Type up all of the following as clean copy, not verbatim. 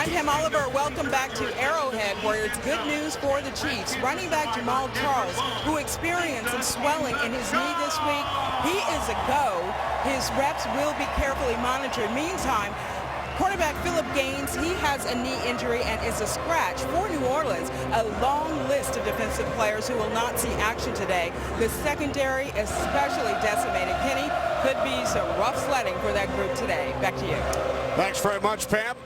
I'm Pam Oliver. Welcome back to Arrowhead, where it's good news for the Chiefs. Running back Jamal Charles, who experienced some swelling in his knee this week, he is a go. His reps will be carefully monitored. Meantime, quarterback Philip Gaines, he has a knee injury and is a scratch for New Orleans. A long list of defensive players who will not see action today. The secondary especially decimated. Kenny, could be some rough sledding for that group today. Back to you. Thanks very much, Pam.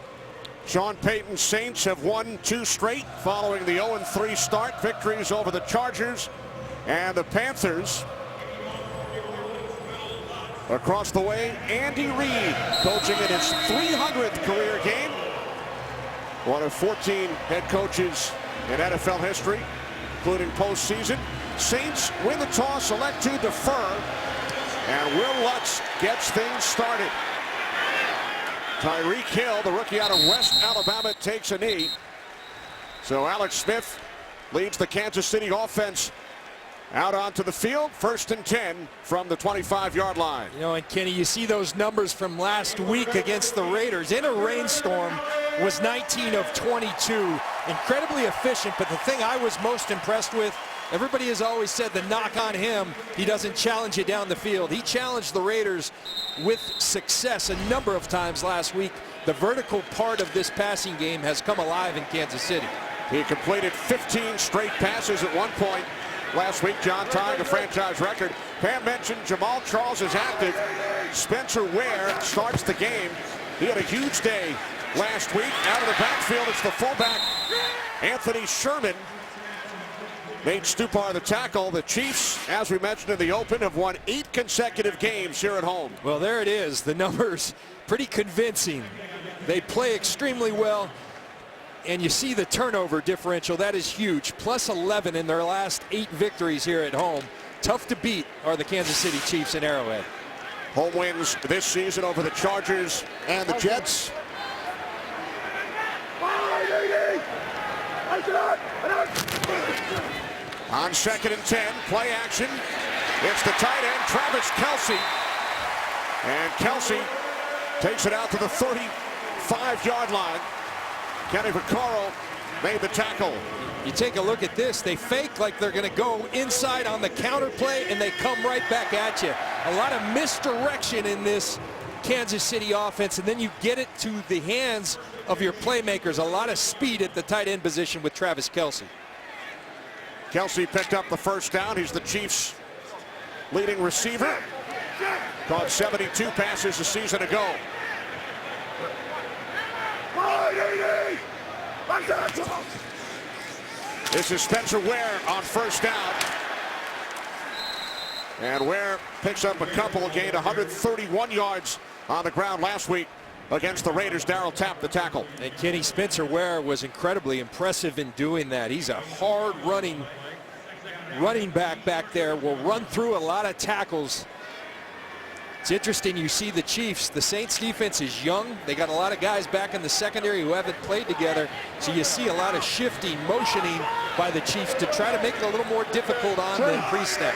Sean Payton's Saints have won 2 straight following the 0-3 start. Victories over the Chargers and the Panthers. Across the way, Andy Reid coaching in his 300th career game. One of 14 head coaches in NFL history, including postseason. Saints win the toss, elect to defer, and Will Lutz gets things started. Tyreek Hill, the rookie out of West Alabama, takes a knee. So Alex Smith leads the Kansas City offense out onto the field. 1st and 10 from the 25-yard line. You know, and Kenny, you see those numbers from last week against the Raiders. In a rainstorm, was 19 of 22. Incredibly efficient, but the thing I was most impressed with, everybody has always said the knock on him, he doesn't challenge you down the field. He challenged the Raiders with success a number of times last week. The vertical part of this passing game has come alive in Kansas City. He completed 15 straight passes at one point last week. John tying a franchise record. Pam mentioned Jamal Charles is active. Spencer Ware starts the game. He had a huge day last week. Out of the backfield, it's the fullback, Anthony Sherman. Nate Stupar the tackle. The Chiefs, as we mentioned in the open, have won 8 consecutive games here at home. Well, there it is. The numbers pretty convincing. They play extremely well. And you see the turnover differential. That is huge. Plus 11 in their last 8 victories here at home. Tough to beat are the Kansas City Chiefs in Arrowhead. Home wins this season over the Chargers and the Jets. On 2nd and 10, play action. It's the tight end, Travis Kelce. And Kelce takes it out to the 35-yard line. Kenny Vaccaro made the tackle. You take a look at this. They fake like they're going to go inside on the counter play, and they come right back at you. A lot of misdirection in this Kansas City offense, and then you get it to the hands of your playmakers. A lot of speed at the tight end position with Travis Kelce. Kelce picked up the 1st down. He's the Chiefs' leading receiver. Caught 72 passes a season ago. This is Spencer Ware on 1st down. And Ware picks up a couple, gained 131 yards on the ground last week against the Raiders. Darryl Tapp the tackle. And Kenny, Spencer Ware was incredibly impressive in doing that. He's a hard running back there, will run through a lot of tackles. It's interesting, you see the Chiefs, the Saints defense is young. They got a lot of guys back in the secondary who haven't played together. So you see a lot of shifting, motioning by the Chiefs to try to make it a little more difficult on the pre-snap.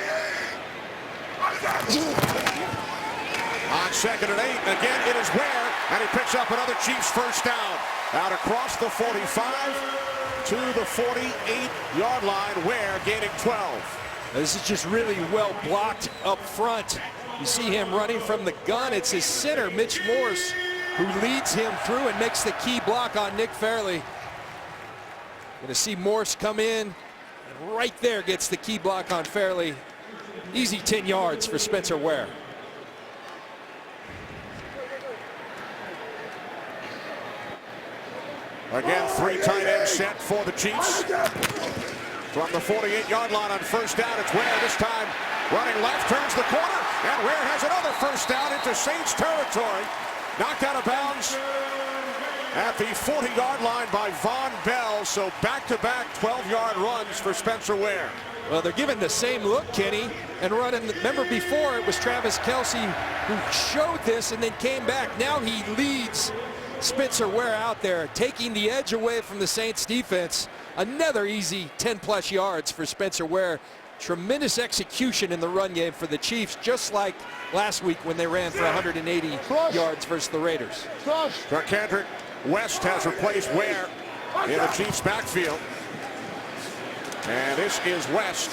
On 2nd and 8, again it is Ware, and he picks up another Chiefs 1st down. Out across the 45 to the 48-yard line. Ware gaining 12. This is just really well blocked up front. You see him running from the gun. It's his center, Mitch Morse, who leads him through and makes the key block on Nick Fairley. Going to see Morse come in, and right there gets the key block on Fairley. Easy 10 yards for Spencer Ware. Again, 3 tight ends set for the Chiefs. From the 48-yard line on 1st down, it's Ware this time running left, turns the corner, and Ware has another 1st down into Saints territory. Knocked out of bounds at the 40-yard line by Von Bell. So back-to-back 12-yard runs for Spencer Ware. Well, they're giving the same look, Kenny, and running. Remember before it was Travis Kelce who showed this and then came back. Now he leads Spencer Ware out there, taking the edge away from the Saints defense. Another easy 10+ yards for Spencer Ware. Tremendous execution in the run game for the Chiefs, just like last week when they ran for 180 yards versus the Raiders. Kirkpatrick West has replaced Ware in the Chiefs backfield. And this is West.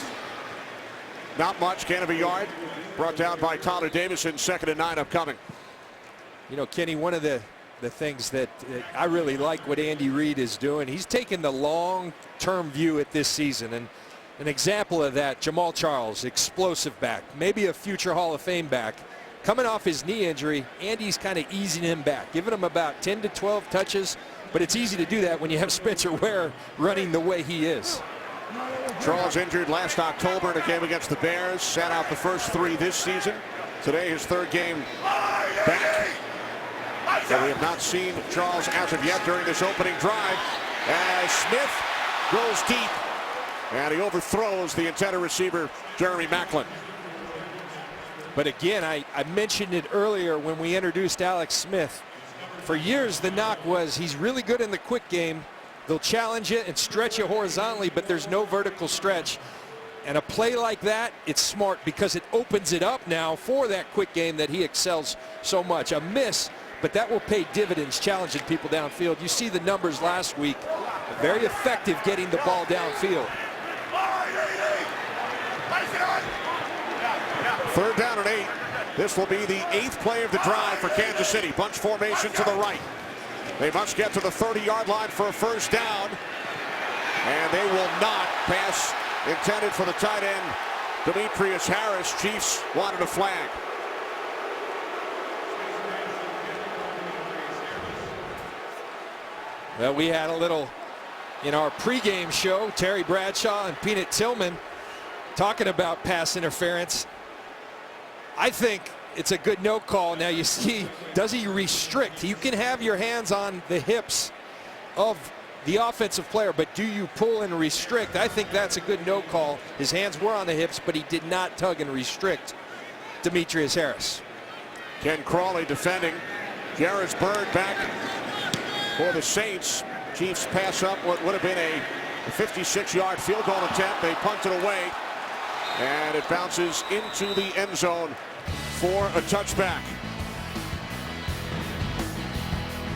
Not much, gain of a yard. Brought down by Tyler Davison, 2nd and 9 upcoming. You know, Kenny, one of the things that I really like what Andy Reid is doing, he's taking the long-term view at this season. And an example of that, Jamaal Charles, explosive back, maybe a future Hall of Fame back. Coming off his knee injury, Andy's kind of easing him back, giving him about 10 to 12 touches. But it's easy to do that when you have Spencer Ware running the way he is. Charles injured last October in a game against the Bears. Sat out the first 3 this season. Today his 3rd game back. So we have not seen Charles as of yet during this opening drive. As Smith goes deep. And he overthrows the intended receiver, Jeremy Maclin. But again, I mentioned it earlier when we introduced Alex Smith. For years, the knock was he's really good in the quick game. They'll challenge you and stretch you horizontally, but there's no vertical stretch. And a play like that, it's smart because it opens it up now for that quick game that he excels so much. A miss, but that will pay dividends challenging people downfield. You see the numbers last week. Very effective getting the ball downfield. 3rd down and 8. This will be the 8th play of the drive for Kansas City. Bunch formation to the right. They must get to the 30-yard line for a 1st down. And they will not. Pass intended for the tight end, Demetrius Harris. Chiefs wanted a flag. Well, we had a little in our pregame show, Terry Bradshaw and Peanut Tillman talking about pass interference. I think it's a good no call. Now you see, does he restrict? You can have your hands on the hips of the offensive player, but do you pull and restrict? I think that's a good no call. His hands were on the hips, but he did not tug and restrict Demetrius Harris. Ken Crawley defending. Jarris Byrd back for the Saints. Chiefs pass up what would have been a 56-yard field goal attempt. They punt it away, and it bounces into the end zone for a touchback.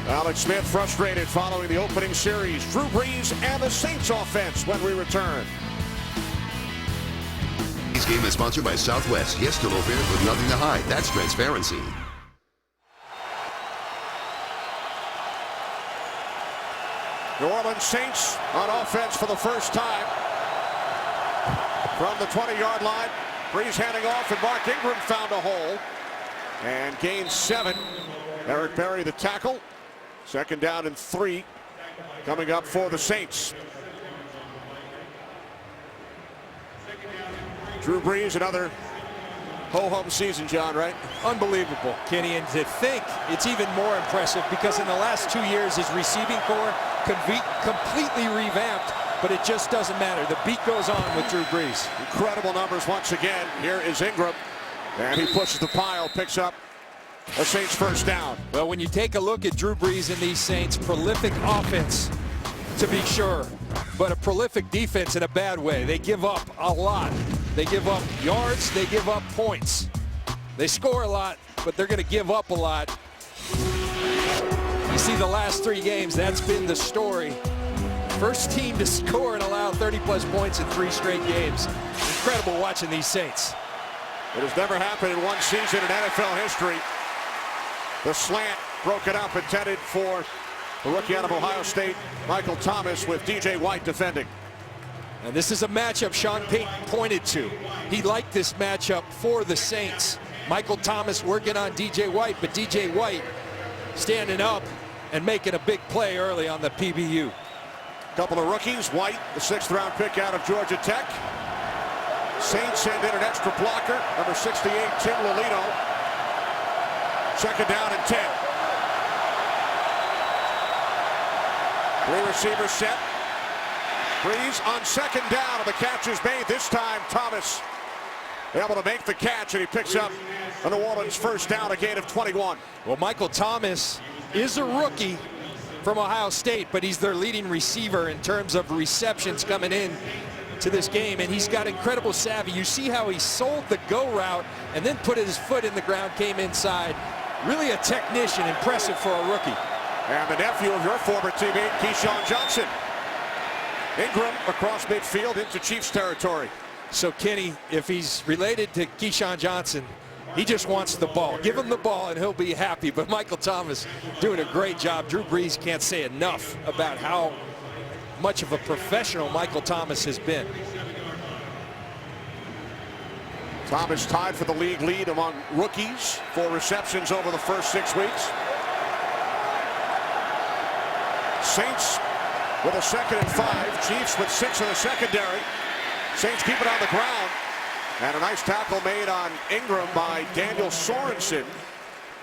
Alex Smith frustrated following the opening series. Drew Brees and the Saints offense when we return. This game is sponsored by Southwest. Yes to low fares with nothing to hide. That's transparency. New Orleans Saints on offense for the first time. From the 20-yard line, Brees handing off, and Mark Ingram found a hole and gained 7. Eric Berry the tackle. 2nd down and 3 coming up for the Saints. Drew Brees, another ho-hum season, John, right? Unbelievable, Kenny, and to think it's even more impressive because in the last 2 years his receiving corps completely revamped, but it just doesn't matter. The beat goes on with Drew Brees. Incredible numbers once again. Here is Ingram, and he pushes the pile, picks up a Saints 1st down. Well, when you take a look at Drew Brees and these Saints, prolific offense to be sure, but a prolific defense in a bad way. They give up a lot. They give up yards, they give up points. They score a lot, but they're going to give up a lot. You see the last 3 games, that's been the story. First team to score and allow 30-plus points in 3 straight games. Incredible watching these Saints. It has never happened in one season in NFL history. The slant broken up, intended for the rookie out of Ohio State, Michael Thomas, with DJ White defending. And this is a matchup Sean Payton pointed to. He liked this matchup for the Saints. Michael Thomas working on DJ White, but DJ White standing up and making a big play early on the PBU. A couple of rookies. White, the 6th-round pick out of Georgia Tech. Saints send in an extra blocker, number 68, Tim Lolino. 2nd down and 10. 3 receivers set. Brees on 2nd down, and the catch is made. This time, Thomas able to make the catch, and he picks up a New Orleans 1st down, a gain of 21. Well, Michael Thomas is a rookie from Ohio State, but he's their leading receiver in terms of receptions coming in to this game, and he's got incredible savvy. You see how he sold the go route and then put his foot in the ground, came inside. Really a technician, impressive for a rookie. And the nephew of your former teammate, Keyshawn Johnson. Ingram across midfield into Chiefs territory. So Kenny, if he's related to Keyshawn Johnson, he just wants the ball. Give him the ball and he'll be happy. But Michael Thomas doing a great job. Drew Brees can't say enough about how much of a professional Michael Thomas has been. Thomas tied for the league lead among rookies for receptions over the first 6 weeks. Saints with a 2nd and 5. Chiefs with 6 in the secondary. Saints keep it on the ground. And a nice tackle made on Ingram by Daniel Sorensen.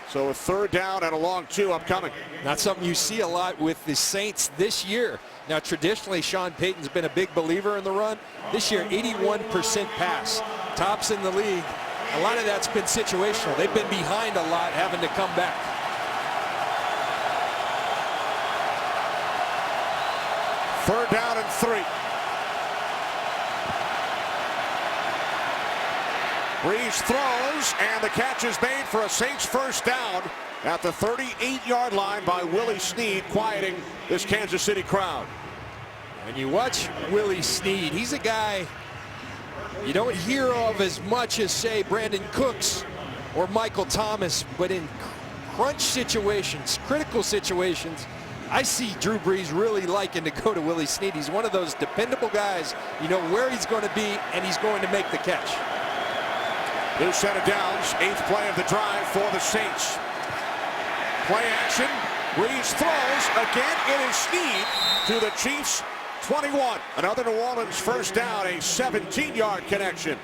So a 3rd down and a long 2 upcoming. Not something you see a lot with the Saints this year. Now, traditionally, Sean Payton's been a big believer in the run. This year, 81% pass. Tops in the league. A lot of that's been situational. They've been behind a lot, having to come back. Third down and 3. Brees throws, and the catch is made for a Saints first down at the 38-yard line by Willie Snead, quieting this Kansas City crowd. When you watch Willie Snead, he's a guy you don't hear of as much as, say, Brandon Cooks or Michael Thomas, but in crunch situations, critical situations, I see Drew Brees really liking to go to Willie Snead. He's one of those dependable guys. You know where he's going to be, and he's going to make the catch. New set of downs, 8th play of the drive for the Saints. Play action. Brees throws. Again, it is Snead to the Chiefs' 21. Another New Orleans first down, a 17-yard connection.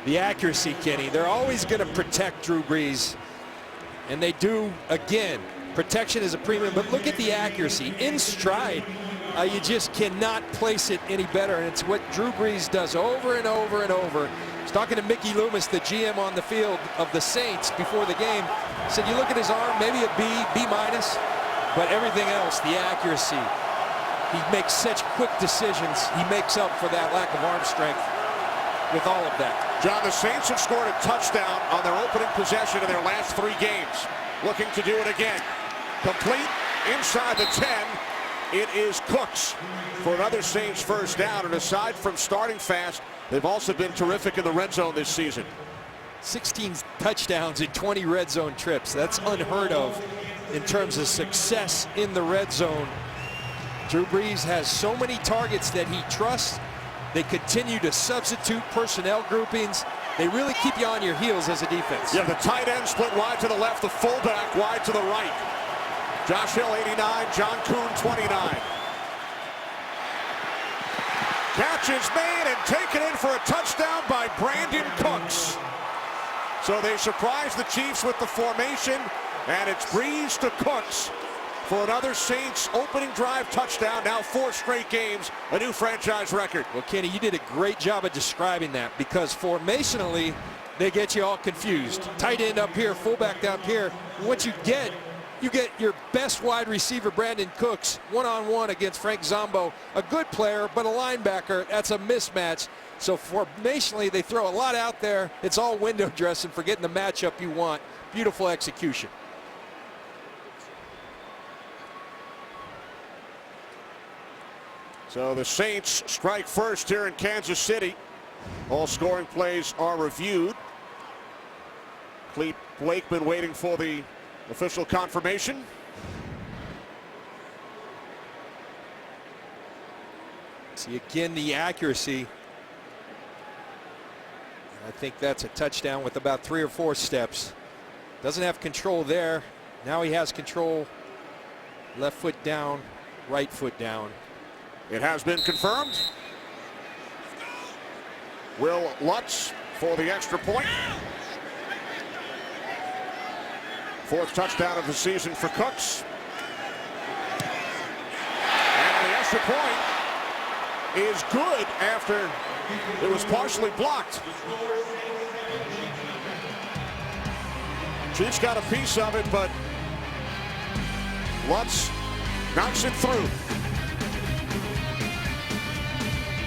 The accuracy, Kenny. They're always going to protect Drew Brees, and they do again. Protection is a premium, but look at the accuracy. In stride, you just cannot place it any better, and it's what Drew Brees does over and over and over. I was talking to Mickey Loomis, the GM on the field of the Saints before the game. He said, you look at his arm, maybe a B minus, but everything else, the accuracy. He makes such quick decisions. He makes up for that lack of arm strength with all of that. John, the Saints have scored a touchdown on their opening possession in their last 3 games. Looking to do it again. Complete inside the 10. It is Cooks for another Saints first down. And aside from starting fast, they've also been terrific in the red zone this season. 16 touchdowns in 20 red zone trips. That's unheard of in terms of success in the red zone. Drew Brees has so many targets that he trusts. They continue to substitute personnel groupings. They really keep you on your heels as a defense. Yeah, the tight end split wide to the left, the fullback wide to the right. Josh Hill, 89, John Kuhn, 29. Catch is made and taken in for a touchdown by Brandon Cooks. So they surprise the Chiefs with the formation, and it's Brees to Cooks for another Saints opening drive touchdown. Now 4 straight games, a new franchise record. Well, Kenny, you did a great job of describing that, because formationally, they get you all confused. Tight end up here, fullback down here. And what you get your best wide receiver, Brandon Cooks, one-on-one against Frank Zombo. A good player, but a linebacker. That's a mismatch. So formationally, they throw a lot out there. It's all window dressing for getting the matchup you want. Beautiful execution. So the Saints strike first here in Kansas City. All scoring plays are reviewed. Clete Blakeman waiting for the official confirmation. See again the accuracy. I think that's a touchdown with about 3 or 4 steps. Doesn't have control there. Now he has control. Left foot down, right foot down. It has been confirmed. Will Lutz for the extra point. 4th touchdown of the season for Cooks. And the extra point is good after it was partially blocked. Chiefs got a piece of it, but Lutz knocks it through.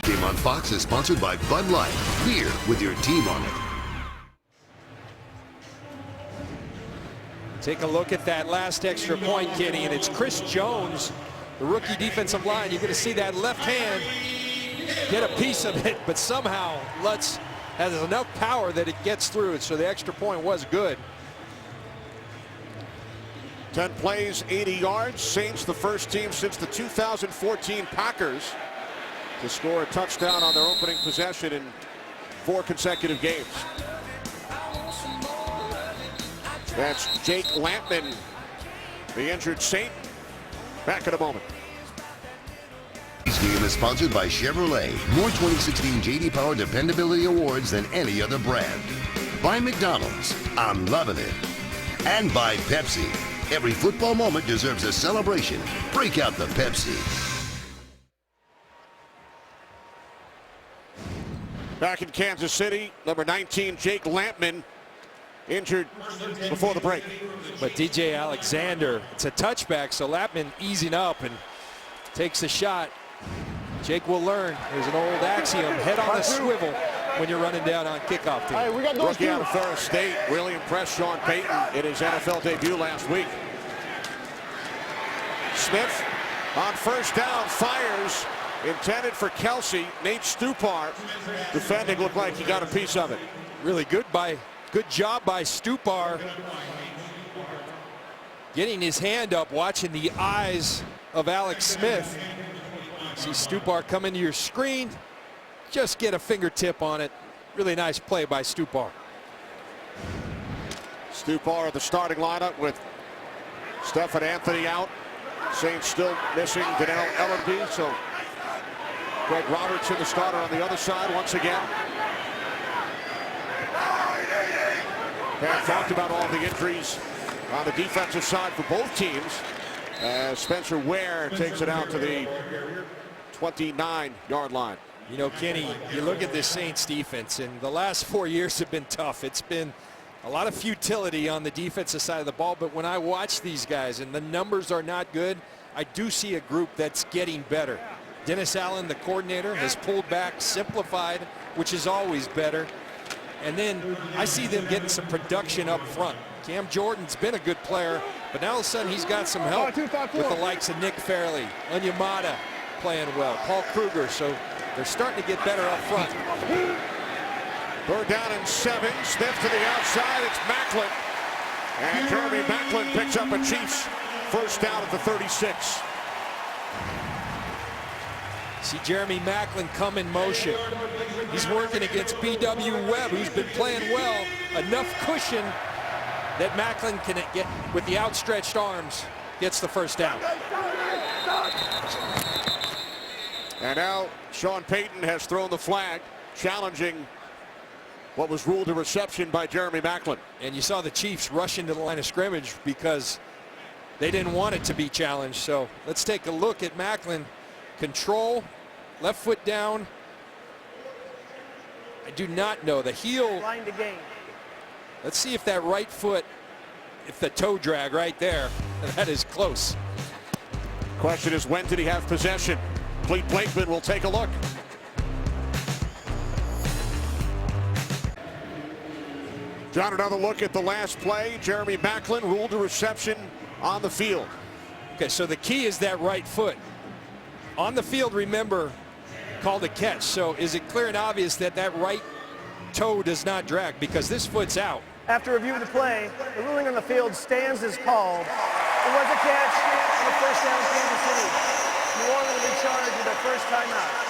Game on Fox is sponsored by Bud Light. Beer with your team on it. Take a look at that last extra point, Kenny, and it's Chris Jones, the rookie defensive line. You're going to see that left hand get a piece of it, but somehow Lutz has enough power that it gets through it, so the extra point was good. 10 plays, 80 yards. Saints the first team since the 2014 Packers to score a touchdown on their opening possession in 4 consecutive games. That's Jake Lampman, the injured Saint. Back in a moment. This game is sponsored by Chevrolet. More 2016 J.D. Power Dependability Awards than any other brand. By McDonald's. I'm loving it. And by Pepsi. Every football moment deserves a celebration. Break out the Pepsi. Back in Kansas City, number 19, Jake Lampman, injured before the break. But DJ Alexander, it's a touchback, so Lampman easing up and takes a shot. Jake will learn. There's an old axiom, head on a swivel when you're running down on kickoff team. Hey, we got those Rookie out of Ferris State really impressed Sean Payton in his NFL debut last week. Smith on first down fires, intended for Kelsey. Nate Stupar defending, looked like he got a piece of it. Really good job by Stupar, getting his hand up, watching the eyes of Alex Smith. See Stupar come into your screen, just get a fingertip on it. Really nice play by Stupar. Stupar the starting lineup with Stephen Anthony out. Saints still missing Donnell Ellerbe, so Greg Robertson, the starter on the other side once again. Pat talked about all the injuries on the defensive side for both teams as Spencer Ware takes it out to the 29-yard line. You know, Kenny, you look at this Saints defense, and the last 4 years have been tough. It's been a lot of futility on the defensive side of the ball, but when I watch these guys and the numbers are not good, I do see a group that's getting better. Dennis Allen, the coordinator, has pulled back, simplified, which is always better. And then I see them getting some production up front. Cam Jordan's been a good player, but now all of a sudden he's got some help with the likes of Nick Fairley, Onyemata playing well, Paul Kruger, so they're starting to get better up front. Third down and 7. Smith to the outside. It's Maclin. And Jeremy Maclin picks up a Chiefs first down at the 36. See Jeremy Maclin come in motion. He's working against B.W. Webb, who's been playing well. Enough cushion that Maclin can get with the outstretched arms. Gets the first down. And now Sean Payton has thrown the flag, challenging what was ruled a reception by Jeremy Maclin. And you saw the Chiefs rush into the line of scrimmage because they didn't want it to be challenged. So let's take a look at Maclin. Control, left foot down. I do not know the heel. Line to gain. Let's see if that right foot, if the toe drag right there, that is close. Question is, when did he have possession? Clete Blakeman will take a look. John, another look at the last play. Jeremy Maclin ruled a reception on the field. Okay, so the key is that right foot. On the field, remember, called a catch. So is it clear and obvious that that right toe does not drag because this foot's out? After review of the play, the ruling on the field stands as called. It was a catch on the first down Kansas City. New Orleans will be charged with their first timeout.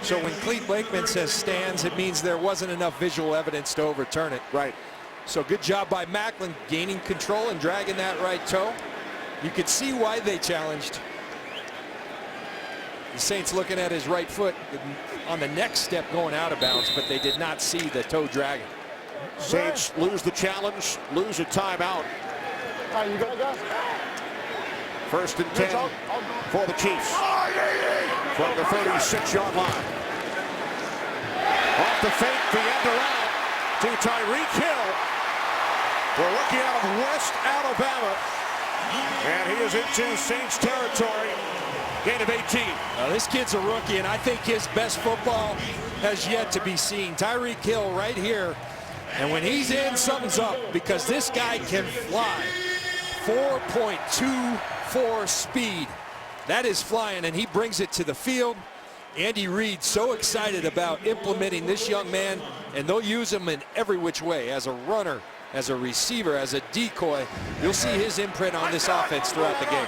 So when Clete Blakeman says stands, it means there wasn't enough visual evidence to overturn it. Right. So good job by Maclin gaining control and dragging that right toe. You could see why they challenged. The Saints looking at his right foot on the next step going out of bounds, but they did not see the toe dragging. Saints lose the challenge, lose a timeout. You got it, First and 10 for the Chiefs from the 36-yard line. Off the fake, the end around to Tyreek Hill. We're looking out of West Alabama. And he is into Saints territory. Gain of 18. This kid's a rookie, and I think his best football has yet to be seen. Tyreek Hill right here And when he's in, something's up, because this guy can fly. 4.24 speed. That is flying, and he brings it to the field. Andy Reid so excited about implementing this young man, and they'll use him in every which way, as a runner, as a receiver, as a decoy. You'll see his imprint on this offense throughout the game.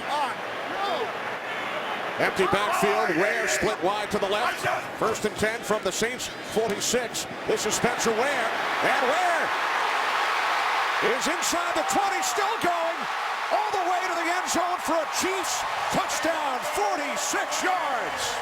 Empty backfield. Ware split wide to the left. 1st and 10 from the Saints 46. This is Spencer Ware. And Ware is inside the 20, still going all the way to the end zone for a Chiefs touchdown, 46 yards.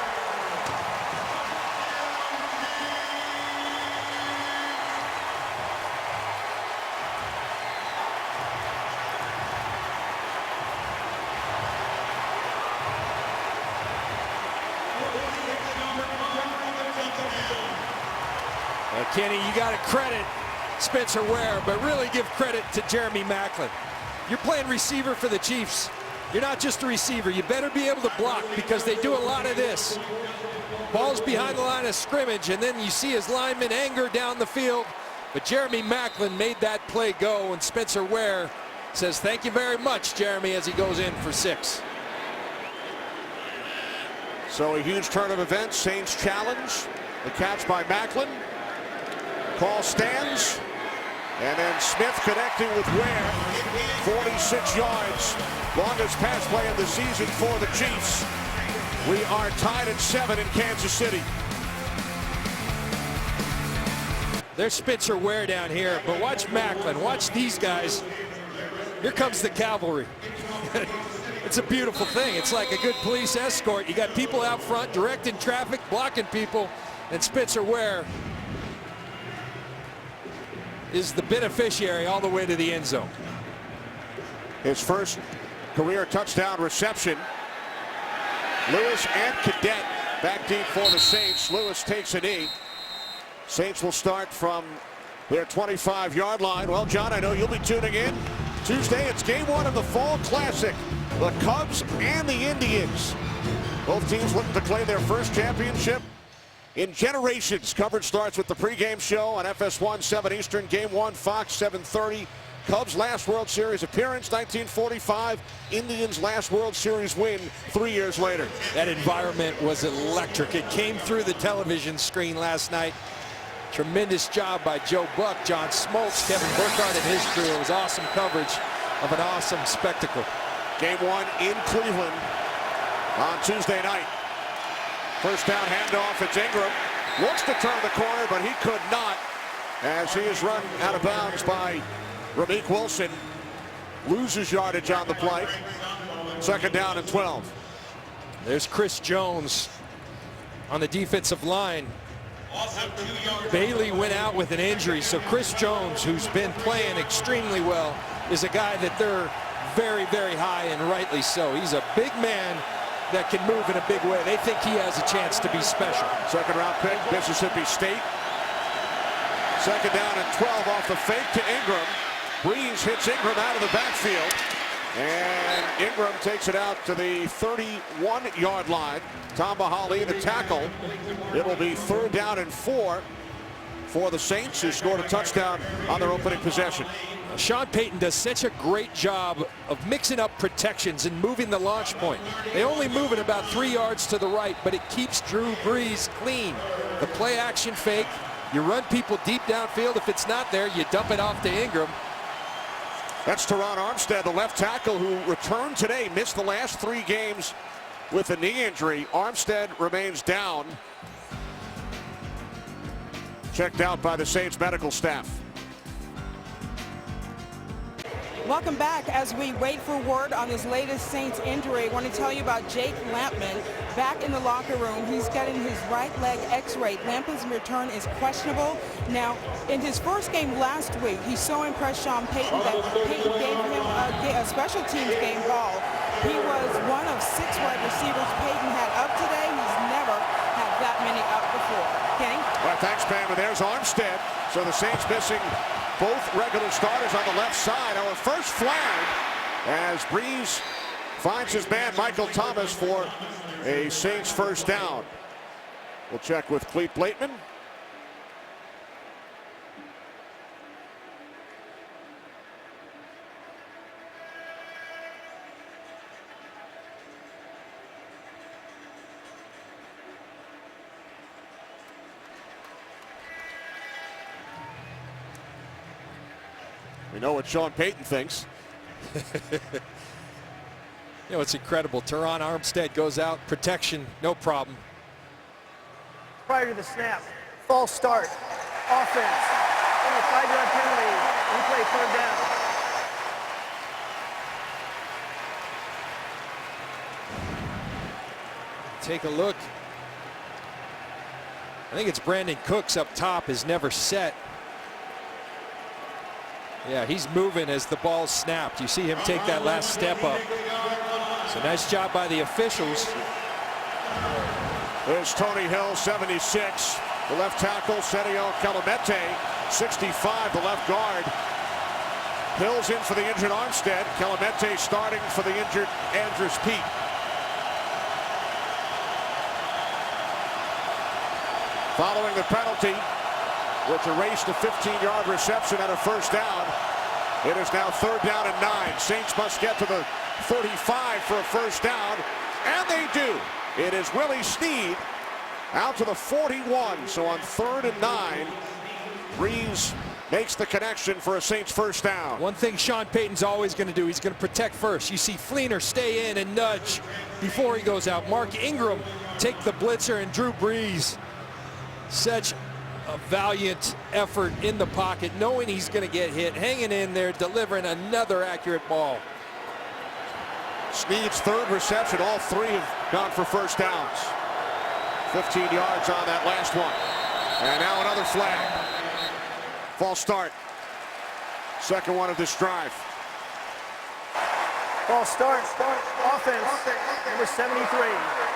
Kenny, you got to credit Spencer Ware, but really give credit to Jeremy Maclin. You're playing receiver for the Chiefs. You're not just a receiver. You better be able to block, because they do a lot of this. Ball's behind the line of scrimmage, and then you see his lineman anger down the field. But Jeremy Maclin made that play go, and Spencer Ware says, "Thank you very much, Jeremy," as he goes in for 6. So a huge turn of events. Saints challenge. The catch by Maclin. Call stands. And then Smith connecting with Ware. 46 yards. Longest pass play of the season for the Chiefs. We are tied at 7 in Kansas City. There's Spencer Ware down here, but watch Maclin. Watch these guys. Here comes the cavalry. It's a beautiful thing. It's like a good police escort. You got people out front directing traffic, blocking people, and Spencer Ware is the beneficiary all the way to the end zone. His first career touchdown reception. Lewis and Cadet back deep for the Saints. Lewis takes a knee. Saints will start from their 25-yard line. Well, John, I know you'll be tuning in. Tuesday, it's game 1 of the Fall Classic. The Cubs and the Indians. Both teams looking to claim their first championship in generations. Coverage starts with the pregame show on FS1, 7 Eastern. Game 1, Fox, 7:30. Cubs' last World Series appearance, 1945. Indians' last World Series win 3 years later. That environment was electric. It came through the television screen last night. Tremendous job by Joe Buck, John Smoltz, Kevin Burkhardt and his crew. It was awesome coverage of an awesome spectacle. Game 1 in Cleveland on Tuesday night. First down handoff, it's Ingram. Looks to turn the corner, but he could not, as he is run out of bounds by Ramik Wilson. Loses yardage on the play. 2nd down and 12. There's Chris Jones on the defensive line. Bailey went out with an injury, so Chris Jones, who's been playing extremely well, is a guy that they're very, very high, and rightly so. He's a big man that can move in a big way. They think he has a chance to be special. 2nd round pick, Mississippi State. 2nd down and 12 off the fake to Ingram. Breeze hits Ingram out of the backfield. And Ingram takes it out to the 31-yard line. Tom Bahali, the tackle. It will be 3rd down and 4 for the Saints, who scored a touchdown on their opening possession. Sean Payton does such a great job of mixing up protections and moving the launch point. They only move it about 3 yards to the right, but it keeps Drew Brees clean. The play action fake, you run people deep downfield. If it's not there, you dump it off to Ingram. That's Teron Armstead, the left tackle, who returned today, missed the last 3 games with a knee injury. Armstead remains down. Checked out by the Saints medical staff. Welcome back. As we wait for word on this latest Saints injury, I want to tell you about Jake Lampman back in the locker room. He's getting his right leg x-rayed. Lampman's return is questionable. Now, in his first game last week, he so impressed Sean Payton that Payton gave him a special teams game ball. He was one of 6 wide receivers Payton had up today. He's never had that many up before. Kenny? Well, thanks, Pam. And there's Armstead. So the Saints missing both regular starters on the left side. Our first flag as Breeze finds his man Michael Thomas for a Saints first down. We'll check with Clete Blakeman. We know what Sean Payton thinks. You know, it's incredible. Teron Armstead goes out, protection, no problem. Prior to the snap, false start, offense, and a 5-yard penalty, replay 3rd down. Take a look. I think it's Brandon Cooks up top is never set. Yeah, he's moving as the ball's snapped. You see him take that last step up. So nice job by the officials. There's Tony Hill, 76. The left tackle, Sergio Calamete, 65, the left guard. Hill's in for the injured Armstead. Calamete starting for the injured Andrus Peat. Following the penalty, which erased a 15-yard reception and a first down, it is now 3rd down and 9. Saints must get to the 35 for a first down, and they do. It is Willie Snead out to the 41. So on 3rd and 9, Breeze makes the connection for a Saints first down. One thing Sean Payton's always going to do, he's going to protect first. You see Fleener stay in and nudge before he goes out. Mark Ingram take the blitzer, and Drew Brees, such a valiant effort in the pocket, knowing he's going to get hit, hanging in there, delivering another accurate ball. Snead's 3rd reception, all 3 have gone for first downs. 15 yards on that last one. And now another flag. False start. Second one of this drive. False start, offense, number 73,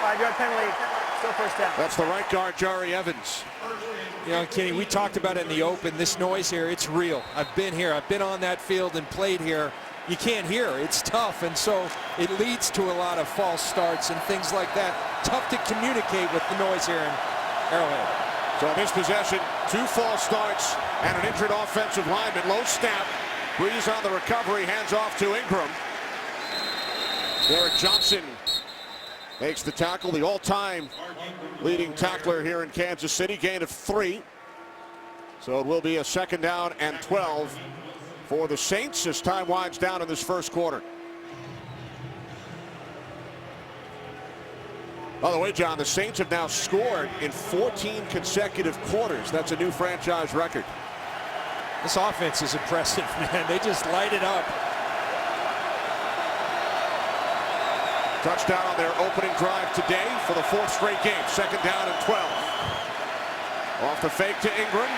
5-yard penalty, still first down. That's the right guard, Jari Evans. You know, Kenny, we talked about it in the open. This noise here, it's real. I've been here. I've been on that field and played here. You can't hear. It's tough, and so it leads to a lot of false starts and things like that. Tough to communicate with the noise here in Arrowhead. So this possession, 2 false starts and an injured offensive lineman. Low snap. Breeze on the recovery, hands off to Ingram. Derek Johnson makes the tackle, the all-time leading tackler here in Kansas City. Gain of 3. So it will be a 2nd down and 12 for the Saints as time winds down in this first quarter. By the way, John, the Saints have now scored in 14 consecutive quarters. That's a new franchise record. This offense is impressive, man. They just light it up. Touchdown on their opening drive today for the 4th straight game. 2nd down and 12. Off the fake to Ingram.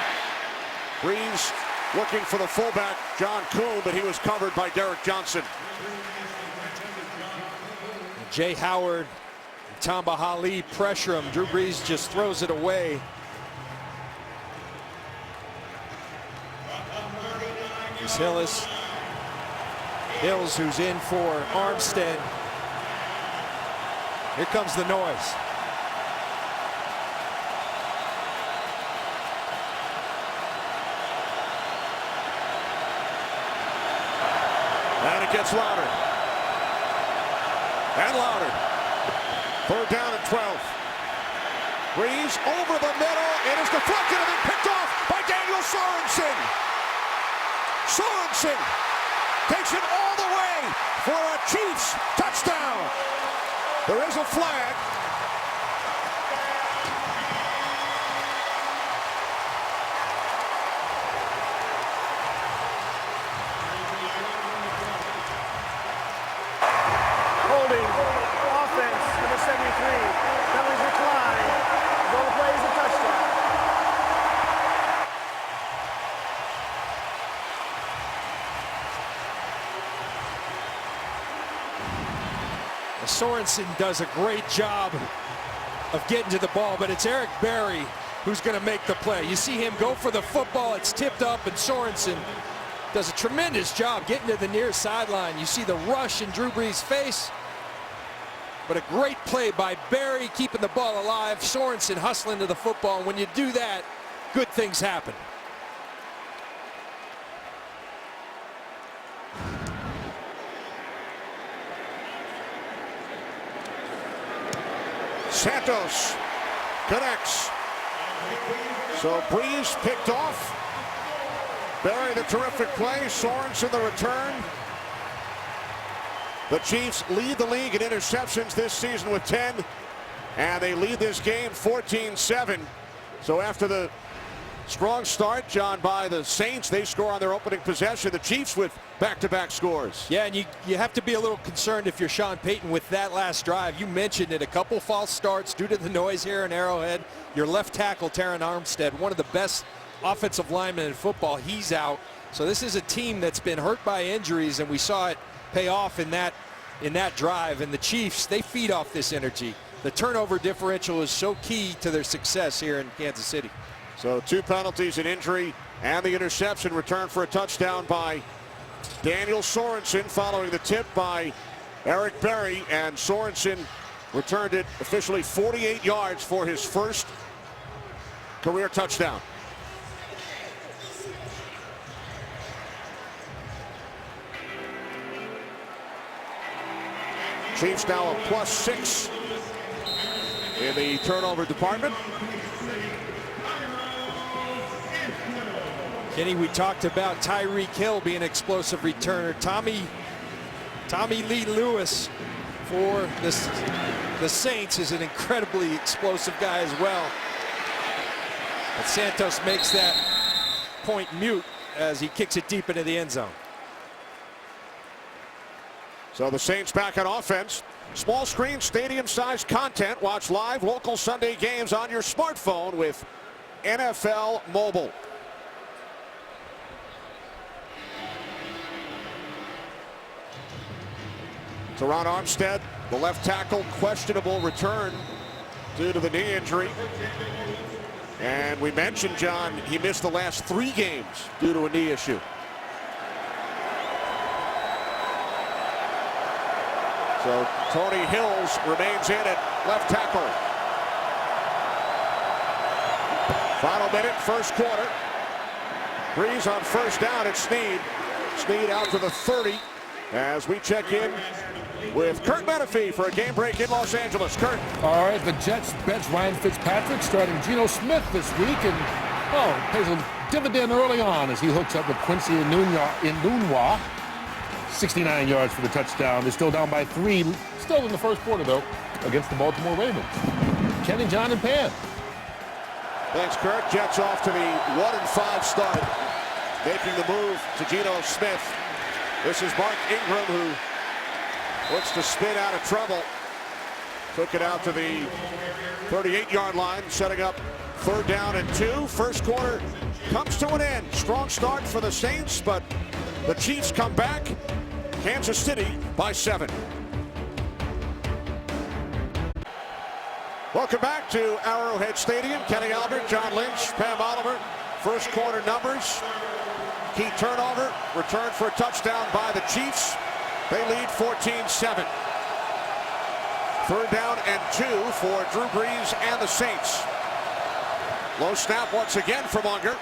Breeze looking for the fullback, John Kuhn, but he was covered by Derek Johnson. Jay Howard, Tamba Hali pressure him. Drew Brees just throws it away. Here's Hills, who's in for Armstead. Here comes the noise. And it gets louder. And louder. 3rd down and 12. Breeze over the middle. It is deflected and then picked off by Daniel Sorensen. Sorensen takes it all the way for a Chiefs touchdown. There is a flag. Holding, offense, number 73, penalties decline, goal plays a touchdown. Sorensen does a great job of getting to the ball, but it's Eric Berry who's going to make the play. You see him go for the football, it's tipped up, and Sorensen does a tremendous job getting to the near sideline. You see the rush in Drew Brees' face, but a great play by Berry keeping the ball alive. Sorensen hustling to the football, and when you do that, good things happen. Santos connects. So Breeze picked off. Berry, the terrific play. Sorensen, the return. The Chiefs lead the league in interceptions this season with 10, and they lead this game 14-7. So after the strong start, John, by the Saints, they score on their opening possession. The Chiefs with back-to-back scores. Yeah, and you have to be a little concerned if you're Sean Payton with that last drive. You mentioned it, a couple false starts due to the noise here in Arrowhead. Your left tackle, Terron Armstead, one of the best offensive linemen in football, he's out. So this is a team that's been hurt by injuries, and we saw it pay off in that drive. And the Chiefs, they feed off this energy. The turnover differential is so key to their success here in Kansas City. So 2 penalties, an injury, and the interception returned for a touchdown by Daniel Sorensen following the tip by Eric Berry, and Sorensen returned it officially 48 yards for his first career touchdown. Chiefs now a +6 in the turnover department. Kenny, we talked about Tyreek Hill being an explosive returner. Tommy Lee Lewis for the Saints is an incredibly explosive guy as well. But Santos makes that point mute as he kicks it deep into the end zone. So the Saints back on offense. Small screen, stadium-sized content. Watch live local Sunday games on your smartphone with NFL Mobile. Terron Armstead, the left tackle, questionable return due to the knee injury. And we mentioned, John, he missed the last 3 games due to a knee issue. So Tony Hills remains in at left tackle. Final minute, first quarter. Breeze on first down at Snead. Snead out to the 30 as we check in with Kurt Menefee for a game break in Los Angeles. Kurt. All right, the Jets bench Ryan Fitzpatrick, starting Geno Smith this week, and pays a dividend early on as he hooks up with Quincy Enunwa. 69 yards for the touchdown. They're still down by 3, still in the first quarter, though, against the Baltimore Ravens. Kenny, John, and Pan. Thanks, Kurt. Jets off to the 1-5 start, making the move to Geno Smith. This is Mark Ingram, who looks to spin out of trouble. Took it out to the 38-yard line, setting up 3rd down and 2. First quarter comes to an end. Strong start for the Saints, but the Chiefs come back. Kansas City by 7. Welcome back to Arrowhead Stadium. Kenny Albert, John Lynch, Pam Oliver. First quarter numbers. Key turnover. Return for a touchdown by the Chiefs. They lead 14-7. 3rd down and 2 for Drew Brees and the Saints. Low snap once again from Unger.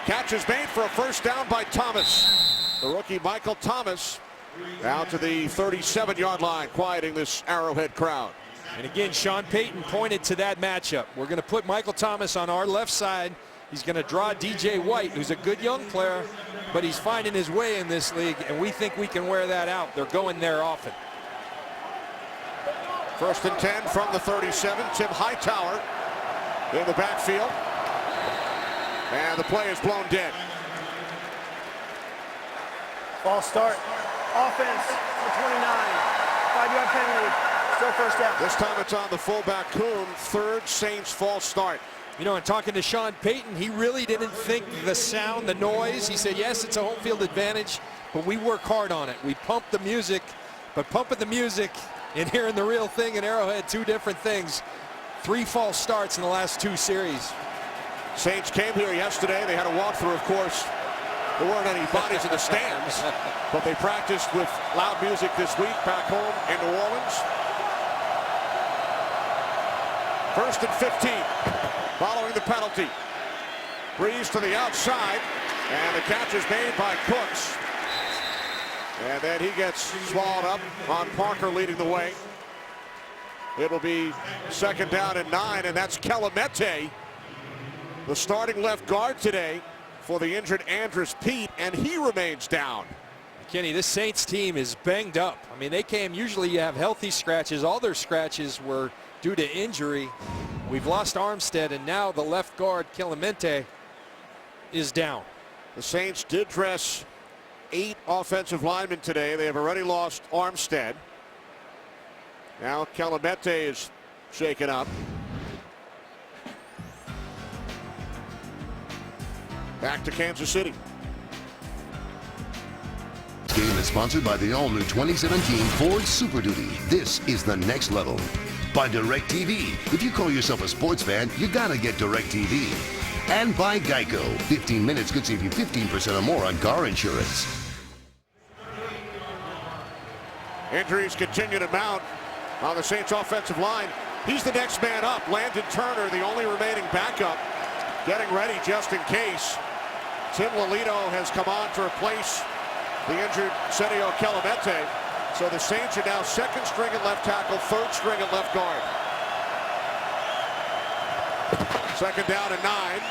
Catch is made for a first down by Thomas. The rookie Michael Thomas out to the 37-yard line, quieting this Arrowhead crowd. And again, Sean Payton pointed to that matchup. We're going to put Michael Thomas on our left side. He's going to draw DJ White, who's a good young player, but he's finding his way in this league, and we think we can wear that out. They're going there often. 1st and 10 from the 37. Tim Hightower in the backfield. And the play is blown dead. False start. Offense for 29. 5-yard penalty. Still first down. This time it's on the fullback, Kuhn. 3rd Saints false start. You know, and talking to Sean Payton, he really didn't think the sound, the noise. He said, yes, it's a home field advantage, but we work hard on it. We pump the music, but pumping the music and hearing the real thing in Arrowhead, 2 different things. 3 false starts in the last 2 series. Saints came here yesterday. They had a walkthrough, of course. There weren't any bodies in the stands, but they practiced with loud music this week back home in New Orleans. 1st and 15 following the penalty. Breeze to the outside, and the catch is made by Cooks. And then he gets swallowed up on Parker leading the way. It'll be 2nd down and 9, and that's Kelemete, the starting left guard today for the injured Andrus Peat, and he remains down. Kenny, this Saints team is banged up. I mean, they came, usually you have healthy scratches. All their scratches were due to injury. We've lost Armstead, and now the left guard, Clemente, is down. The Saints did dress 8 offensive linemen today. They have already lost Armstead. Now Clemente is shaken up. Back to Kansas City. This game is sponsored by the all-new 2017 Ford Super Duty. This is the next level. By DirecTV. If you call yourself a sports fan, you gotta get DirecTV. And by Geico. 15 minutes could save you 15% or more on car insurance. Injuries continue to mount on the Saints offensive line. He's the next man up. Landon Turner, the only remaining backup, getting ready just in case. Tim Lolito has come on to replace the injured Senio Clemente. So the Saints are now second string at left tackle, third string at left guard. Second down and 9.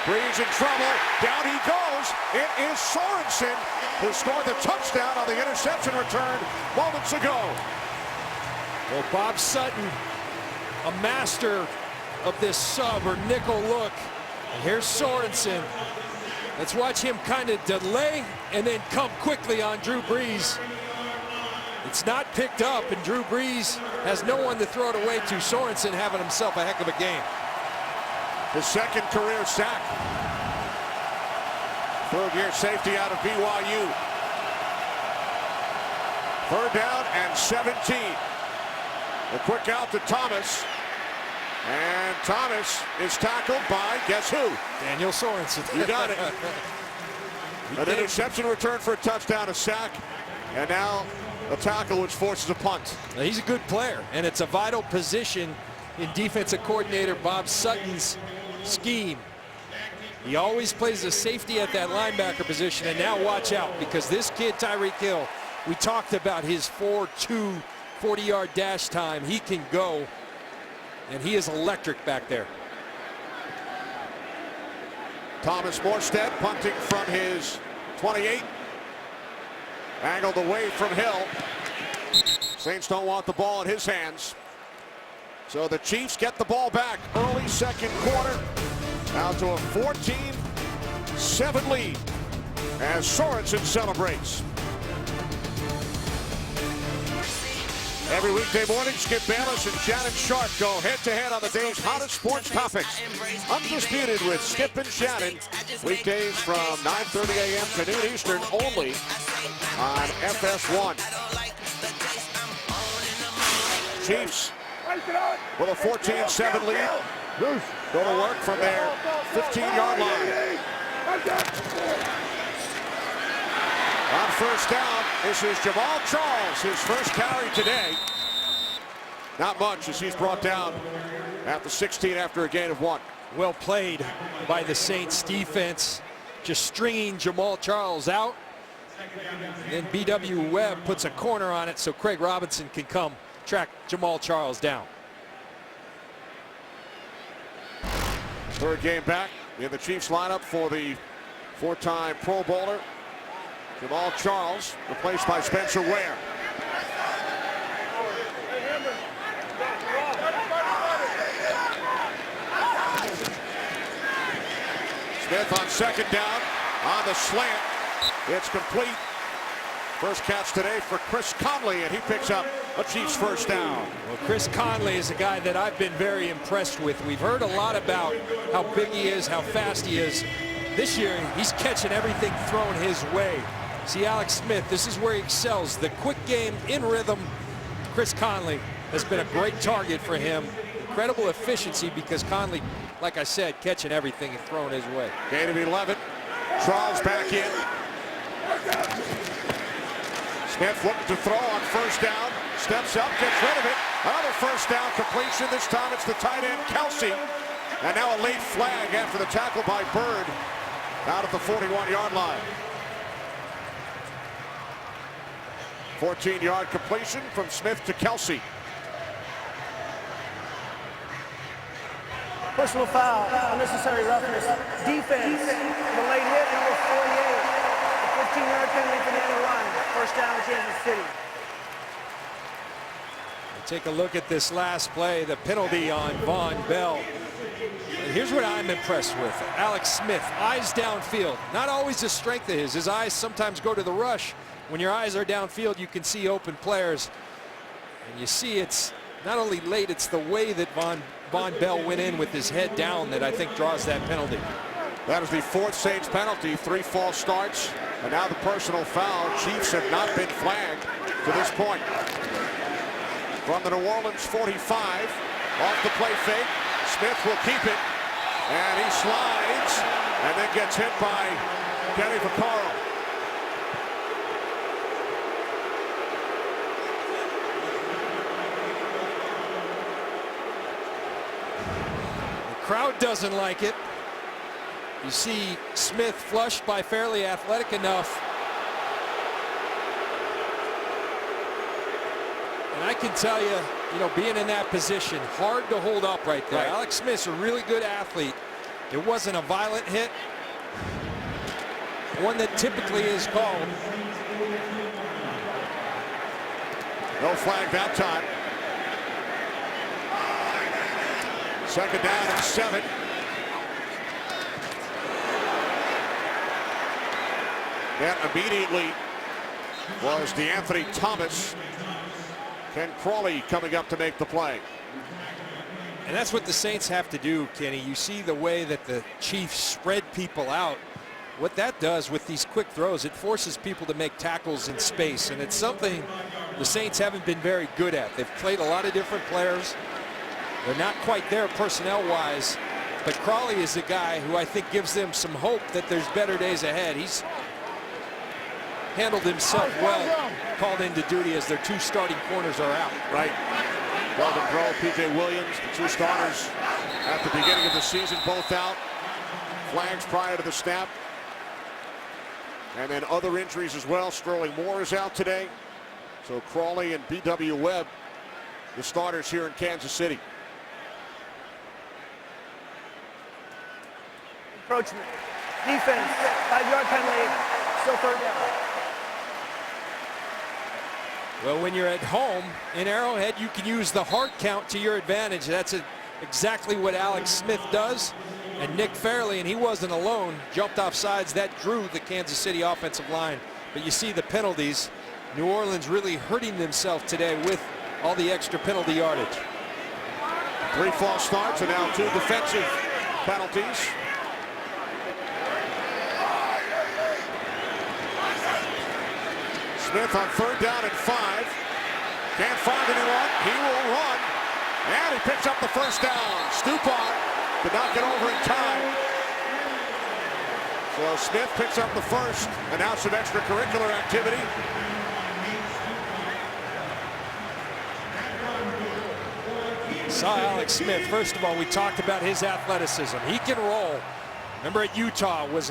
Brees in trouble. Down he goes. It is Sorensen who scored the touchdown on the interception return moments ago. Well, Bob Sutton, a master of this sub or nickel look. And here's Sorensen. Let's watch him kind of delay and then come quickly on Drew Brees. It's not picked up, and Drew Brees has no one to throw it away to. Sorensen having himself a heck of a game. His second career sack. Third-year safety out of BYU. Third down and 17. A quick out to Thomas. And Thomas is tackled by, guess who? Daniel Sorensen. You got it. An interception return for a touchdown, a sack, and now a tackle which forces a punt. Now, he's a good player, and it's a vital position in defensive coordinator Bob Sutton's scheme. He always plays a safety at that linebacker position, and now watch out, because this kid, Tyreek Hill, we talked about his 4.2 40-yard dash time. He can go, and he is electric back there. Thomas Morstead punting from his 28. Angled away from Hill. Saints don't want the ball in his hands. So the Chiefs get the ball back early second quarter. Now to a 14-7 lead as Sorensen celebrates. Every weekday morning, Skip Bayless and Shannon Sharp go head-to-head on the day's hottest sports topics. Undisputed with Skip and Shannon. Weekdays from 9:30 a.m. to noon Eastern only on FS1. Chiefs with a 14-7 lead. Go to work from their 15-yard line. On first down, this is Jamaal Charles, his first carry today. Not much as he's brought down at the 16 after a gain of 1. Well played by the Saints defense, just stringing Jamaal Charles out. And then B.W. Webb puts a corner on it so Craig Robinson can come track Jamaal Charles down. Third game back in the Chiefs lineup for the 4-time Pro Bowler Jamaal Charles, replaced by Spencer Ware. Smith on second down on the slant. It's complete. First catch today for Chris Conley, and he picks up a Chiefs first down. Well, Chris Conley is a guy that I've been very impressed with. We've heard a lot about how big he is, how fast he is. This year, he's catching everything thrown his way. See Alex Smith, this is where he excels. The quick game in rhythm. Chris Conley has been a great target for him. Incredible efficiency because Conley, like I said, catching everything thrown his way. Gain of 11. Charles back in. Smith looking to throw on first down. Steps up, gets rid of it. Another first down completion. This time it's the tight end, Kelsey. And now a late flag after the tackle by Bird out at the 41-yard line. 14-yard completion from Smith to Kelsey. Personal foul, unnecessary roughness, defense, the late hit, number 48. A 15-yard penalty for the end of the run. First down, Kansas City. Take a look at this last play, the penalty on Vonn Bell. Here's what I'm impressed with. Alex Smith, eyes downfield. Not always a strength of his. His eyes sometimes go to the rush. When your eyes are downfield, you can see open players. And you see it's not only late, it's the way that Vonn Bell went in with his head down that I think draws that penalty. That is the fourth Saints penalty, 3 false starts, and now the personal foul. Chiefs have not been flagged to this point. From the New Orleans 45, off the play fake, Smith will keep it, and he slides, and then gets hit by Kenny Vaccaro. Crowd doesn't like it. You see Smith flushed by Fairley, athletic enough. And I can tell you, being in that position, hard to hold up right there. Right. Alex Smith's a really good athlete. It wasn't a violent hit. One that typically is called. No flag that time. Second down and 7. That immediately was DeAnthony Thomas. Ken Crawley coming up to make the play. And that's what the Saints have to do, Kenny. You see the way that the Chiefs spread people out. What that does with these quick throws, it forces people to make tackles in space. And it's something the Saints haven't been very good at. They've played a lot of different players. They're not quite there personnel-wise, but Crawley is a guy who I think gives them some hope that there's better days ahead. He's handled himself well, called into duty as their 2 starting corners are out. Right. Weldon Grove, P.J. Williams, the 2 starters at the beginning of the season, both out. Flags prior to the snap. And then other injuries as well. Sterling Moore is out today. So Crawley and B.W. Webb, the starters here in Kansas City. Encroachment. Defense. 5-yard penalty. Still third down. Well, when you're at home in Arrowhead, you can use the hard count to your advantage. That's exactly what Alex Smith does. And Nick Fairley, and he wasn't alone, jumped off sides. That drew the Kansas City offensive line. But you see the penalties. New Orleans really hurting themselves today with all the extra penalty yardage. 3 false starts and now 2 defensive penalties. Smith on third down and 5. Can't find anyone. He will run. And he picks up the first down. Stupar did not get over in time. So Smith picks up the first. And now some extracurricular activity. Saw Alex Smith. First of all, we talked about his athleticism. He can roll. Remember at Utah was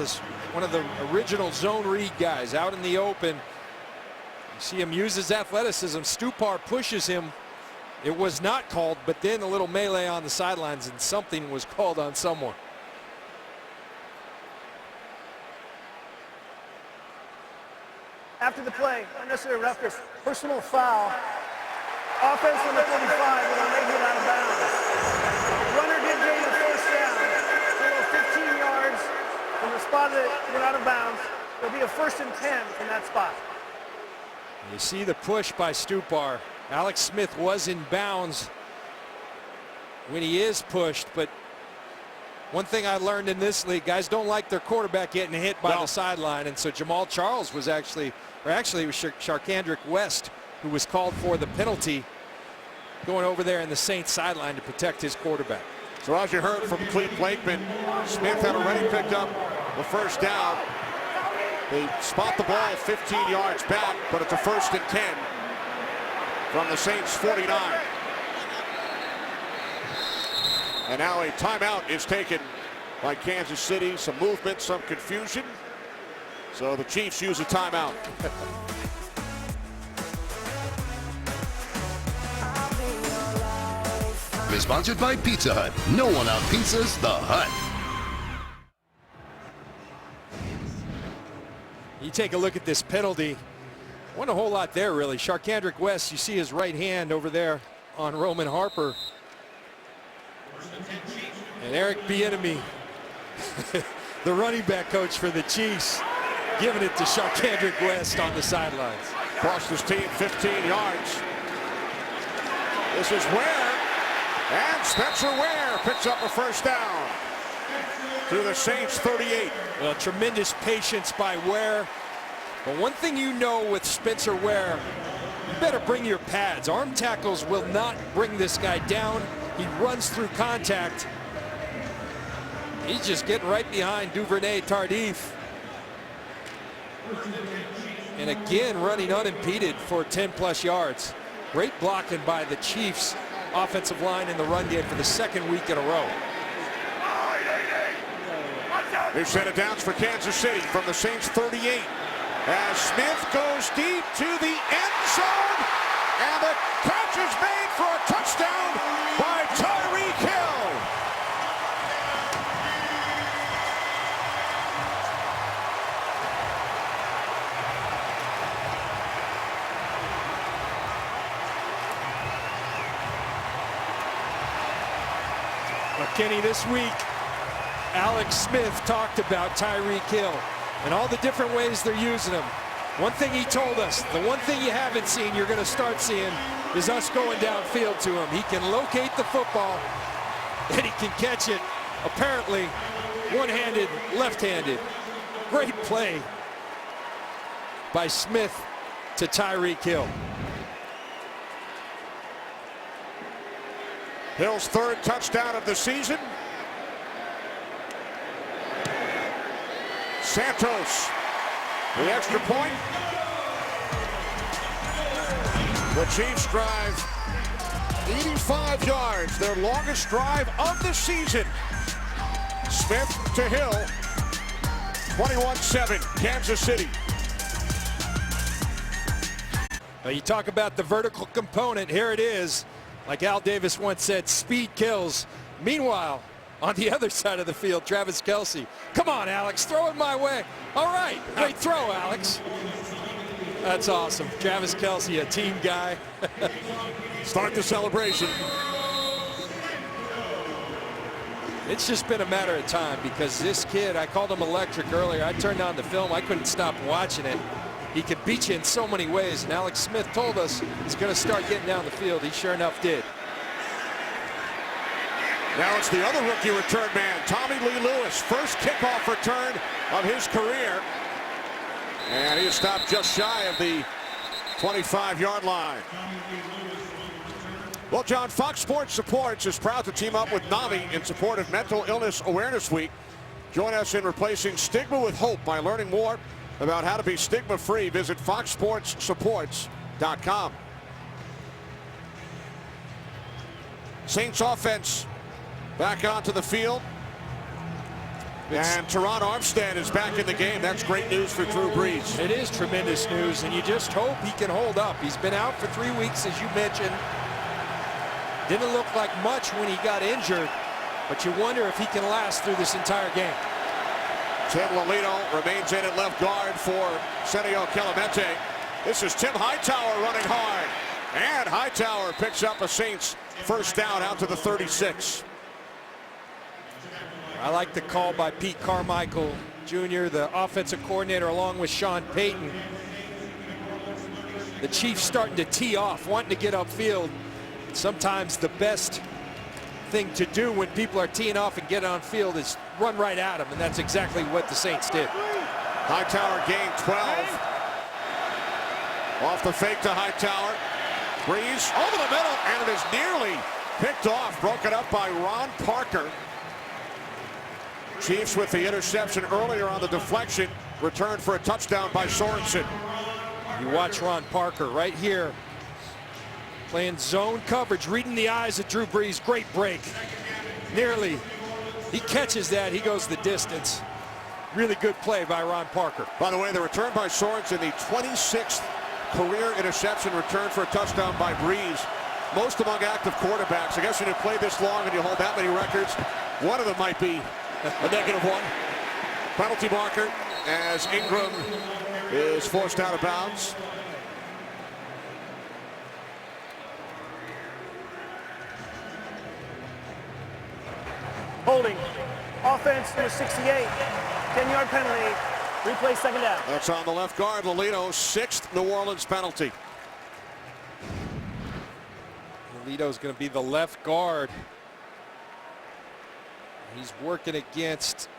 one of the original zone read guys out in the open. You see him use his athleticism. Stupar pushes him. It was not called, but then a little melee on the sidelines and something was called on someone. After the play, unnecessary roughness, personal foul. Offense number 35 with a late hit out of bounds. Runner did gain a first down. Still 15 yards from the spot that went out of bounds. There'll be a 1st and 10 from that spot. You see the push by Stupar. Alex Smith was in bounds when he is pushed, but one thing I learned in this league, guys don't like their quarterback getting hit by the sideline, and so Jamal Charles was actually it was Sharkandrick West who was called for the penalty going over there in the Saints sideline to protect his quarterback. So as you heard from Clete Blakeman, Smith had already picked up the first down. They spot the ball 15 yards back, but it's a 1st and 10 from the Saints 49. And now a timeout is taken by Kansas City. Some movement, some confusion. So the Chiefs use a timeout. is sponsored by Pizza Hut. No one out-pizzas the Hut. You take a look at this penalty. Wasn't a whole lot there, really. Charcandrick West, you see his right hand over there on Roman Harper. And Eric Bieniemy, the running back coach for the Chiefs, giving it to Charcandrick West on the sidelines. Cost his team 15 yards. This is Ware, and Spencer Ware picks up a first down to the Saints 38. Well, tremendous patience by Ware. But one thing you know with Spencer Ware, you better bring your pads. Arm tackles will not bring this guy down. He runs through contact. He's just getting right behind Duvernay Tardif. And again, running unimpeded for 10+ yards. Great blocking by the Chiefs offensive line in the run game for the second week in a row. New set of downs for Kansas City from the Saints 38. As Smith goes deep to the end zone, and the catch is made for a touchdown by Tyreek Hill. Well, Kenny, this week, Alex Smith talked about Tyreek Hill and all the different ways they're using him. One thing he told us, the one thing you haven't seen, you're going to start seeing, is us going downfield to him. He can locate the football, and he can catch it, apparently, one-handed, left-handed. Great play by Smith to Tyreek Hill. Hill's third touchdown of the season. Santos, the extra point. The Chiefs drive 85 yards, their longest drive of the season. Smith to Hill, 21-7, Kansas City. Now you talk about the vertical component, here it is. Like Al Davis once said, speed kills. Meanwhile, on the other side of the field, Travis Kelce. Come on, Alex, throw it my way. All right, great throw, Alex. That's awesome. Travis Kelce, a team guy. Start the celebration. It's just been a matter of time because this kid, I called him electric earlier. I turned on the film. I couldn't stop watching it. He can beat you in so many ways. And Alex Smith told us he's going to start getting down the field. He sure enough did. Now it's the other rookie return man, Tommy Lee Lewis. First kickoff return of his career. And he is stopped just shy of the 25-yard line. Well, John, Fox Sports Supports is proud to team up with NAMI in support of Mental Illness Awareness Week. Join us in replacing stigma with hope by learning more about how to be stigma-free. Visit foxsportssupports.com. Saints offense back onto the field. And Teron Armstead is back in the game. That's great news for Drew Brees. It is tremendous news, and you just hope he can hold up. He's been out for 3 weeks, as you mentioned. Didn't look like much when he got injured, but you wonder if he can last through this entire game. Tim Lolino remains in at left guard for Senio Kelemete. This is Tim Hightower running hard. And Hightower picks up a Saints first down out to the 36. I like the call by Pete Carmichael Jr., the offensive coordinator, along with Sean Payton. The Chiefs starting to tee off, wanting to get upfield. Sometimes the best thing to do when people are teeing off and get on field is run right at them, and that's exactly what the Saints did. Hightower gained 12. Off the fake to Hightower. Brees over the middle, and it is nearly picked off, broken up by Ron Parker. Chiefs with the interception earlier on the deflection, returned for a touchdown by Sorensen. You watch Ron Parker right here, playing zone coverage, reading the eyes of Drew Brees. Great break. Nearly. He catches that. He goes the distance. Really good play by Ron Parker. By the way, the return by Sorensen, the 26th career interception, return for a touchdown by Brees. most among active quarterbacks. I guess when you play this long and you hold that many records, one of them might be a -1. Penalty marker as Ingram is forced out of bounds. Holding. Offense number 68. 10-yard penalty. Replay second down. That's on the left guard, Lelito. 6th New Orleans penalty. Lelito's going to be the left guard. He's working against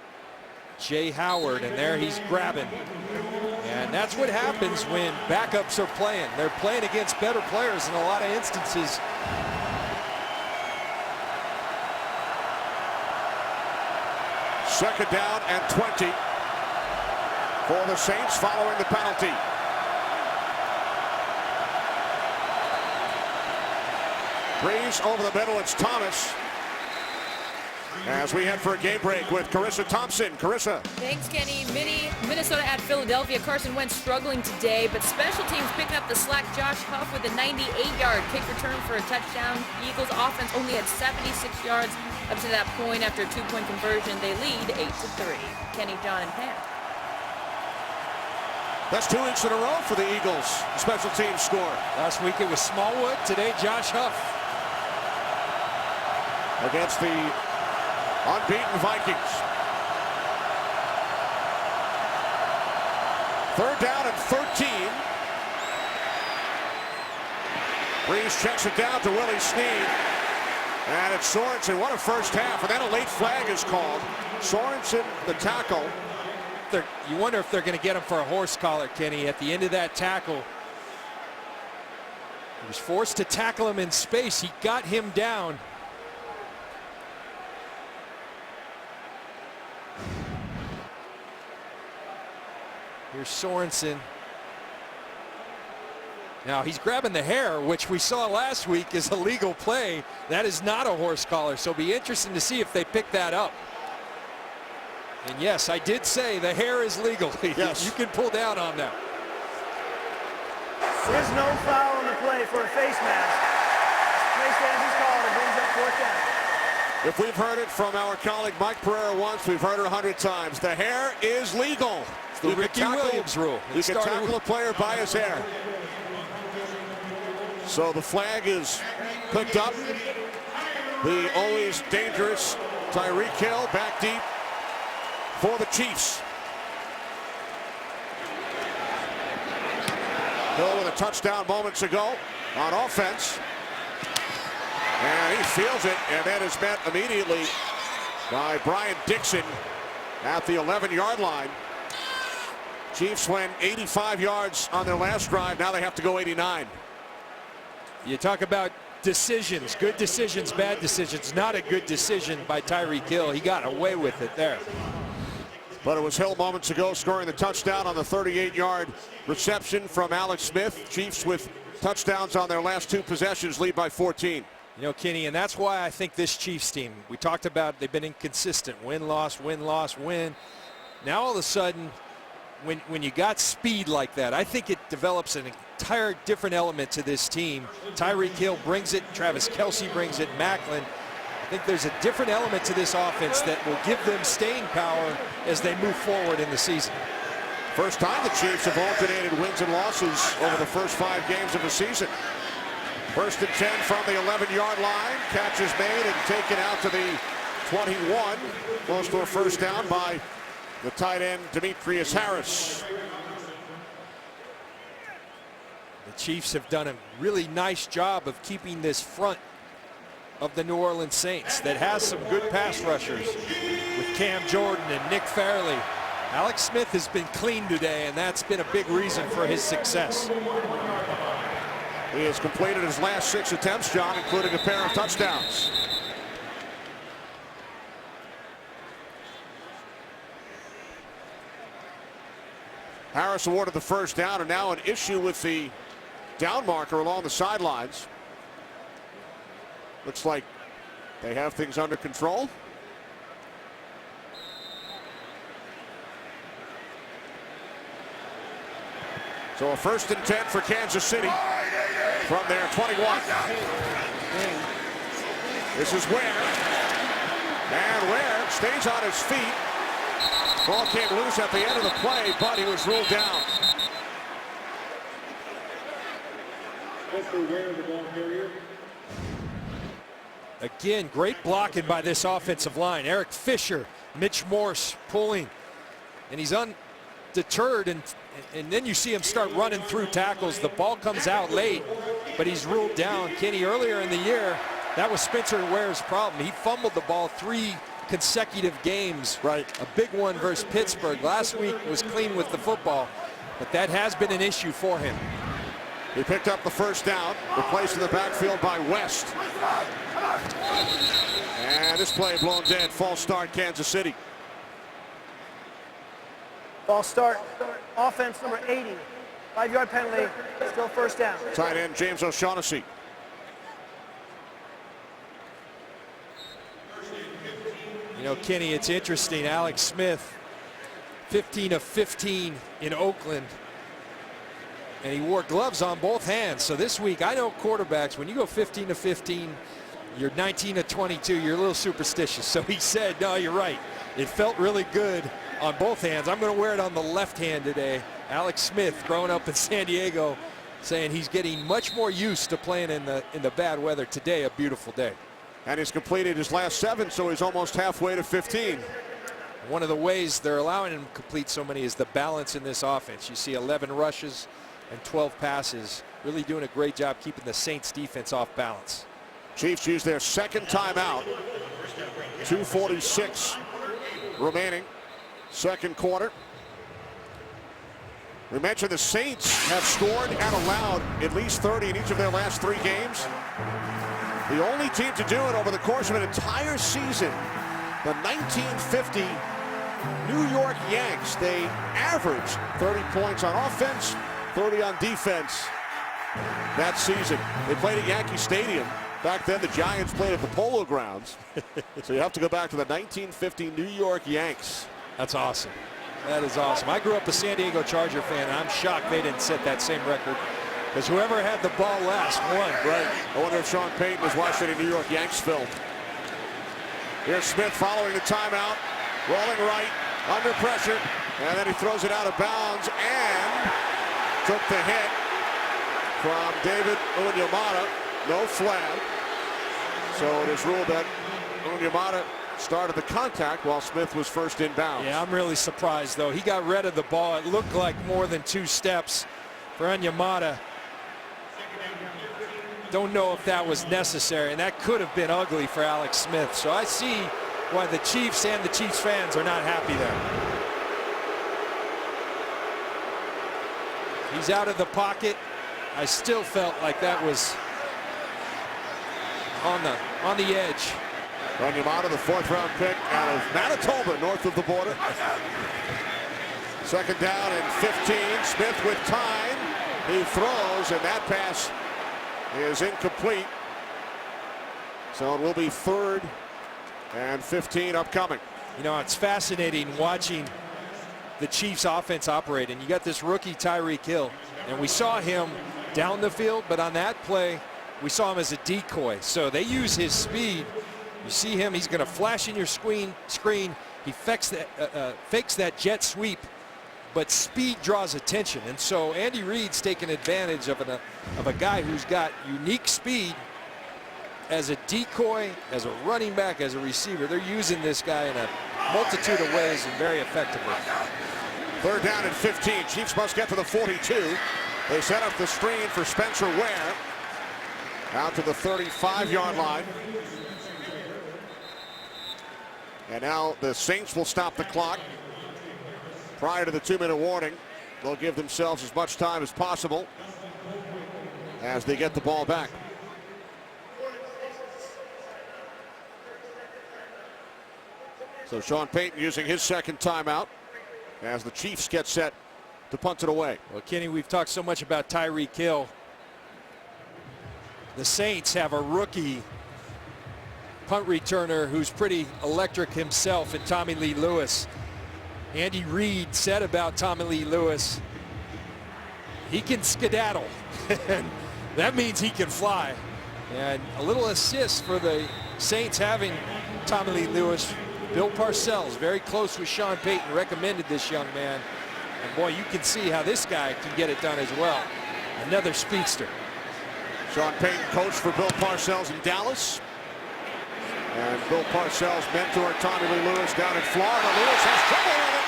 Jay Howard, and there he's grabbing. And that's what happens when backups are playing. They're playing against better players in a lot of instances. Second down and 20 for the Saints following the penalty. Breeze over the middle. It's Thomas. As we head for a game break with Carissa Thompson. Carissa. Thanks, Kenny. Minnesota at Philadelphia. Carson Wentz struggling today, but special teams picking up the slack. Josh Huff with a 98-yard kick return for a touchdown. Eagles offense only had 76 yards up to that point. After a 2-point conversion, they lead 8-3. Kenny, John, and Pam. That's 2 weeks in a row for the Eagles. Special teams score. Last week it was Smallwood. Today, Josh Huff. Against the unbeaten Vikings. 3rd down and 13. Breeze checks it down to Willie Snead. And it's Sorensen. What a first half. And then a late flag is called. Sorensen, the tackle. You wonder if they're going to get him for a horse collar, Kenny, at the end of that tackle. He was forced to tackle him in space. He got him down. Here's Sorensen. Now he's grabbing the hair, which we saw last week is a legal play. That is not a horse collar, so it'll be interesting to see if they pick that up. And yes, I did say the hair is legal. Yes. You can pull down on that. There's no foul on the play for a face mask. Play stands is called and brings up 4th down. If we've heard it from our colleague Mike Pereira once, we've heard it 100 times. The hair is legal. It's the Ricky Williams rule. You can tackle a player by his hair. So the flag is picked up. The always dangerous Tyreek Hill back deep for the Chiefs. Hill with a touchdown moments ago on offense. And he feels it, and that is met immediately by Brian Dixon at the 11-yard line. Chiefs went 85 yards on their last drive. Now they have to go 89. You talk about decisions, good decisions, bad decisions. Not a good decision by Tyreek Hill. He got away with it there. But it was Hill moments ago scoring the touchdown on the 38-yard reception from Alex Smith. Chiefs with touchdowns on their last 2 possessions, lead by 14. You know, Kenny, and that's why I think this Chiefs team, we talked about they've been inconsistent. Win, loss, win, loss, win. Now all of a sudden, when you got speed like that, I think it develops an entire different element to this team. Tyreek Hill brings it, Travis Kelce brings it, Macklin. I think there's a different element to this offense that will give them staying power as they move forward in the season. First time the Chiefs have alternated wins and losses over the first 5 games of the season. 1st and 10 from the 11-yard line. Catch is made and taken out to the 21. Close to a first down by the tight end, Demetrius Harris. The Chiefs have done a really nice job of keeping this front of the New Orleans Saints that has some good pass rushers with Cam Jordan and Nick Fairley. Alex Smith has been clean today, and that's been a big reason for his success. He has completed his last 6 attempts, John, including a pair of touchdowns. Harris awarded the first down, and now an issue with the down marker along the sidelines. Looks like they have things under control. So a 1st and 10 for Kansas City from their 21. game. This is Ware. And Ware stays on his feet. Ball came loose at the end of the play, but he was ruled down. Again, great blocking by this offensive line. Eric Fisher, Mitch Morse pulling, and he's undeterred, and then you see him start running through tackles. The ball comes out late, but he's ruled down. Kenny, earlier in the year, that was Spencer Ware's problem. He fumbled the ball 3 consecutive games. Right. A big one versus Pittsburgh. Last week was clean with the football, but that has been an issue for him. He picked up the first down, replaced in the backfield by West. And this play blown dead. False start, Kansas City. False start. Offense number 80. 5-yard penalty. Still first down. Tight end James O'Shaughnessy. You know, Kenny, it's interesting. Alex Smith, 15 of 15 in Oakland. And he wore gloves on both hands. So this week, I know quarterbacks, when you go 15 of 15, you're 19 of 22, you're a little superstitious. So he said, no, you're right. It felt really good on both hands. I'm going to wear it on the left hand today. Alex Smith, growing up in San Diego, saying he's getting much more used to playing in the bad weather. Today, a beautiful day. And he's completed his last 7, so he's almost halfway to 15. One of the ways they're allowing him to complete so many is the balance in this offense. You see 11 rushes and 12 passes, really doing a great job keeping the Saints defense off balance. Chiefs use their second timeout. 2:46 remaining, second quarter. We mentioned the Saints have scored and allowed at least 30 in each of their last 3 games. The only team to do it over the course of an entire season, the 1950 New York Yanks. They averaged 30 points on offense, 30 on defense that season. They played at Yankee Stadium. Back then, the Giants played at the Polo Grounds. So you have to go back to the 1950 New York Yanks. That's awesome. That is awesome. I grew up a San Diego Charger fan, and I'm shocked they didn't set that same record. Because whoever had the ball last won. Right. I wonder if Sean Payton was watching a New York Yanks film. Here's Smith following the timeout. Rolling right, under pressure. And then he throws it out of bounds and took the hit from David Onyemata. No flag. So it is ruled that Onyemata started the contact while Smith was first in bounds. Yeah, I'm really surprised, though. He got rid of the ball. It looked like more than 2 steps for Onyemata. Don't know if that was necessary, and that could have been ugly for Alex Smith. So I see why the Chiefs and the Chiefs fans are not happy there. He's out of the pocket. I still felt like that was on the edge. Onyemata, the 4th-round pick out of Manitoba, north of the border. Second down and 15. Smith with time. He throws, and that pass is incomplete. So it will be 3rd and 15 upcoming. You know, it's fascinating watching the Chiefs offense operate, and you got this rookie Tyreek Hill, and we saw him down the field, but on that play we saw him as a decoy. So they use his speed. You see him, he's going to flash in your screen. He fakes that jet sweep, but speed draws attention, and so Andy Reid's taking advantage of a guy who's got unique speed as a decoy, as a running back, as a receiver. They're using this guy in a multitude of ways and very effectively. 3rd down and 15. Chiefs must get to the 42. They set up the screen for Spencer Ware out to the 35-yard line. And now the Saints will stop the clock. Prior to the 2-minute warning, they'll give themselves as much time as possible as they get the ball back. So Sean Payton using his second timeout as the Chiefs get set to punt it away. Well, Kenny, we've talked so much about Tyreek Hill. The Saints have a rookie punt returner who's pretty electric himself in Tommy Lee Lewis. Andy Reid said about Tommy Lee Lewis, he can skedaddle. That means he can fly. And a little assist for the Saints having Tommy Lee Lewis. Bill Parcells, very close with Sean Payton, recommended this young man. And boy, you can see how this guy can get it done as well. Another speedster. Sean Payton, coach for Bill Parcells in Dallas. And Bill Parcells' mentor, Tommy Lee Lewis, down in Florida. Lewis has trouble with it.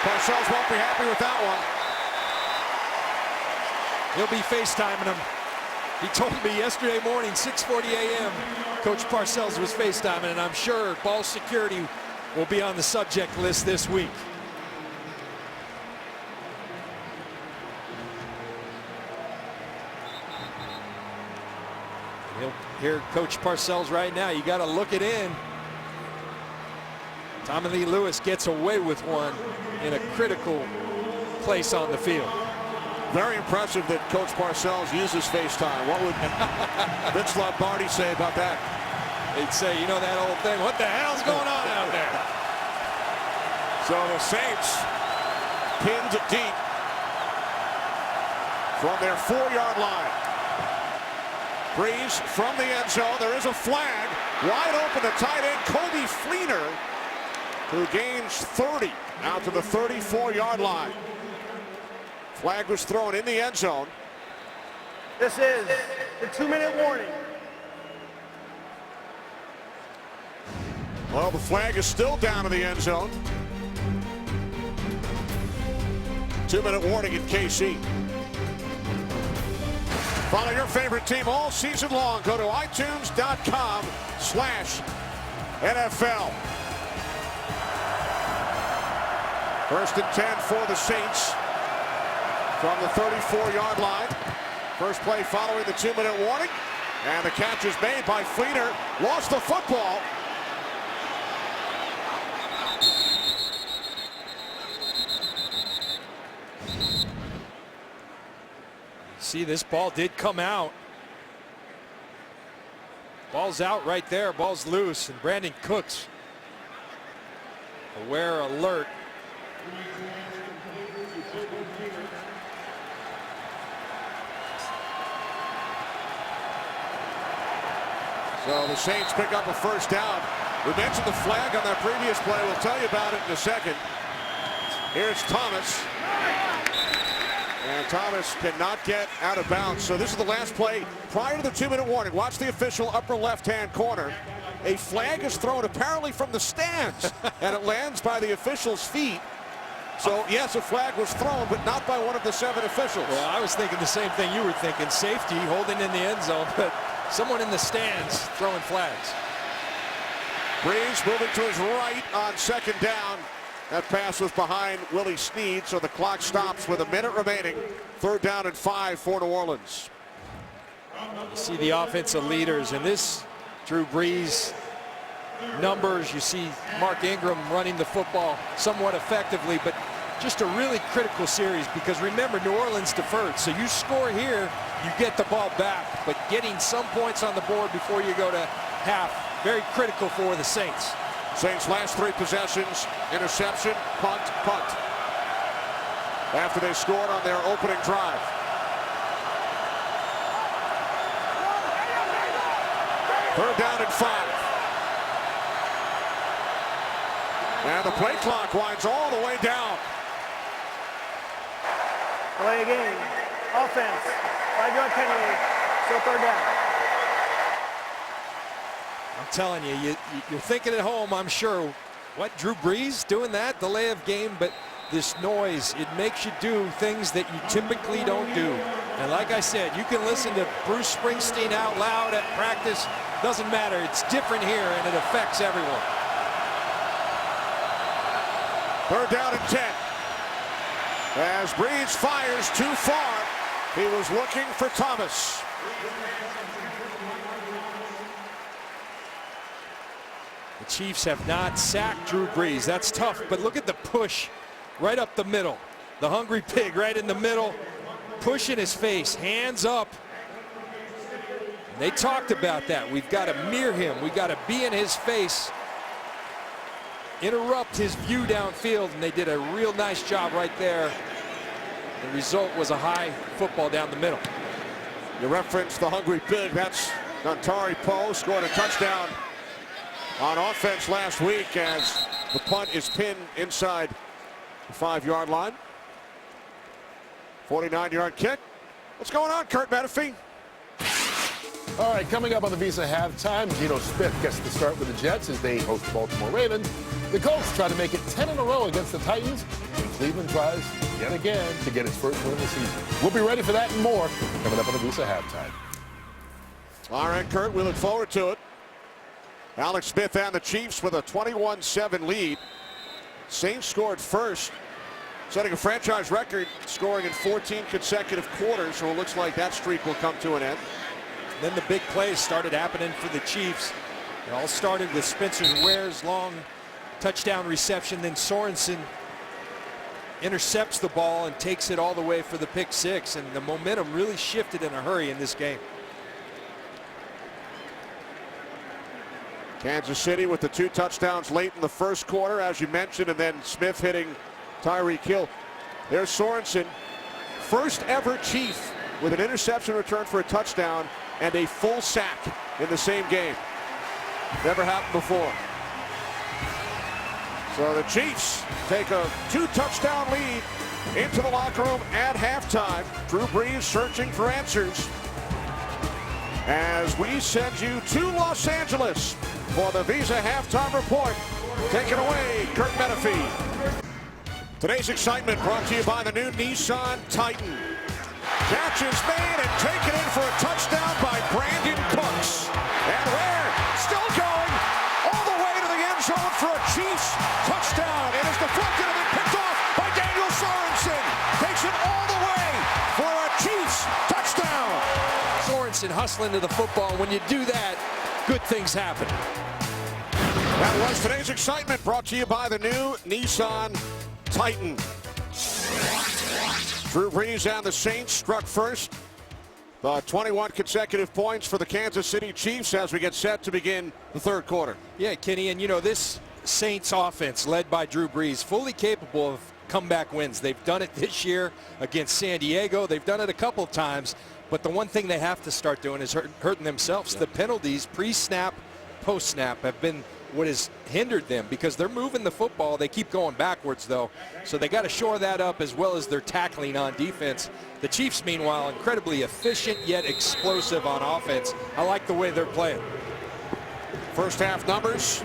Parcells won't be happy with that one. He'll be FaceTiming him. He told me yesterday morning, 6:40 a.m., Coach Parcells was FaceTiming, and I'm sure ball security will be on the subject list this week. He'll hear Coach Parcells right now. You got to look it in. Tommy Lee Lewis gets away with one in a critical place on the field. Very impressive that Coach Parcells uses FaceTime. What would Vince Lombardi say about that? They'd say, you know that old thing, what the hell's going on out there? So the Saints pinned deep from their 4-yard line. Breeze from the end zone. There is a flag. Wide open to tight end Coby Fleener, who gains 30 out to the 34-yard line. Flag was thrown in the end zone. This is the 2-minute warning. Well, the flag is still down in the end zone. 2-minute warning in KC. Follow your favorite team all season long. Go to itunes.com/NFL. First and 10 for the Saints from the 34-yard line. First play following the 2-minute warning. And the catch is made by Fleener. Lost the football. See, this ball did come out. Ball's out right there. Ball's loose. And Brandon Cooks, aware, alert. So the Saints pick up a first down. We mentioned the flag on that previous play. We'll tell you about it in a second. Here's Thomas. And Thomas cannot get out of bounds. So this is the last play prior to the 2-minute warning. Watch the official upper left-hand corner. A flag is thrown apparently from the stands, and it lands by the official's feet. So, yes, a flag was thrown, but not by one of the 7 officials. Well, I was thinking the same thing you were thinking. Safety holding in the end zone, but someone in the stands throwing flags. Breeze moving to his right on second down. That pass was behind Willie Snead, so the clock stops with a minute remaining. 3rd down and 5 for New Orleans. You see the offensive leaders, and this Drew Brees numbers. You see Mark Ingram running the football somewhat effectively, but just a really critical series because remember, New Orleans deferred. So you score here, you get the ball back, but getting some points on the board before you go to half, very critical for the Saints. Saints last 3 possessions, interception, punt, punt. After they scored on their opening drive. Third down and 5. And the play clock winds all the way down. Play game. Offense. 5-yard penalty. Still 3rd down. I'm telling you, you're thinking at home, I'm sure, what, Drew Brees doing that, delay of game, but this noise, it makes you do things that you typically don't do. And like I said, you can listen to Bruce Springsteen out loud at practice. Doesn't matter. It's different here, and it affects everyone. 3rd down and 10. As Brees fires too far, he was looking for Thomas. The Chiefs have not sacked Drew Brees. That's tough, but look at the push right up the middle. The hungry pig right in the middle, push in his face, hands up. And they talked about that. We've got to mirror him. We've got to be in his face, interrupt his view downfield, and they did a real nice job right there. The result was a high football down the middle. You referenced the hungry pig. That's Dontari Poe, scored a touchdown on offense last week as the punt is pinned inside the 5-yard line. 49-yard kick. What's going on, Curt Menefee? All right, coming up on the Visa halftime, Geno Smith gets the start with the Jets as they host the Baltimore Ravens. The Colts try to make it 10 in a row against the Titans, and Cleveland tries yet again to get its first win of the season. We'll be ready for that and more coming up on the Visa halftime. All right, Curt, we look forward to it. Alex Smith and the Chiefs with a 21-7 lead. Saints scored first, setting a franchise record, scoring in 14 consecutive quarters, so it looks like that streak will come to an end. Then the big plays started happening for the Chiefs. It all started with Spencer Ware's long touchdown reception. Then Sorensen intercepts the ball and takes it all the way for the pick six. And the momentum really shifted in a hurry in this game. Kansas City with the 2 touchdowns late in the first quarter, as you mentioned, and then Smith hitting Tyreek Hill. There's Sorensen, first ever Chief with an interception return for a touchdown and a full sack in the same game. Never happened before. So the Chiefs take a 2-touchdown lead into the locker room at halftime. Drew Brees searching for answers as we send you to Los Angeles for the Visa halftime report. Take it away, Curt Menefee. Today's excitement brought to you by the new Nissan Titan. Catch is made and taken in for a touchdown by Brandon Cooks. And Ware still going all the way to the end zone for a Chiefs touchdown. It is deflected and then picked off by Daniel Sorensen. Takes it all the way for a Chiefs touchdown. Sorensen hustling to the football. When you do that, good things happen. That was today's excitement brought to you by the new Nissan Titan. Drew Brees and the Saints struck first. 21 consecutive points for the Kansas City Chiefs as we get set to begin the third quarter. Yeah, Kenny, and you know, this Saints offense led by Drew Brees, fully capable of comeback wins. They've done it this year against San Diego. They've done it a couple of times, but the one thing they have to start doing is hurting themselves. The penalties pre-snap, post-snap have been what has hindered them because they're moving the football. They keep going backwards, though, so they got to shore that up as well as their tackling on defense. The Chiefs, meanwhile, incredibly efficient yet explosive on offense. I like the way they're playing. First half numbers.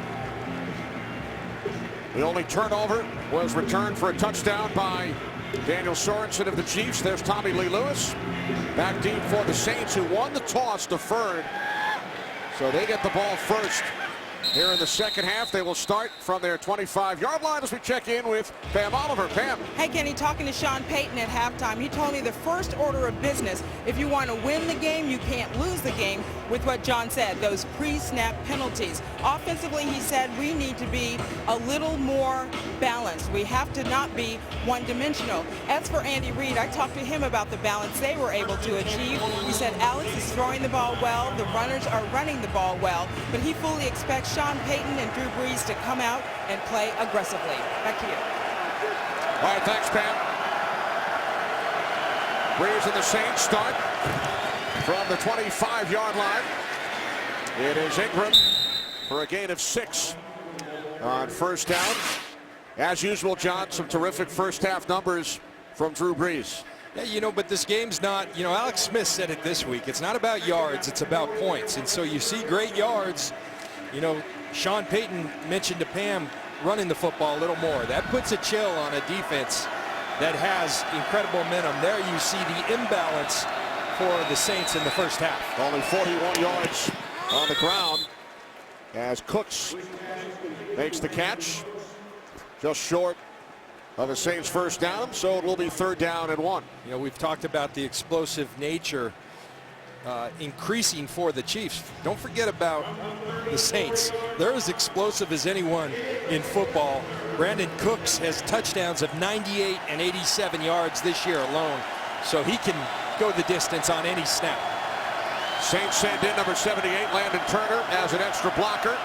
The only turnover was returned for a touchdown by Daniel Sorensen of the Chiefs. There's Tommy Lee Lewis. Back deep for the Saints, who won the toss, deferred. So they get the ball first. Here in the second half, they will start from their 25-yard line as we check in with Pam Oliver. Pam. Hey, Kenny, talking to Sean Payton at halftime, he told me the first order of business, if you want to win the game, you can't lose the game, with what John said, those pre-snap penalties. Offensively, he said, we need to be a little more balanced. We have to not be one-dimensional. As for Andy Reid, I talked to him about the balance they were able to achieve. He said Alex is throwing the ball well, the runners are running the ball well, but he fully expects Sean Payton and Drew Brees to come out and play aggressively. Back to you. All right, thanks, Pam. Brees and the Saints start from the 25-yard line. It is Ingram for a gain of 6 on first down. As usual, John, some terrific first half numbers from Drew Brees. Yeah, you know, but this game's not, you know, Alex Smith said it this week. It's not about yards, it's about points. And so you see great yards. You know, Sean Payton mentioned to Pam running the football a little more. That puts a chill on a defense that has incredible momentum. There you see the imbalance for the Saints in the first half. Only 41 yards on the ground as Cooks makes the catch. Just short of the Saints' first down, so it will be 3rd down and 1. You know, we've talked about the explosive nature increasing for the Chiefs. Don't forget about the Saints. They're as explosive as anyone in football. Brandon Cooks has touchdowns of 98 and 87 yards this year alone, so he can go the distance on any snap. Saints send in number 78, Landon Turner, as an extra blocker.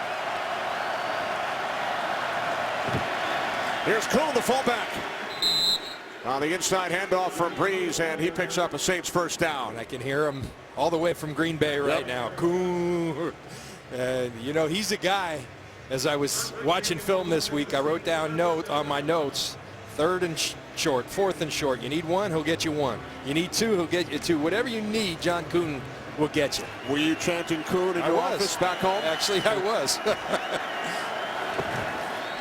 Here's Kuhn, the fullback. On the inside handoff from Breeze, and he picks up a Saints first down. I can hear him all the way from Green Bay right now. Cool. And, you know, he's a guy, as I was watching film this week, I wrote down note on my notes, 3rd and short, 4th and short. You need 1, he'll get you 1. You need 2, he'll get you 2. Whatever you need, John Coon will get you. Were you chanting Coon in your office back home? Actually, I was.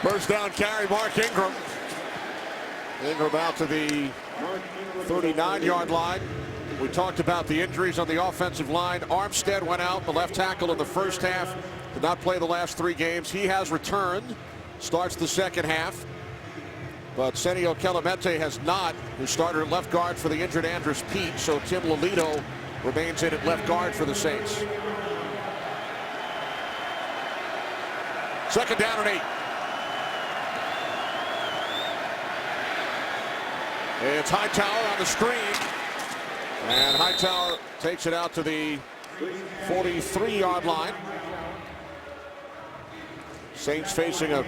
First down carry, Mark Ingram. Ingram out to the 39-yard line. We talked about the injuries on the offensive line. Armstead went out, the left tackle in the first half. Did not play the last 3 games. He has returned. Starts the second half. But Senio Kelemete has not, who started at left guard for the injured Andrus Peat. So Tim Lolito remains in at left guard for the Saints. 2nd down and 8. It's Hightower on the screen, and Hightower takes it out to the 43-yard line. Saints facing a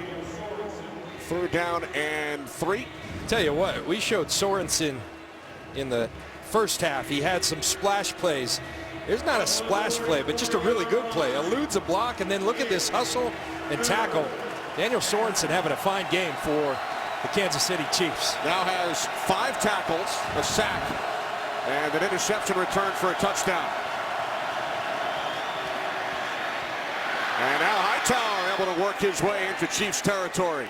3rd down and 3. Tell you what, we showed Sorensen in the first half. He had some splash plays. There's not a splash play, but just a really good play. Eludes a block, and then look at this hustle and tackle. Daniel Sorensen having a fine game for the Kansas City Chiefs. Now has 5 tackles, a sack, and an interception return for a touchdown. And now Hightower able to work his way into Chiefs territory.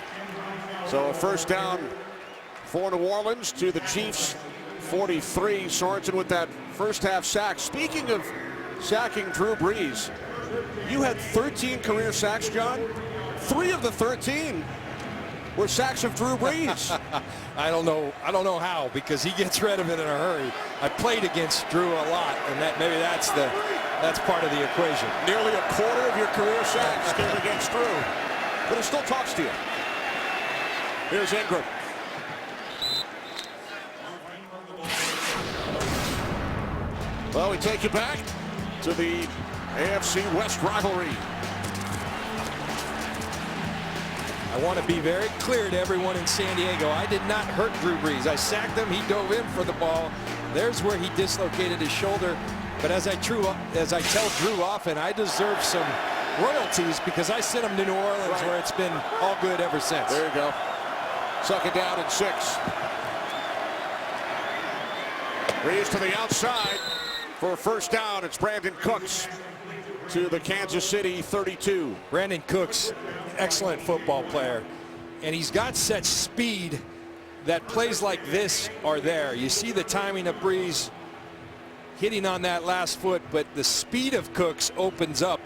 So a first down for New Orleans to the Chiefs 43. Sorensen with that first half sack. Speaking of sacking Drew Brees, you had 13 career sacks, John. 3 of the 13 were sacks of Drew Brees. I don't know how, because he gets rid of it in a hurry. I played against Drew a lot, and maybe that's part of the equation. Nearly a quarter of your career sacks came against Drew, but he still talks to you. Here's Ingram. Well, we take you back to the AFC West rivalry. I want to be very clear to everyone in San Diego. I did not hurt Drew Brees. I sacked him. He dove in for the ball. There's where he dislocated his shoulder. But as I tell Drew often, I deserve some royalties because I sent him to New Orleans, where it's been all good ever since. There you go. 2nd down and 6. Brees to the outside for a first down. It's Brandon Cooks to the Kansas City 32. Brandon Cooks, excellent football player, and he's got such speed that plays like this are there. You see the timing of Brees hitting on that last foot, but the speed of Cooks opens up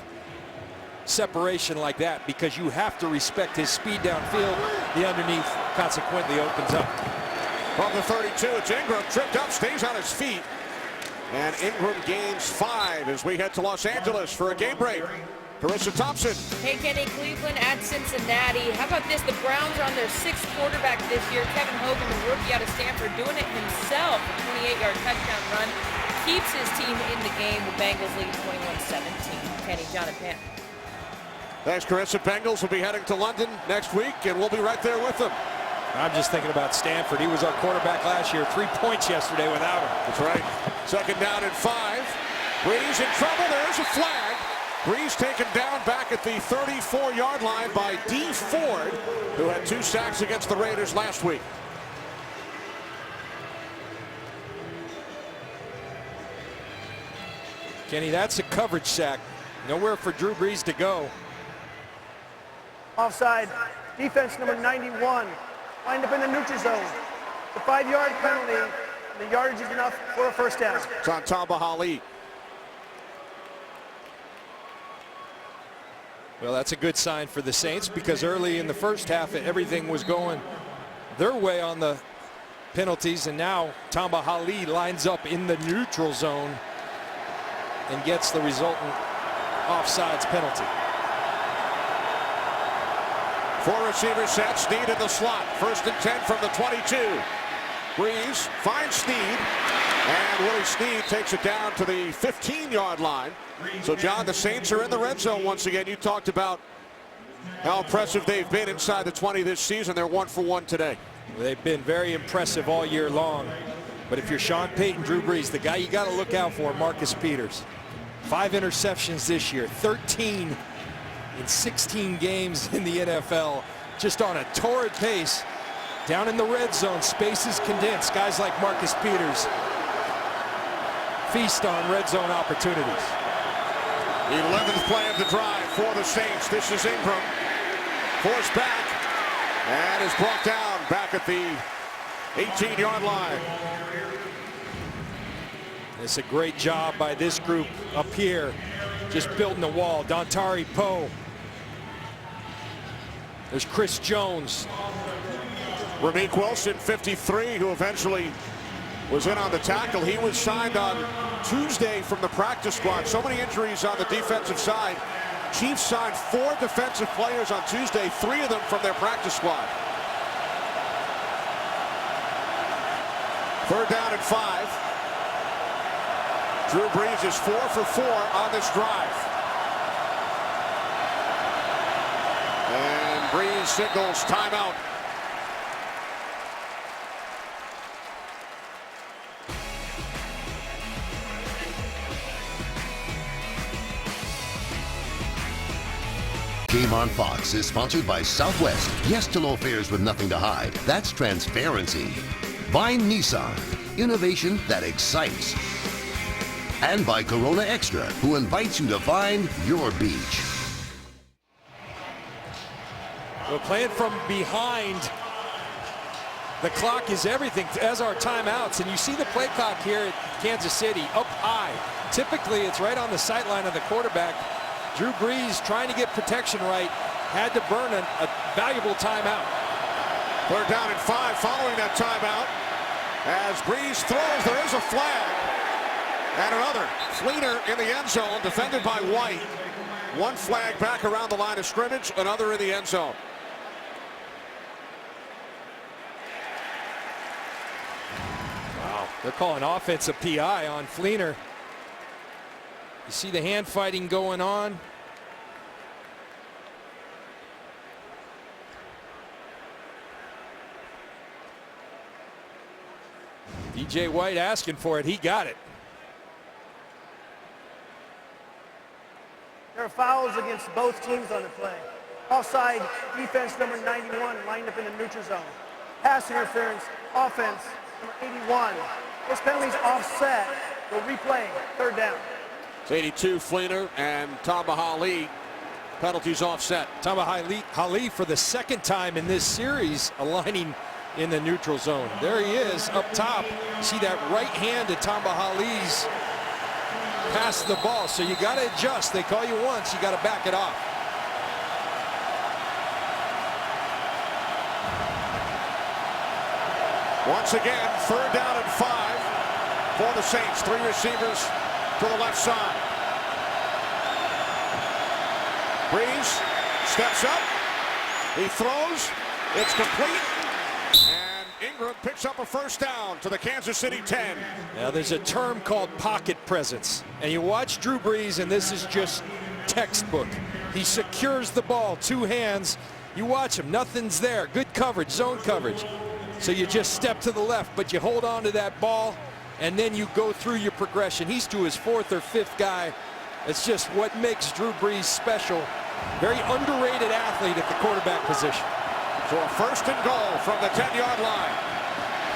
separation like that, because you have to respect his speed downfield. The underneath consequently opens up. From the 32, it's Ingram, tripped up, stays on his feet. And Ingram gains 5 as we head to Los Angeles for a game break. Carissa Thompson. Hey, Kenny, Cleveland at Cincinnati. How about this? The Browns are on their 6th quarterback this year. Kevin Hogan, the rookie out of Stanford, doing it himself. A 28-yard touchdown run. Keeps his team in the game. The Bengals lead 21-17. Kenny, John, and Pam. Thanks, Carissa. Bengals will be heading to London next week, and we'll be right there with them. I'm just thinking about Stanford. He was our quarterback last year. 3 points yesterday without him. That's right. 2nd down and 5. Brees in trouble. There's a flag. Brees taken down back at the 34-yard line by Dee Ford, who had 2 sacks against the Raiders last week. Kenny, that's a coverage sack. Nowhere for Drew Brees to go. Offside. Defense number 91. Lined up in the neutral zone. The 5-yard penalty. The yardage is enough for a first down. It's on Tamba Hali. Well, that's a good sign for the Saints, because early in the first half, everything was going their way on the penalties, and now Tamba Hali lines up in the neutral zone and gets the resultant offsides penalty. 4 receiver set. Snead in the slot. 1st and 10 from the 22. Brees finds Snead, and Willie Snead takes it down to the 15-yard line. So, John, the Saints are in the red zone once again. You talked about how impressive they've been inside the 20 this season. They're 1 for 1 today. They've been very impressive all year long. But if you're Sean Payton, Drew Brees, the guy you got to look out for, Marcus Peters. 5 interceptions this year, 13 in 16 games in the NFL. Just on a torrid pace. Down in the red zone, space is condensed. Guys like Marcus Peters feast on red zone opportunities. 11th play of the drive for the Saints. This is Ingram. Forced back and is brought down back at the 18-yard line. It's a great job by this group up here, just building the wall. Dontari Poe. There's Chris Jones. Ramik Wilson, 53, who eventually was in on the tackle. He was signed on Tuesday from the practice squad. So many injuries on the defensive side. Chiefs signed 4 defensive players on Tuesday, 3 of them from their practice squad. 3rd down and 5. Drew Brees is 4 for 4 on this drive. And Brees signals timeout. Game on Fox is sponsored by Southwest. Yes to low fares with nothing to hide. That's transparency. By Nissan. Innovation that excites. And by Corona Extra, who invites you to find your beach. We're playing from behind. The clock is everything, as are timeouts. And you see the play clock here at Kansas City up high. Typically, it's right on the sideline of the quarterback. Drew Brees, trying to get protection right, had to burn a valuable timeout. 3rd down and 5 following that timeout. As Brees throws, there is a flag. And another. Fleener in the end zone, defended by White. 1 flag back around the line of scrimmage, another in the end zone. Wow, they're calling offensive PI on Fleener. You see the hand fighting going on. DJ White asking for it. He got it. There are fouls against both teams on the play. Offside, defense number 91 lined up in the neutral zone. Pass interference, offense number 81. This penalty's offset. We'll replay. 3rd down. It's 82, Fleener and Tamba Hali. Penalties offset. Tamba Hali for the 2nd time in this series aligning in the neutral zone. There he is up top. See that right hand to Tamba Hali's pass the ball. So you got to adjust. They call you once, you got to back it off. Once again, 3rd down and 5 for the Saints. 3 receivers to the left side. Brees steps up. He throws. It's complete. And Ingram picks up a 1st down to the Kansas City 10. Now there's a term called pocket presence. And you watch Drew Brees, and this is just textbook. He secures the ball, 2 hands. You watch him, nothing's there. Good coverage, zone coverage. So you just step to the left, but you hold on to that ball, and then you go through your progression. He's to his 4th or 5th guy. It's just what makes Drew Brees special. Very underrated athlete at the quarterback position. So a 1st and goal from the 10-yard line.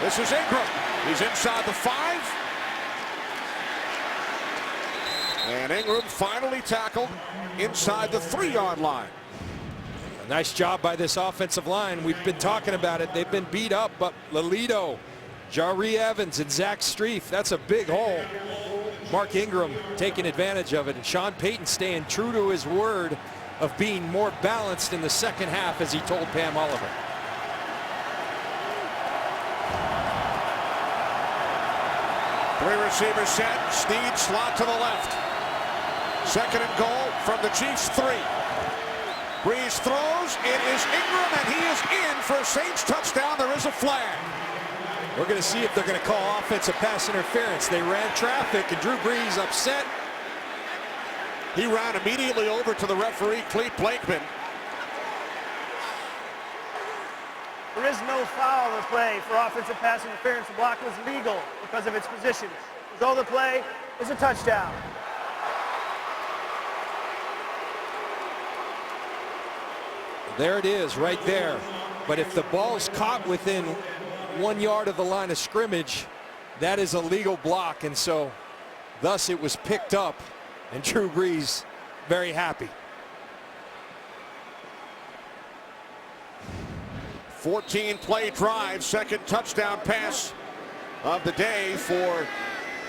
This is Ingram. He's inside the 5. And Ingram finally tackled inside the 3-yard line. Nice job by this offensive line. We've been talking about it. They've been beat up, but Lelito, Jari Evans, and Zach Strief, that's a big hole. Mark Ingram taking advantage of it, and Sean Payton staying true to his word of being more balanced in the 2nd half, as he told Pam Oliver. Three receivers set. Snead slot to the left. 2nd and goal from the Chiefs 3. Brees throws. It is Ingram, and he is in for a Saints touchdown. There is a flag. We're going to see if they're going to call offensive pass interference. They ran traffic, and Drew Brees upset. He ran immediately over to the referee, Clete Blakeman. There is no foul. The play for offensive pass interference. The block was legal because of its position. Result of the play is a touchdown. There it is right there. But if the ball's caught within 1 yard of the line of scrimmage, that is a legal block, and so thus it was picked up, and Drew Brees very happy. 14-play drive, second touchdown pass of the day for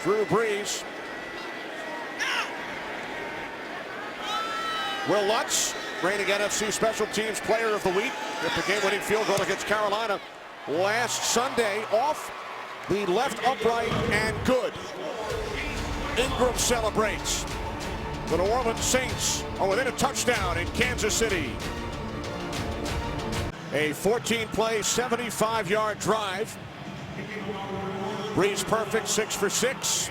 Drew Brees. Will Lutz, reigning NFC Special Teams Player of the Week, with the game-winning field goal against Carolina last Sunday, off the left upright and good. Ingram celebrates. The New Orleans Saints are within a touchdown in Kansas City. A 14-play, 75-yard drive. Brees perfect, 6 for 6.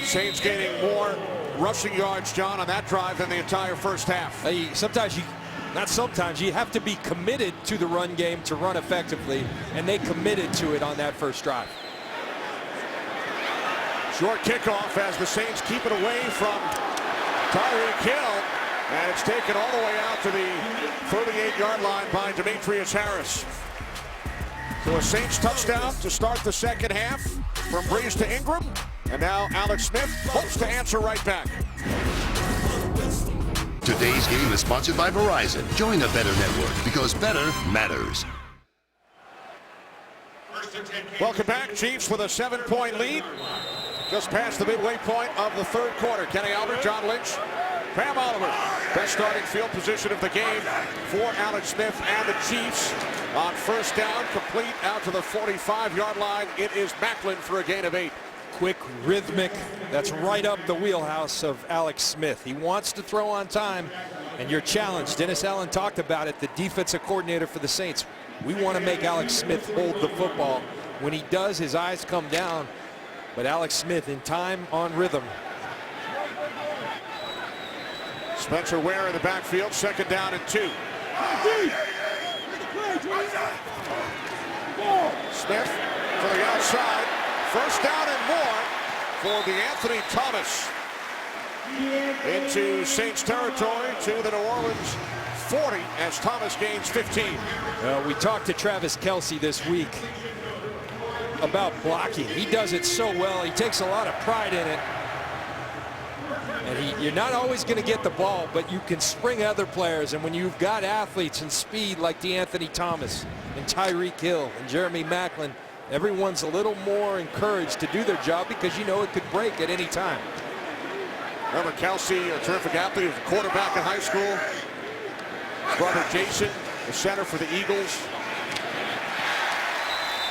Saints gaining more rushing yards, John, on that drive than the entire first half. You have to be committed to the run game to run effectively, and they committed to it on that first drive. Short kickoff as the Saints keep it away from Tyreek Hill, and it's taken all the way out to the 38-yard line by Demetrius Harris. So a Saints touchdown to start the second half from Brees to Ingram, and now Alex Smith hopes to answer right back. Today's game is sponsored by Verizon. Join the Better Network because better matters. Welcome back. Chiefs with a 7-point lead. Just past the midway point of the third quarter. Kenny Albert, John Lynch, Pam Oliver. Best starting field position of the game for Alex Smith and the Chiefs. On first down, complete out to the 45-yard line. It is Macklin for a gain of 8. Quick, rhythmic, that's right up the wheelhouse of Alex Smith. He wants to throw on time, and you're challenged. Dennis Allen talked about it, the defensive coordinator for the Saints. We want to make Alex Smith hold the football. When he does, his eyes come down, but Alex Smith in time, on rhythm. Spencer Ware in the backfield, second down and 2. Smith to the outside. First down and more for the Anthony Thomas. Into Saints territory to the New Orleans 40 as Thomas gains 15. We talked to Travis Kelce this week about blocking. He does it so well. He takes a lot of pride in it. And you're not always going to get the ball, but you can spring other players. And when you've got athletes and speed like DeAnthony Thomas and Tyreek Hill and Jeremy Macklin, everyone's a little more encouraged to do their job because you know it could break at any time. Remember Kelce, a terrific athlete, was a quarterback in high school. His brother Jason, the center for the Eagles.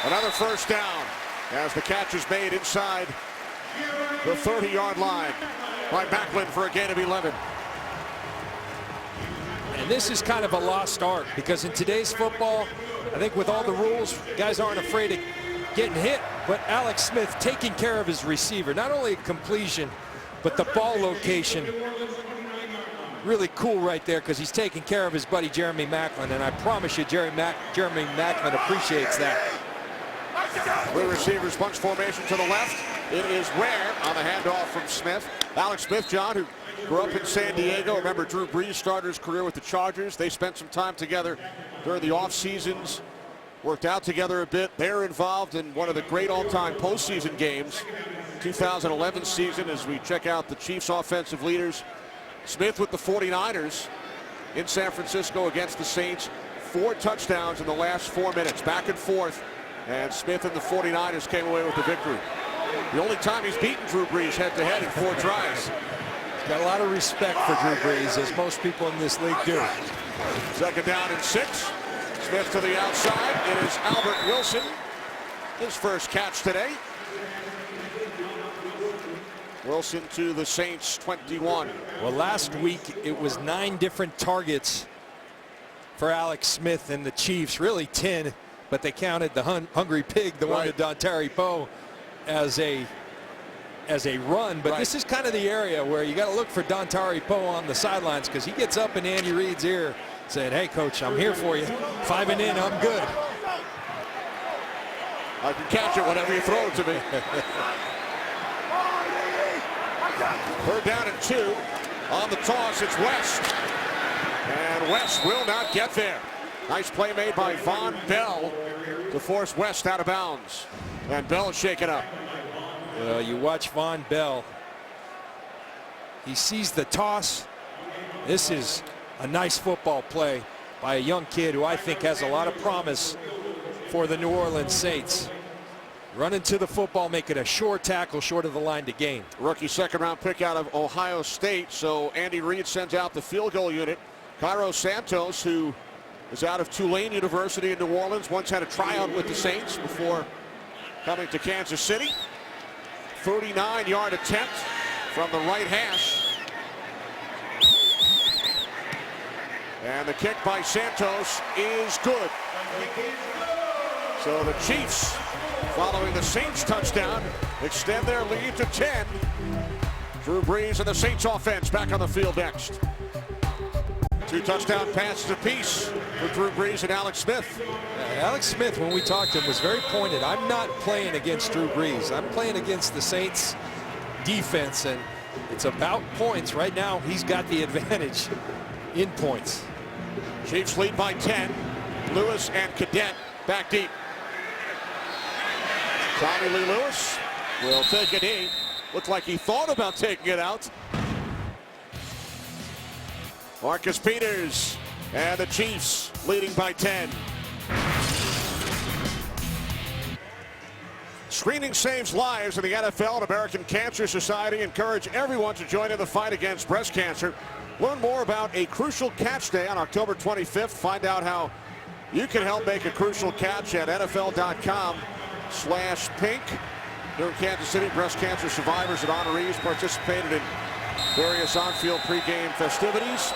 Another first down as the catch is made inside the 30-yard line by Macklin for a gain of 11. And this is kind of a lost art because in today's football, I think with all the rules, guys aren't afraid of getting hit, but Alex Smith taking care of his receiver. Not only a completion, but the ball location. Really cool right there because he's taking care of his buddy Jeremy Macklin, and I promise you Jeremy Macklin appreciates that. Three receivers, bunch formation to the left. It is Ware on the handoff from Smith. Alex Smith, John, who grew up in San Diego. Remember, Drew Brees started his career with the Chargers. They spent some time together during the off seasons, worked out together a bit. They're involved in one of the great all-time postseason games, 2011 season, as we check out the Chiefs' offensive leaders. Smith with the 49ers in San Francisco against the Saints. 4 touchdowns in the last 4 minutes, back and forth. And Smith and the 49ers came away with the victory. The only time he's beaten Drew Brees head-to-head in 4 tries. Got a lot of respect for Drew Brees, as most people in this league do. Second down and 6. Smith to the outside. It is Albert Wilson. His first catch today. Wilson to the Saints 21. Well, last week it was 9 different targets for Alex Smith and the Chiefs. Really 10, but they counted the hungry pig, the one to Dontari Poe, as a run. But this is kind of the area where you got to look for Dontari Poe on the sidelines because he gets up in Andy Reid's ear saying, hey, coach, I'm here for you. 5 and in, I'm good. I can catch it whenever you throw it to me. 3rd down and 2. On the toss, it's West. And West will not get there. Nice play made by Von Bell to force West out of bounds. And Bell is shaken up. You watch Von Bell. He sees the toss. This is a nice football play by a young kid who I think has a lot of promise for the New Orleans Saints. Running to the football, making a short tackle short of the line to gain. Rookie 2nd-round pick out of Ohio State. So Andy Reid sends out the field goal unit. Cairo Santos, who is out of Tulane University in New Orleans, once had a tryout with the Saints before coming to Kansas City. 39-yard attempt from the right hash. And the kick by Santos is good. So the Chiefs, following the Saints touchdown, extend their lead to 10. Drew Brees and the Saints offense back on the field next. 2 touchdown passes apiece for Drew Brees and Alex Smith. Alex Smith, when we talked to him, was very pointed. I'm not playing against Drew Brees. I'm playing against the Saints defense, and it's about points. Right now, he's got the advantage in points. Chiefs lead by 10. Lewis and Cadet back deep. Tommy Lee Lewis will take a knee. Looked like he thought about taking it out. Marcus Peters and the Chiefs leading by 10. Screening saves lives in the NFL, and American Cancer Society encourage everyone to join in the fight against breast cancer. Learn more about a Crucial Catch Day on October 25th. Find out how you can help make a crucial catch at NFL.com/pink. Here in Kansas City, breast cancer survivors and honorees participated in various on-field pregame festivities.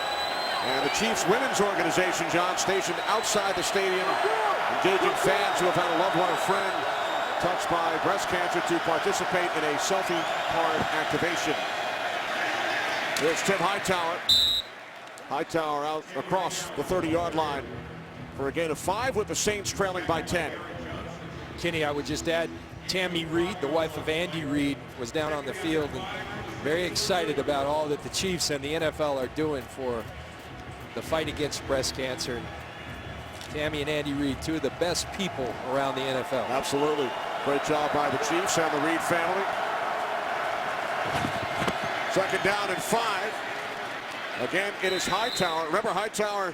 And the Chiefs women's organization, John, stationed outside the stadium, engaging fans who have had a loved one or friend touched by breast cancer to participate in a selfie card activation. Here's Tim Hightower. Hightower out across the 30-yard line for a gain of 5 with the Saints trailing by 10. Kenny, I would just add, Tammy Reed, the wife of Andy Reid, was down on the field and very excited about all that the Chiefs and the NFL are doing for the fight against breast cancer. Tammy and Andy Reid, 2 of the best people around the NFL. Absolutely. Great job by the Chiefs and the Reid family. 2nd down and 5. Again, it is Hightower. Remember, Hightower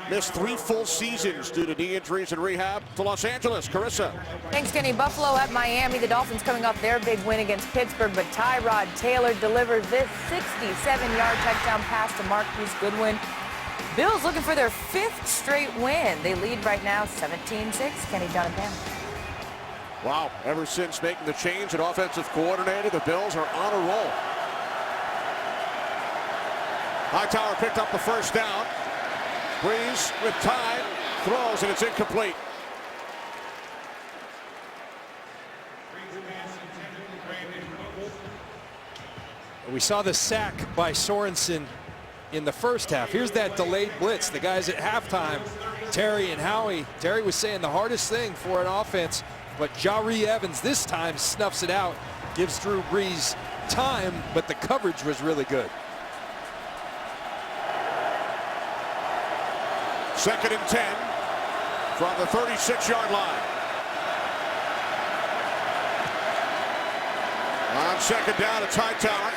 missed 3 full seasons due to knee injuries and rehab. To Los Angeles, Carissa. Thanks, Kenny. Buffalo at Miami. The Dolphins coming off their big win against Pittsburgh, but Tyrod Taylor delivers this 67-yard touchdown pass to Marquise Goodwin. Bills looking for their 5th straight win. They lead right now 17-6. Kenny, John, and Pam. Wow, ever since making the change at offensive coordinator, the Bills are on a roll. Hightower picked up the 1st down. Brees with time, throws, and it's incomplete. We saw the sack by Sorensen in the first half. Here's that delayed blitz. The guys at halftime, Terry and Howie. Terry was saying the hardest thing for an offense, but Jahri Evans this time snuffs it out, gives Drew Brees time, but the coverage was really good. 2nd and 10 from the 36-yard line. On 2nd down, it's Hightower.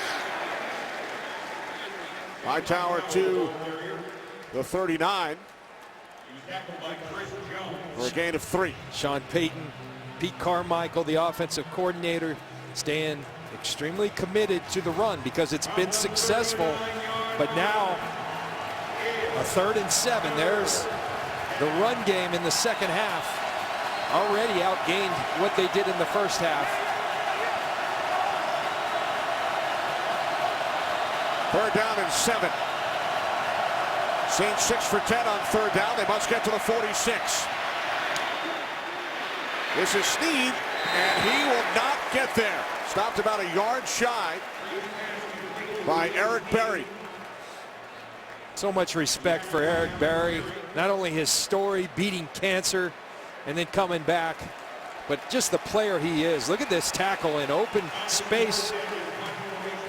Hightower to the 39 for a gain of 3. Sean Payton, Pete Carmichael, the offensive coordinator, staying extremely committed to the run because it's been successful. But now a 3rd and 7. There's the run game in the second half. Already outgained what they did in the first half. 3rd down and 7. Saints 6 for 10 on 3rd down. They must get to the 46. This is Snead, and he will not get there. Stopped about a yard shy by Eric Berry. So much respect for Eric Berry. Not only his story, beating cancer and then coming back, but just the player he is. Look at this tackle in open space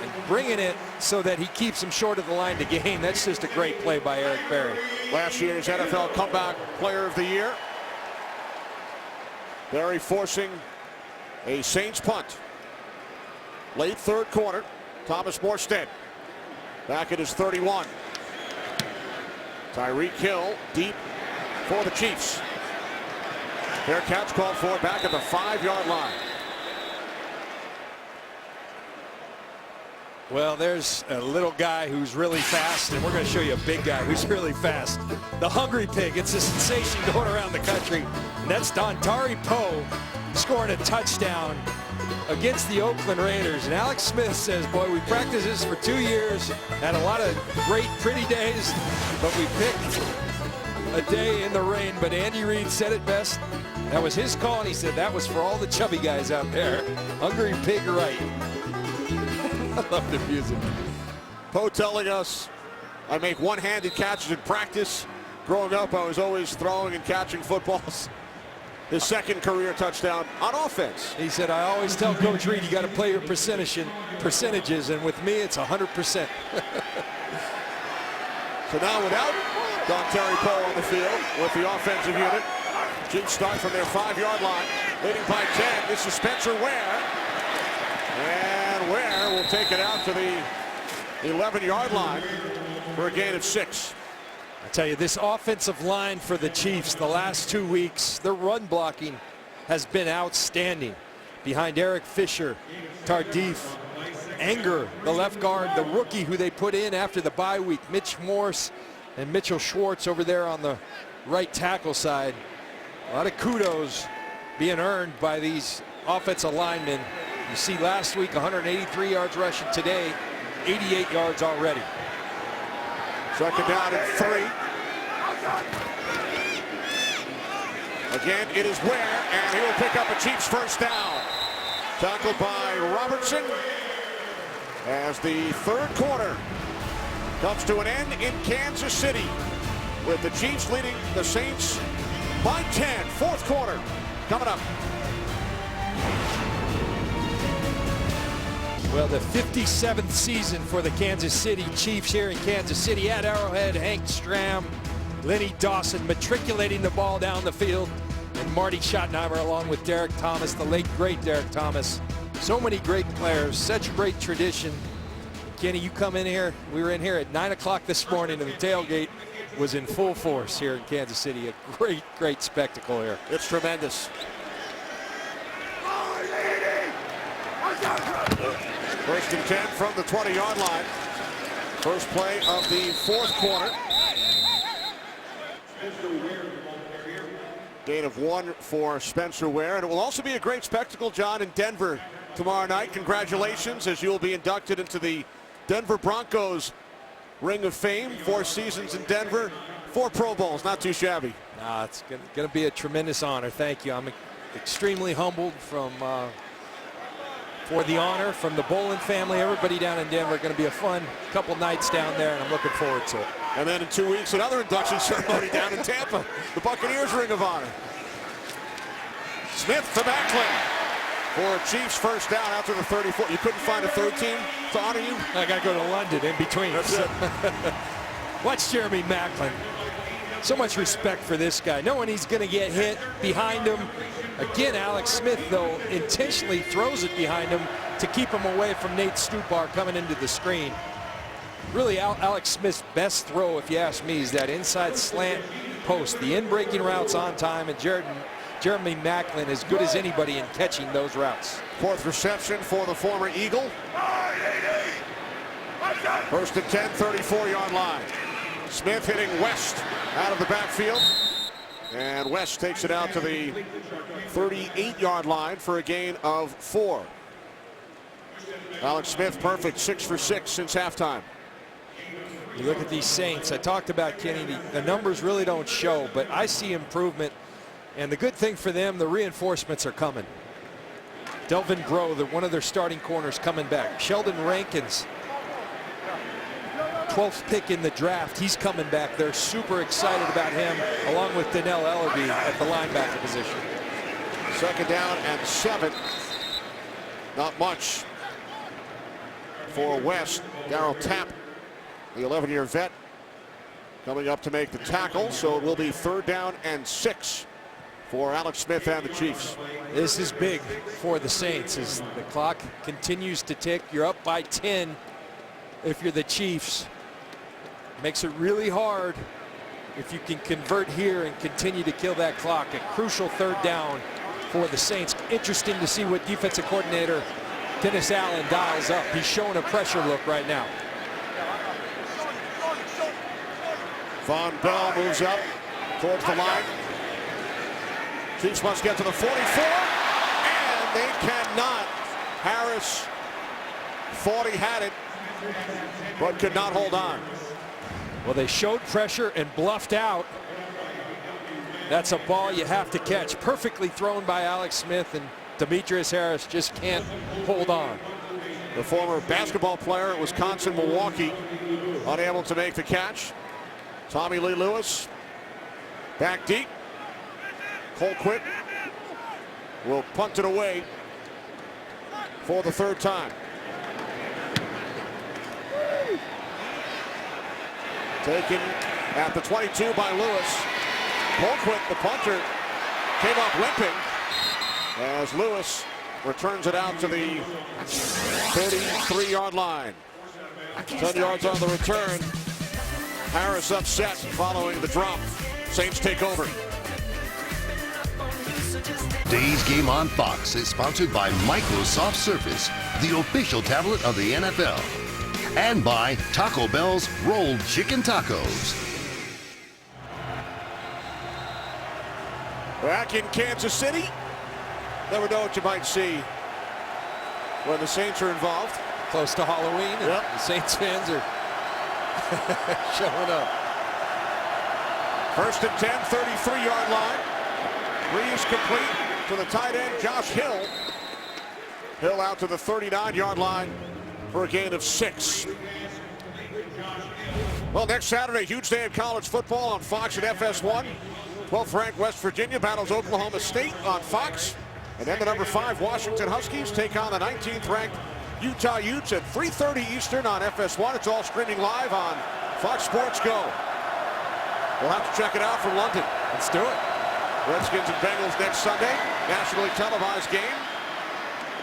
and bringing it so that he keeps him short of the line to gain. That's just a great play by Eric Berry. Last year's NFL Comeback Player of the Year. Berry forcing a Saints punt. Late third quarter. Thomas Morstead back at his 31. Tyreek Hill deep for the Chiefs. Fair catch called for back at the 5-yard line. Well, there's a little guy who's really fast, and we're going to show you a big guy who's really fast. The Hungry Pig. It's a sensation going around the country. And that's Dontari Poe scoring a touchdown against the Oakland Raiders. And Alex Smith says, boy, we practiced this for 2 years, had a lot of great, pretty days, but we picked a day in the rain. But Andy Reid said it best. That was his call, and he said that was for all the chubby guys out there. Hungry Pig right. I love the music. Poe telling us, I make one-handed catches in practice. Growing up, I was always throwing and catching footballs. His second career touchdown on offense. He said, I always tell Coach Reid, you got to play your percentages, and with me, it's 100%. So now without Dontari Poe on the field with the offensive unit, Chiefs start from their 5-yard line, leading by 10. This is Spencer Ware. And Ware will take it out to the 11-yard line for a gain of 6. I tell you, this offensive line for the Chiefs the last 2 weeks, their run blocking has been outstanding. Behind Eric Fisher, Tardif, Anger, the left guard, the rookie who they put in after the bye week, Mitch Morse and Mitchell Schwartz over there on the right tackle side. A lot of kudos being earned by these offensive linemen. You see last week 183 yards rushing, today 88 yards already. Second down and 3. Again, it is Ware, and he will pick up a Chiefs first down. Tackled by Robertson as the third quarter comes to an end in Kansas City, with the Chiefs leading the Saints by 10. Fourth quarter coming up. Well, the 57th season for the Kansas City Chiefs here in Kansas City at Arrowhead. Hank Stram, Lenny Dawson matriculating the ball down the field, and Marty Schottenheimer along with Derek Thomas, the late great Derek Thomas. So many great players, such great tradition. Kenny, you come in here, we were in here at 9 o'clock this morning, and the tailgate was in full force here in Kansas City. A great, great spectacle here. It's tremendous. First and 10 from the 20-yard line. First play of the fourth quarter. Gain of 1 for Spencer Ware. And it will also be a great spectacle, John, in Denver tomorrow night. Congratulations, as you'll be inducted into the Denver Broncos Ring of Fame. 4 seasons in Denver, 4 Pro Bowls. Not too shabby. No, it's going to be a tremendous honor. Thank you. I'm extremely humbled for the honor from the Bolin family. Everybody down in Denver. Going to be a fun couple nights down there, and I'm looking forward to it. And then in 2 weeks, another induction ceremony down in Tampa. The Buccaneers Ring of Honor. Smith to Macklin for a Chiefs first down after the 34. You couldn't find a third team to honor you? I got to go to London in between. That's it. Watch Jeremy Macklin. So much respect for this guy. Knowing he's going to get hit behind him. Again, Alex Smith, though, intentionally throws it behind him to keep him away from Nate Stupar coming into the screen. Really, Alex Smith's best throw, if you ask me, is that inside slant post. The in-breaking routes on time, and Jeremy Macklin as good as anybody in catching those routes. Fourth reception for the former Eagle. First and 10, 34-yard line. Smith hitting West out of the backfield. And West takes it out to the 38-yard line for a gain of 4. Alex Smith perfect, 6 for 6 since halftime. You look at these Saints. I talked about Kenny. The numbers really don't show, but I see improvement. And the good thing for them, the reinforcements are coming. Delvin Breaux, one of their starting corners, coming back. Sheldon Rankins 12th pick in the draft. He's coming back. They're super excited about him, along with Dannell Ellerbe at the linebacker position. 2nd down and 7. Not much for West. Darryl Tapp, the 11-year vet, coming up to make the tackle. So it will be 3rd down and 6 for Alex Smith and the Chiefs. This is big for the Saints as the clock continues to tick. You're up by 10 if you're the Chiefs. Makes it really hard if you can convert here and continue to kill that clock. A crucial 3rd down for the Saints. Interesting to see what defensive coordinator Dennis Allen dials up. He's showing a pressure look right now. Von Bell moves up towards the line. Chiefs must get to the 44, and they cannot. Harris thought he had it, but could not hold on. Well, they showed pressure and bluffed out. That's a ball you have to catch. Perfectly thrown by Alex Smith, and Demetrius Harris just can't hold on. The former basketball player at Wisconsin, Milwaukee, unable to make the catch. Tommy Lee Lewis back deep. Colquitt will punt it away for the 3rd time. Taken at the 22 by Lewis. Colquitt, the punter, came up limping as Lewis returns it out to the 33-yard line. 10 yards on the return. Harris upset following the drop. Saints take over. Today's game on Fox is sponsored by Microsoft Surface, the official tablet of the NFL, and by Taco Bell's Rolled Chicken Tacos. Back in Kansas City. Never know what you might see when the Saints are involved. Close to Halloween. Yep. The Saints fans are showing up. 1st and 10, 33-yard line. Breeze complete to the tight end, Josh Hill. Hill out to the 39-yard line for a gain of 6. Well, next Saturday, huge day of college football on Fox and FS1. 12th ranked West Virginia battles Oklahoma State on Fox. And then the number 5 Washington Huskies take on the 19th ranked Utah Utes at 3:30 Eastern on FS1. It's all streaming live on Fox Sports Go. We'll have to check it out from London. Let's do it. Redskins and Bengals next Sunday. Nationally televised game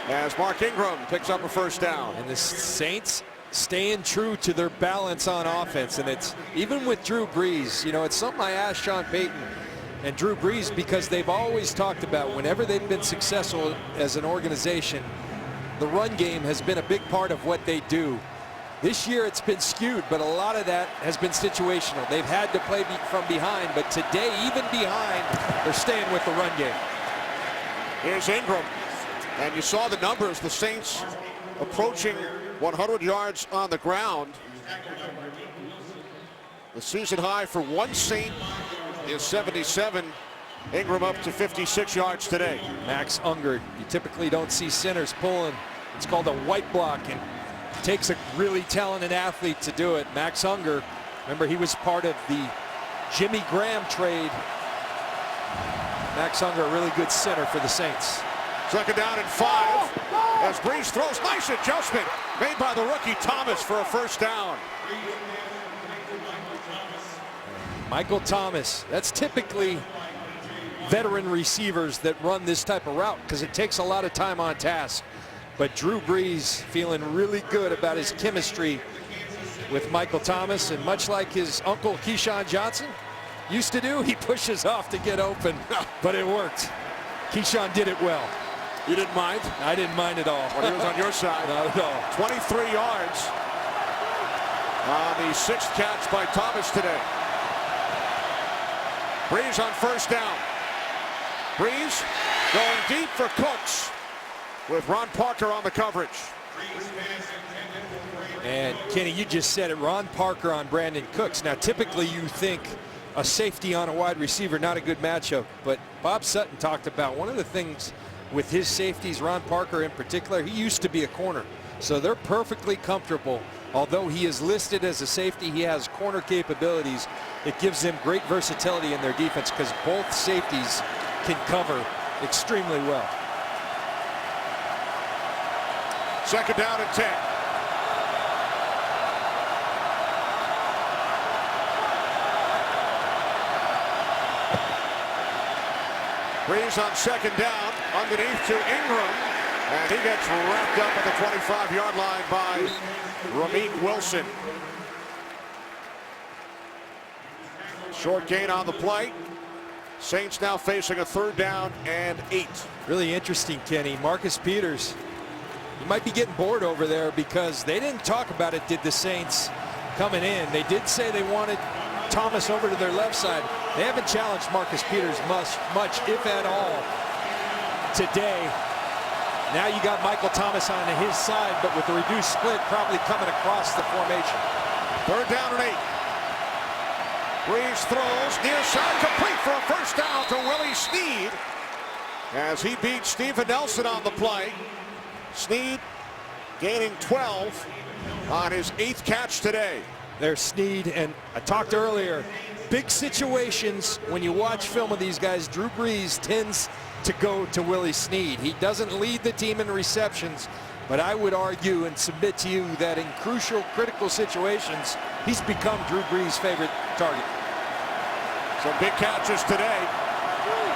as Mark Ingram picks up a 1st down. And the Saints staying true to their balance on offense. And it's even with Drew Brees, you know, it's something I asked Sean Payton and Drew Brees, because they've always talked about whenever they've been successful as an organization, the run game has been a big part of what they do. This year it's been skewed, but a lot of that has been situational. They've had to play from behind, but today, even behind, they're staying with the run game. Here's Ingram. And you saw the numbers, the Saints approaching 100 yards on the ground. The season high for one Saint is 77. Ingram up to 56 yards today. Max Unger, you typically don't see centers pulling. It's called a white block, and it takes a really talented athlete to do it. Max Unger, remember, he was part of the Jimmy Graham trade. Max Unger, a really good center for the Saints. 2nd down and 5 as Brees throws. Nice adjustment made by the rookie Thomas for a 1st down. Michael Thomas, that's typically veteran receivers that run this type of route because it takes a lot of time on task. But Drew Brees feeling really good about his chemistry with Michael Thomas, and much like his uncle Keyshawn Johnson used to do, he pushes off to get open, but it worked. Keyshawn did it well. You didn't mind? I didn't mind at all. When he was on your side. Not at all. 23 yards on the 6th catch by Thomas today. Brees on 1st down. Brees going deep for Cooks with Ron Parker on the coverage. And Kenny, you just said it, Ron Parker on Brandon Cooks. Now typically you think a safety on a wide receiver, not a good matchup, but Bob Sutton talked about one of the things with his safeties, Ron Parker in particular, he used to be a corner. So they're perfectly comfortable although he is listed as a safety, he has corner capabilities. It gives them great versatility in their defense because both safeties can cover extremely well. Second down and 10. Breeze on second down, underneath to Ingram, and he gets wrapped up at the 25-yard line by Ramik Wilson. Short gain on the play. Saints now facing a 3rd down and 8. Really interesting, Kenny. Marcus Peters, you might be getting bored over there because they didn't talk about it, did the Saints, coming in. They did say they wanted Thomas over to their left side. They haven't challenged Marcus Peters much, if at all, today. Now you got Michael Thomas on his side, but with the reduced split probably coming across the formation. 3rd down and 8. Breeze throws near side, complete for a first down to Willie Snead as he beats Steven Nelson on the play. Snead gaining 12 on his 8th catch today. There's Snead, and I talked earlier, big situations when you watch film of these guys, Drew Brees tends to go to Willie Snead. He doesn't lead the team in receptions, but I would argue and submit to you that in crucial, critical situations, he's become Drew Brees' favorite target. Some big catches today.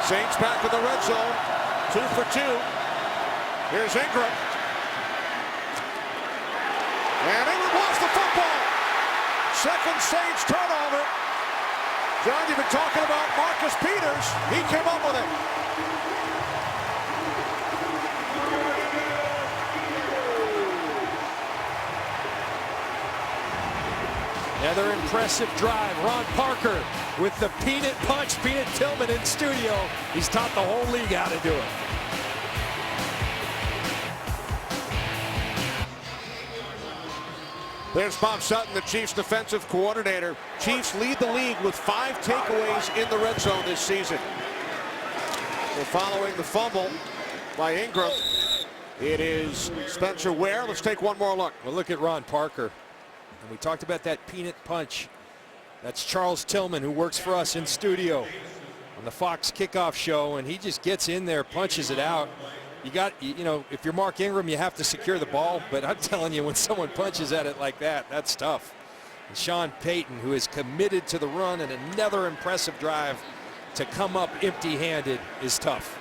Saints back in the red zone, 2 for 2. Here's Ingram. And Ingram lost the football. Second Saints turnover. John, you've been talking about Marcus Peters. He came up with it. Another impressive drive. Ron Parker with the peanut punch. Peanut Tillman in studio. He's taught the whole league how to do it. There's Bob Sutton, the Chiefs defensive coordinator. Chiefs lead the league with 5 takeaways in the red zone this season. So following the fumble by Ingram, it is Spencer Ware. Let's take one more look. Well, look at Ron Parker. And we talked about that peanut punch. That's Charles Tillman, who works for us in studio on the Fox Kickoff Show, and he just gets in there, punches it out. You know, if you're Mark Ingram, you have to secure the ball, but I'm telling you, when someone punches at it like that, that's tough. And Sean Payton, who is committed to the run, and another impressive drive to come up empty-handed is tough.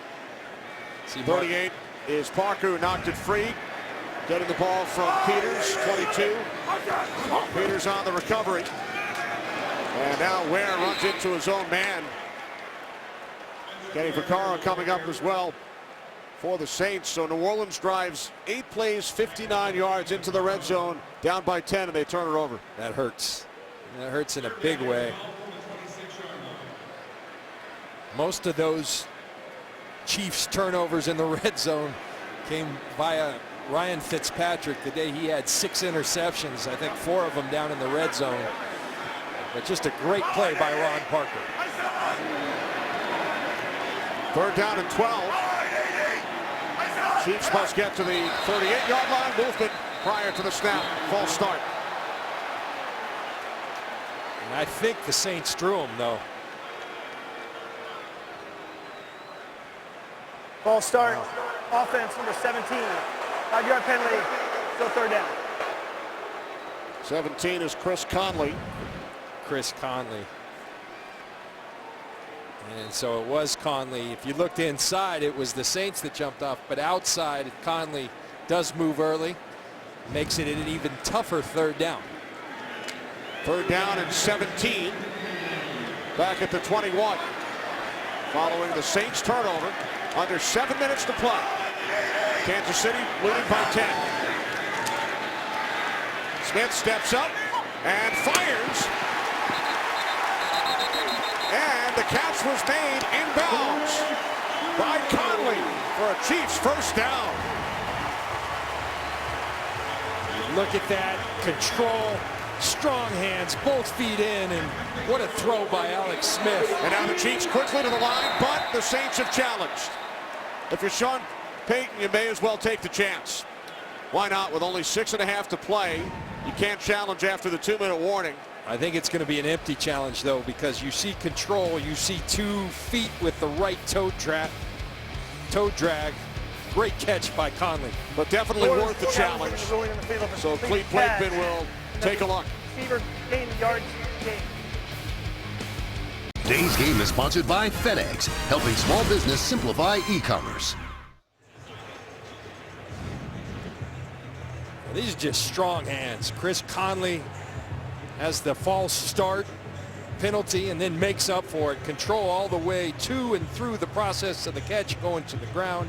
See, 38 is Parker, who knocked it free. Getting the ball from Peters, 22. Peters on the recovery. And now Ware runs into his own man. Kenny Vaccaro coming up as well for the Saints. So New Orleans drives 8 plays, 59 yards into the red zone, down by 10, and they turn it over. That hurts. That hurts in a big way. Most of those Chiefs turnovers in the red zone came via Ryan Fitzpatrick the day he had 6 interceptions. I think 4 of them down in the red zone. But just a great play by Ron Parker. 3rd down and 12. Chiefs must get to the 38-yard line. Movement prior to the snap. False start. And I think the Saints drew him, though. False start. Offense number 17. 5-yard penalty. Still 3rd down. 17 is Chris Conley. Chris Conley. And so it was Conley. If you looked inside, it was the Saints that jumped off, but outside, Conley does move early. Makes it an even tougher 3rd down. 3rd down and 17. Back at the 21. Following the Saints turnover. Under 7 minutes to play. Kansas City leading by 10. Smith steps up and fires. And the catch was made inbounds by Conley for a Chiefs 1st down. Look at that control, strong hands, both feet in, and what a throw by Alex Smith. And now the Chiefs quickly to the line, but the Saints have challenged. If you're Sean Payton, you may as well take the chance. Why not? With only 6.5 to play, You can't challenge after the 2-minute warning. I think it's going to be an empty challenge, though, because you see control. You see 2 feet with the right toe drag. Great catch by Conley. But definitely worth the challenge. So Clete Blakeman will take a look. Receiver gained yards game. Today's game is sponsored by FedEx, helping small business simplify e-commerce. These are just strong hands. Chris Conley has the false start penalty and then makes up for it. Control all the way to and through the process of the catch going to the ground.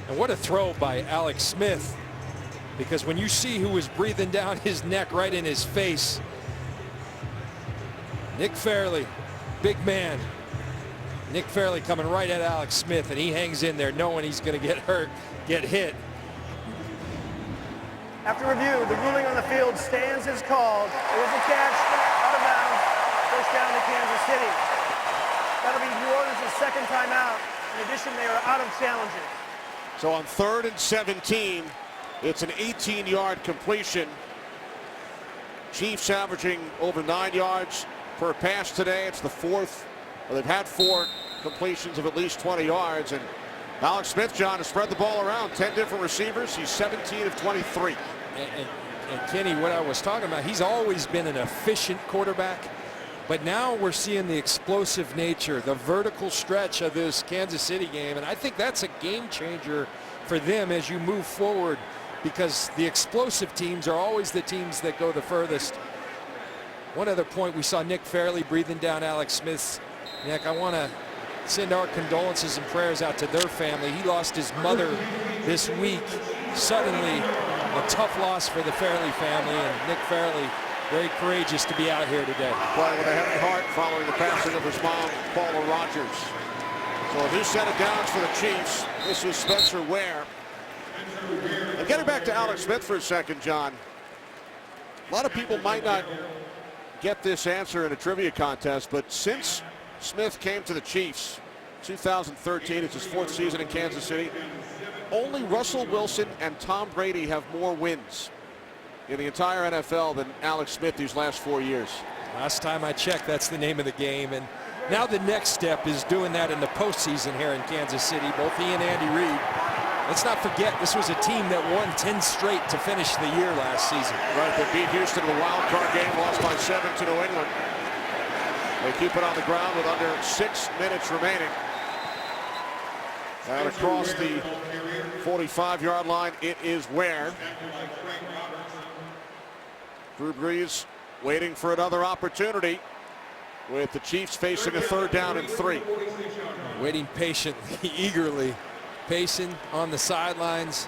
And what a throw by Alex Smith, because when you see who was breathing down his neck right in his face, Nick Fairley, big man. Nick Fairley coming right at Alex Smith, and he hangs in there knowing he's going to get hurt, get hit. After review, the ruling on the field stands as called. It was a catch, out of bounds, first down to Kansas City. That'll be New Orleans' second timeout. In addition, they are out of challenges. So on 3rd and 17, it's an 18-yard completion. Chiefs averaging over 9 yards per pass today. It's the 4th. Well, they've had 4 completions of at least 20 yards. And Alex Smith, John, has spread the ball around. 10 different receivers. He's 17 of 23. And Kenny, what I was talking about, he's always been an efficient quarterback. But now we're seeing the explosive nature, the vertical stretch of this Kansas City game. And I think that's a game changer for them as you move forward, because the explosive teams are always the teams that go the furthest. One other point, we saw Nick Fairley breathing down Alex Smith's neck. I want to send our condolences and prayers out to their family. He lost his mother this week. Suddenly, a tough loss for the Fairley family, and Nick Fairley, very courageous to be out here today. Playing with a heavy heart following the passing of his mom, Paula Rogers. So a new set of downs for the Chiefs. This is Spencer Ware. And getting back to Alex Smith for a second, John. A lot of people might not get this answer in a trivia contest, but since Smith came to the Chiefs, 2013, it's his 4th season in Kansas City, only Russell Wilson and Tom Brady have more wins in the entire NFL than Alex Smith these last 4 years. Last time I checked, that's the name of the game. And now the next step is doing that in the postseason here in Kansas City, both he and Andy Reid. Let's not forget, this was a team that won 10 straight to finish the year last season. Right, they beat Houston in a wild card game, lost by 7 to New England. They keep it on the ground with under 6 minutes remaining. And across the 45-yard line, it is Ware. Drew Brees waiting for another opportunity, with the Chiefs facing a 3rd down and 3. Waiting patiently, eagerly, pacing on the sidelines.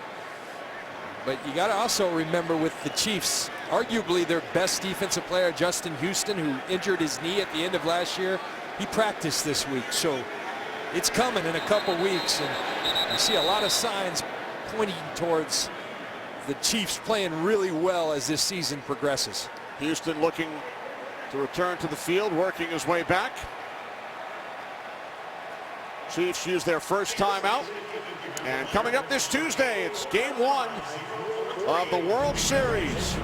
But you got to also remember, with the Chiefs, arguably their best defensive player, Justin Houston, who injured his knee at the end of last year, he practiced this week. So it's coming in a couple weeks, and you see a lot of signs pointing towards the Chiefs playing really well as this season progresses. Houston looking to return to the field, working his way back. Chiefs use their first timeout. And coming up this Tuesday, it's game 1 of the World Series.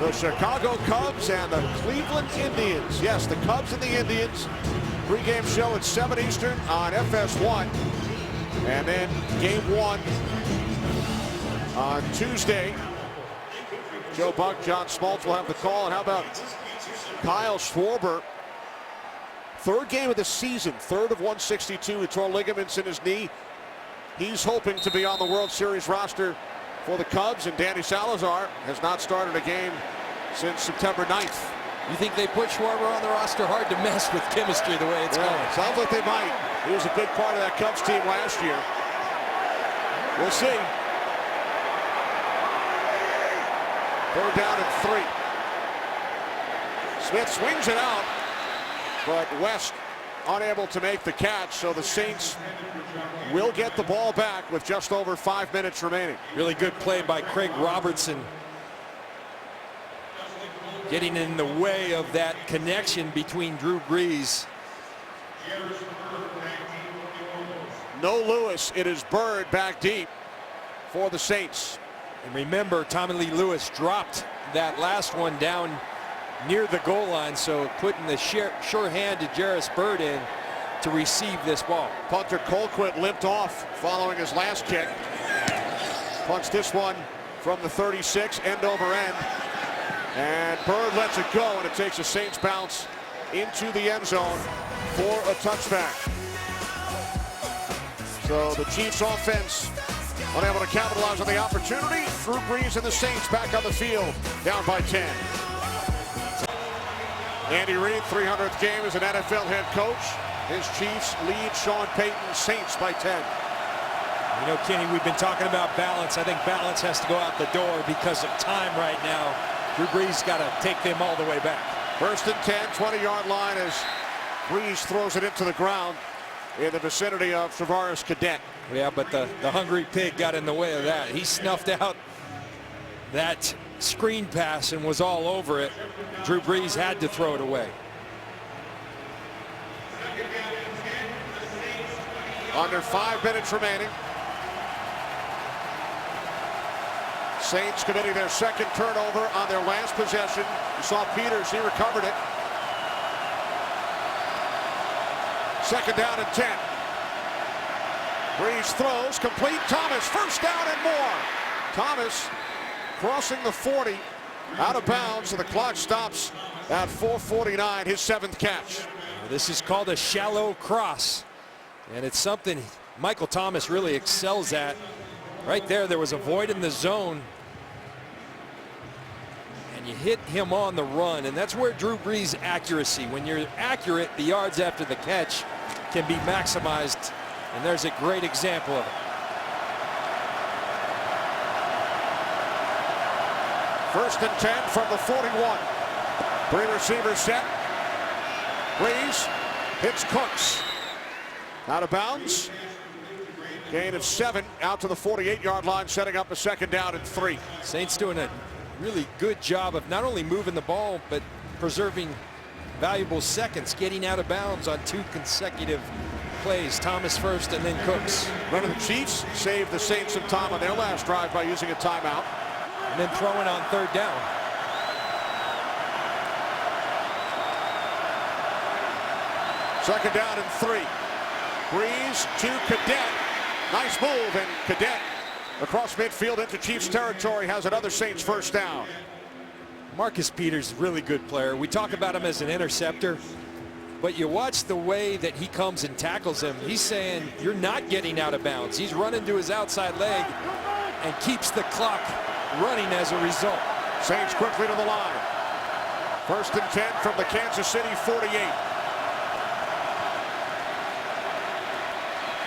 The Chicago Cubs and the Cleveland Indians. Yes, the Cubs and the Indians. Pre-game show at 7 Eastern on FS1. And then game 1 on Tuesday. Joe Buck, John Smoltz will have the call. And how about Kyle Schwarber? 3rd game of the season, 3rd of 162. He tore ligaments in his knee. He's hoping to be on the World Series roster for the Cubs, and Danny Salazar has not started a game since September 9th. You think they put Schwarber on the roster? Hard to mess with chemistry the way it's going. Sounds like they might. He was a big part of that Cubs team last year. We'll see. 3rd down and 3. Smith swings it out, but West unable to make the catch, so the Saints will get the ball back with just over 5 minutes remaining. Really good play by Craig Robertson, getting in the way of that connection between Drew Brees. No Lewis. It is Bird back deep for the Saints. And remember, Tommy Lee Lewis dropped that last one down near the goal line, so putting the sure hand to Jairus Byrd in to receive this ball. Punter Colquitt limped off following his last kick. Punts this one from the 36, end over end. And Byrd lets it go, and it takes a Saints bounce into the end zone for a touchback. So the Chiefs offense unable to capitalize on the opportunity. Drew Brees and the Saints back on the field, down by 10. Andy Reid, 300th game as an NFL head coach. His Chiefs lead Sean Payton's Saints by 10. You know, Kenny, we've been talking about balance. I think balance has to go out the door because of time right now. Drew Brees got to take them all the way back. First and 10, 20-yard line as Brees throws it into the ground in the vicinity of Travaris Cadet. Yeah, but the hungry pig got in the way of that. He snuffed out that screen pass and was all over it. Drew Brees had to throw it away. Under 5 minutes remaining. Saints committing their second turnover on their last possession. You saw Peters, he recovered it. Second down and 10. Brees throws, complete. Thomas, first down and more. Thomas crossing the 40, out of bounds, so the clock stops at 4:49, his 7th catch. This is called a shallow cross, and it's something Michael Thomas really excels at. Right there was a void in the zone, and you hit him on the run, and that's where Drew Brees' accuracy, when you're accurate, the yards after the catch can be maximized, and there's a great example of it. First and 10 from the 41. 3 receivers set. Brees hits Cooks. Out of bounds. Gain of 7 out to the 48-yard line, setting up a second down and 3. Saints doing a really good job of not only moving the ball, but preserving valuable seconds, getting out of bounds on 2 consecutive plays. Thomas first and then Cooks. One of the Chiefs saved the Saints some time on their last drive by using a timeout. And then throwing on 3rd down. Second down and 3. Brees to Cadet. Nice move, and Cadet across midfield into Chiefs territory has another Saints first down. Marcus Peters, really good player. We talk about him as an interceptor, but you watch the way that he comes and tackles him. He's saying, you're not getting out of bounds. He's running to his outside leg and keeps the clock running as a result. Saints quickly to the line. First and 10 from the Kansas City 48.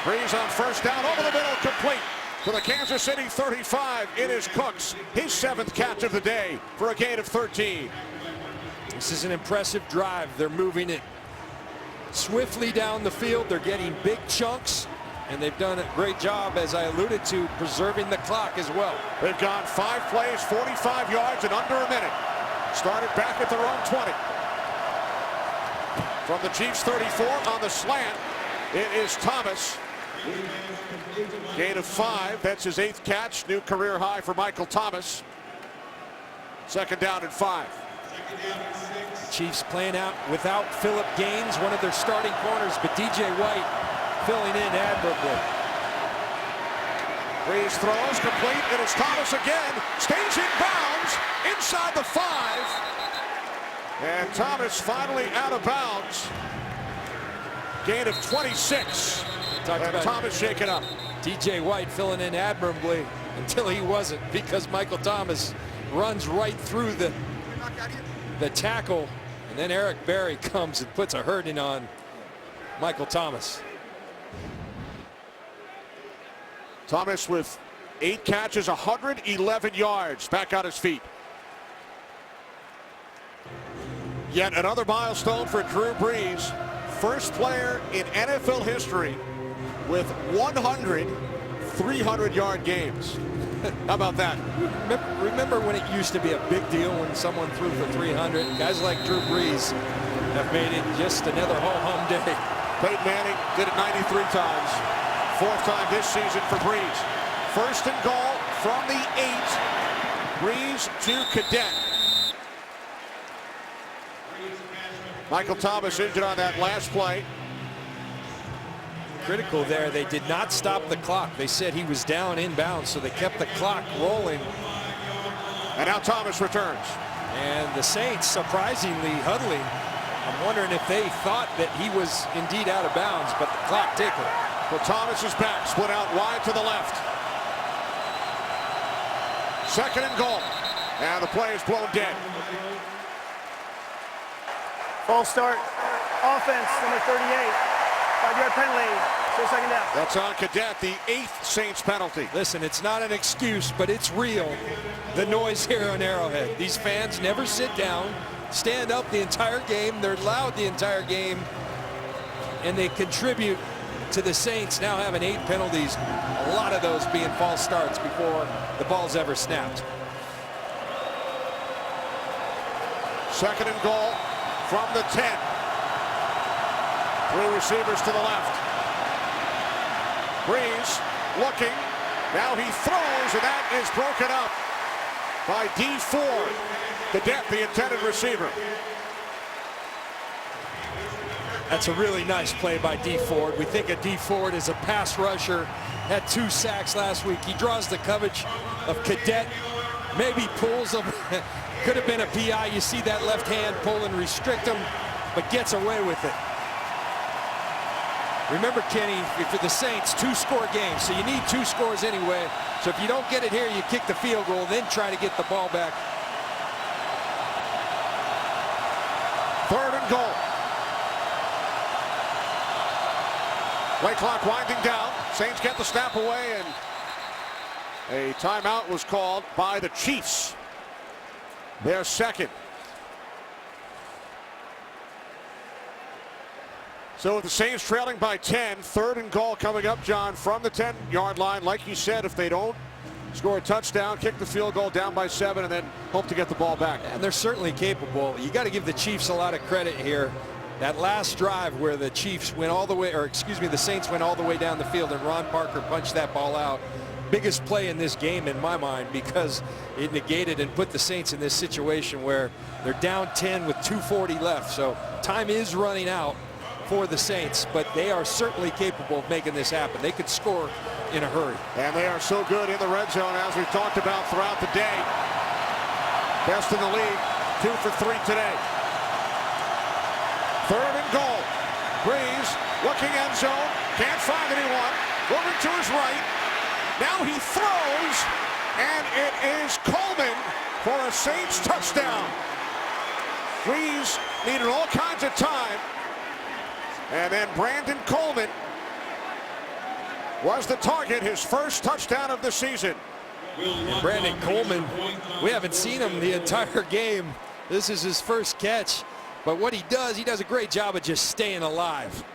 Brees on first down, over the middle, complete to the Kansas City 35. It is Cooks, his 7th catch of the day for a gain of 13. This is an impressive drive. They're moving it swiftly down the field. They're getting big chunks, and they've done a great job, as I alluded to, preserving the clock as well. They've gone 5 plays, 45 yards in under a minute. Started back at their own 20. From the Chiefs 34 on the slant, it is Thomas. Gain of 5. That's his 8th catch. New career high for Michael Thomas. Second down and 5. Chiefs playing out without Philip Gaines, one of their starting corners, but DJ White filling in admirably. Brees throws, complete. It is Thomas again. Stays in bounds inside the 5. And Thomas finally out of bounds. Gain of 26. And Thomas shaken up. DJ White filling in admirably until he wasn't, because Michael Thomas runs right through the tackle, and then Eric Berry comes and puts a hurting on Michael Thomas. Thomas with 8 catches, 111 yards, back on his feet. Yet another milestone for Drew Brees. First player in NFL history with 100 300-yard games. How about that? Remember when it used to be a big deal when someone threw for 300? Guys like Drew Brees have made it just another ho-hum day. Peyton Manning did it 93 times. 4th time this season for Brees. First and goal from the 8. Brees to Cadet. Michael Thomas injured on that last play. Critical there, they did not stop the clock. They said he was down inbounds, so they kept the clock rolling. And now Thomas returns. And the Saints surprisingly huddling. I'm wondering if they thought that he was indeed out of bounds, but the clock tickled. Well, Thomas is back, split out wide to the left. Second and goal. And the play is blown dead. False start. Offense, number 38. 5-yard penalty. So second down. That's on Cadet, the 8th Saints penalty. Listen, it's not an excuse, but it's real. The noise here on Arrowhead. These fans never sit down, stand up the entire game. They're loud the entire game, and they contribute to the Saints now having 8 penalties. A lot of those being false starts before the ball's ever snapped. Second and goal from the 10. 3 receivers to the left. Breeze looking. Now he throws, and that is broken up by D. Ford. Cadet, the intended receiver. That's a really nice play by D. Ford. We think of D. Ford as a pass rusher. Had 2 sacks last week. He draws the coverage of Cadet. Maybe pulls him. Could have been a PI. You see that left hand pull and restrict him, but gets away with it. Remember, Kenny, for the Saints, 2-score games, so you need 2 scores anyway. So if you don't get it here, you kick the field goal, then try to get the ball back. Third and goal. Play clock winding down. Saints get the snap away, and a timeout was called by the Chiefs. Their second. So with the Saints trailing by 10, third and goal coming up, John, from the 10-yard line. Like you said, if they don't score a touchdown, kick the field goal down by 7, and then hope to get the ball back. And they're certainly capable. You got to give the Chiefs a lot of credit here. That last drive where the Chiefs went all the way, or excuse me, the Saints went all the way down the field, and Ron Parker punched that ball out. Biggest play in this game in my mind, because it negated and put the Saints in this situation where they're down 10 with 2:40 left. So time is running out for the Saints, but they are certainly capable of making this happen. They could score in a hurry. And they are so good in the red zone, as we've talked about throughout the day. Best in the league, 2 for 3 today. Third and goal. Breeze looking end zone, can't find anyone. Moving to his right. Now he throws, and it is Coleman for a Saints touchdown. Breeze needed all kinds of time. And then Brandon Coleman was the target, his first touchdown of the season. And Brandon Coleman, we haven't seen him the entire game. This is his first catch. But what he does a great job of just staying alive.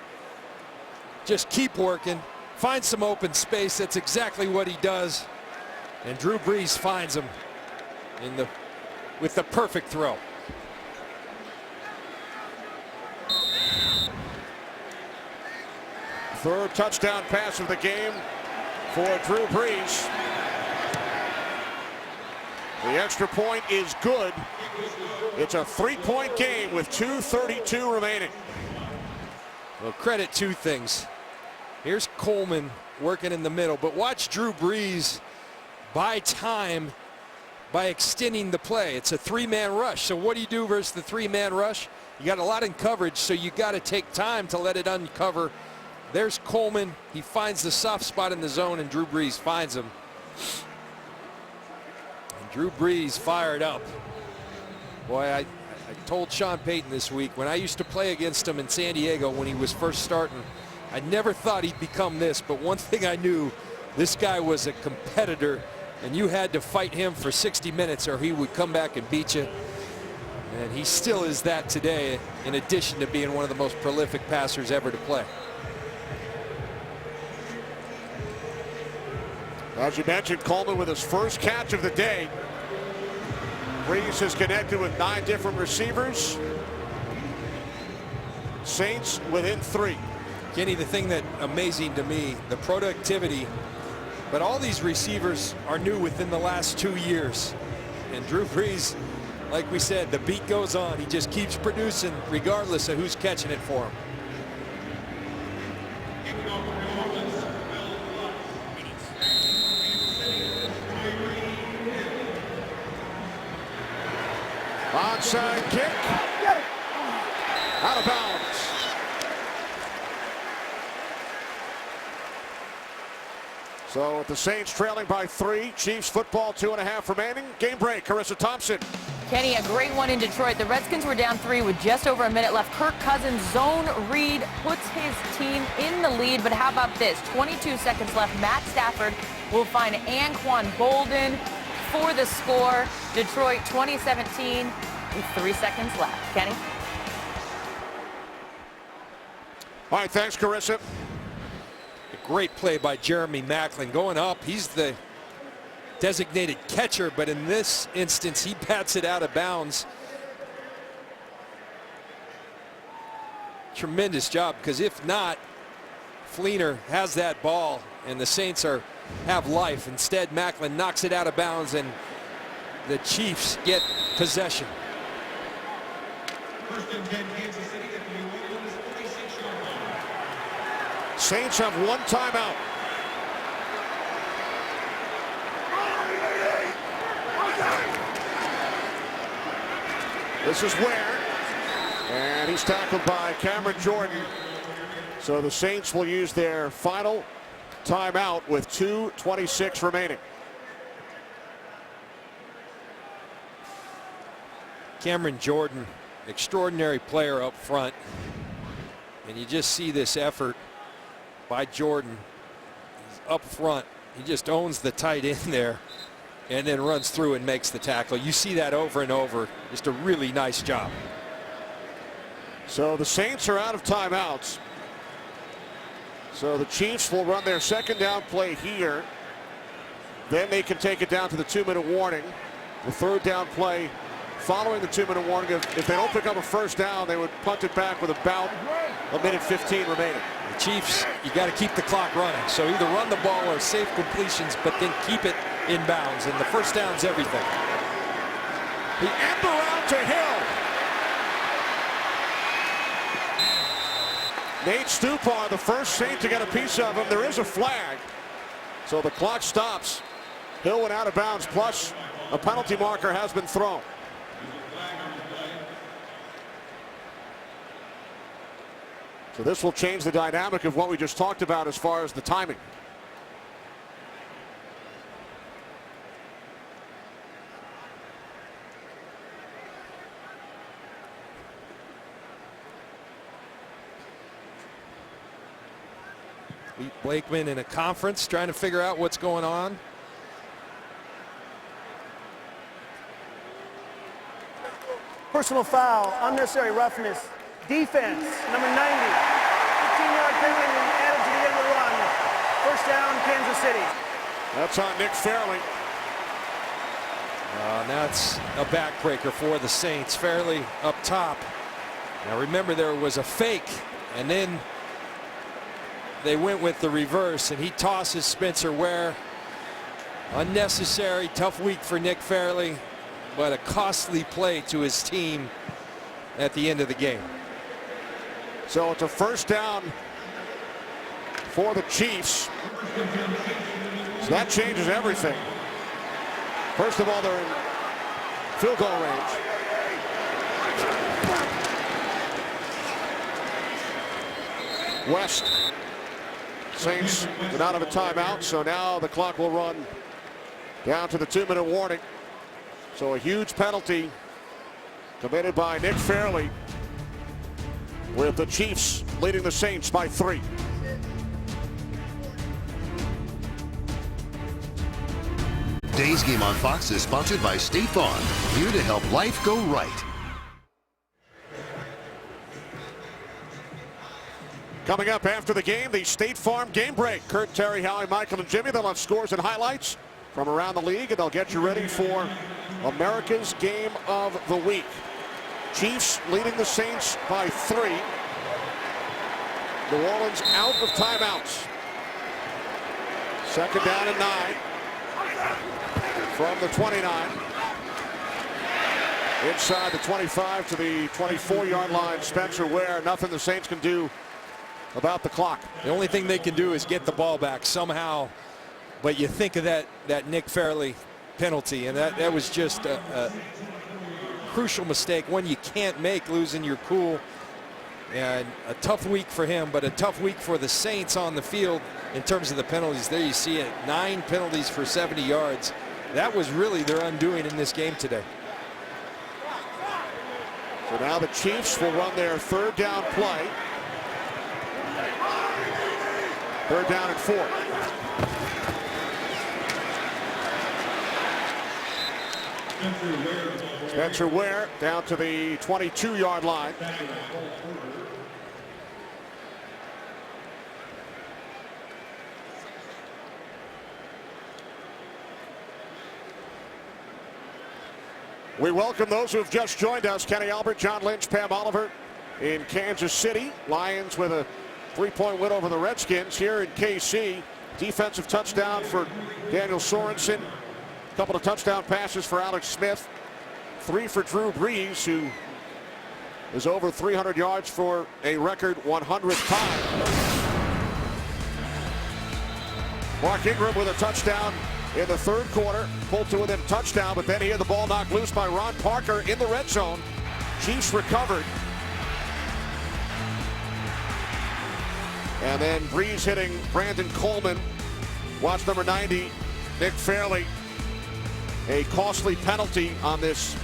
Just keep working, find some open space. That's exactly what he does. And Drew Brees finds him with the perfect throw. Third touchdown pass of the game for Drew Brees. The extra point is good. It's a 3-point game with 2:32 remaining. Well, credit 2 things. Here's Coleman working in the middle, but watch Drew Brees buy time by extending the play. It's a 3-man rush. So what do you do versus the 3-man rush? You got a lot in coverage, so you got to take time to let it uncover. There's Coleman. He finds the soft spot in the zone, and Drew Brees finds him. And Drew Brees fired up. Boy, I told Sean Payton this week, when I used to play against him in San Diego when he was first starting, I never thought he'd become this, but one thing I knew, this guy was a competitor, and you had to fight him for 60 minutes or he would come back and beat you. And he still is that today, in addition to being one of the most prolific passers ever to play. As you mentioned, Coleman with his first catch of the day. Brees has connected with 9 different receivers. Saints within 3. Kenny, the thing that amazing to me, the productivity, but all these receivers are new within the last 2 years. And Drew Brees like we said, the beat goes on. He just keeps producing regardless of who's catching it for him. Onside kick. Out of bounds. So with the Saints trailing by 3, Chiefs football 2.5 remaining. Game break, Carissa Thompson. Kenny, a great one in Detroit. The Redskins were down 3 with just over a minute left. Kirk Cousins zone read puts his team in the lead. But how about this? 22 seconds left. Matt Stafford will find Anquan Boldin for the score. Detroit 2017 with 3 seconds left. Kenny? All right, thanks, Carissa. A great play by Jeremy Maclin going up. He's the designated catcher, but in this instance, he bats it out of bounds. Tremendous job, because if not, Fleener has that ball, and the Saints have life. Instead, Maclin knocks it out of bounds, and the Chiefs get possession. Saints have 1 timeout. This is Ware, and he's tackled by Cameron Jordan. So the Saints will use their final timeout with 2:26 remaining. Cameron Jordan, extraordinary player up front, and you just see this effort by Jordan. He's up front. He just owns the tight end there and then runs through and makes the tackle. You see that over and over. Just a really nice job. So the Saints are out of timeouts. So the Chiefs will run their second down play here. Then they can take it down to the 2-minute warning. The third down play following the 2-minute warning. If they don't pick up a first down, they would punt it back with about 1:15 remaining. The Chiefs, you got to keep the clock running. So either run the ball or safe completions, but then keep it in bounds. And the first down's everything. The end around to Hill. Nate Stupar, the first Saint to get a piece of him. There is a flag. So the clock stops. Hill went out of bounds, plus a penalty marker has been thrown. So this will change the dynamic of what we just talked about as far as the timing. Pete Blakeman in a conference trying to figure out what's going on. Personal foul, unnecessary roughness. Defense, number 90. 15-yard penalty added to the end of the run. First down, Kansas City. That's on Nick Fairley. That's a backbreaker for the Saints. Fairley up top. Now remember, there was a fake, and then they went with the reverse, and he tosses Spencer Ware. Unnecessary, tough week for Nick Fairley, but a costly play to his team at the end of the game. So it's a first down for the Chiefs. So that changes everything. First of all, they're in field goal range. West. Saints do not have a timeout, so now the clock will run down to the 2-minute warning. So a huge penalty committed by Nick Fairley, with the Chiefs leading the Saints by 3. Today's game on Fox is sponsored by State Farm, here to help life go right. Coming up after the game, the State Farm game break. Kurt, Terry, Howie, Michael, and Jimmy. They'll have scores and highlights from around the league, and they'll get you ready for America's Game of the Week. Chiefs leading the Saints by 3. New Orleans out of timeouts. Second down and 9 from the 29. Inside the 25 to the 24-yard line, Spencer Ware. Nothing the Saints can do about the clock. The only thing they can do is get the ball back somehow. But you think of that Nick Fairley penalty, and that was just a crucial mistake, one you can't make, losing your cool. And a tough week for him, but a tough week for the Saints on the field in terms of the penalties. There you see it, 9 penalties for 70 yards. That was really their undoing in this game today. So now the Chiefs will run their 3rd down play. 3rd down and 4. Spencer Ware down to the 22-yard line. We welcome those who have just joined us. Kenny Albert, John Lynch, Pam Oliver in Kansas City. Lions with a 3-point win over the Redskins here in KC. Defensive touchdown for Daniel Sorensen. A couple of touchdown passes for Alex Smith. 3 for Drew Brees, who is over 300 yards for a record 100th time. Mark Ingram with a touchdown in the 3rd quarter. Pulled to within touchdown, but then he had the ball knocked loose by Ron Parker in the red zone. Chiefs recovered. And then Brees hitting Brandon Coleman. Watch number 90, Nick Fairley. A costly penalty on this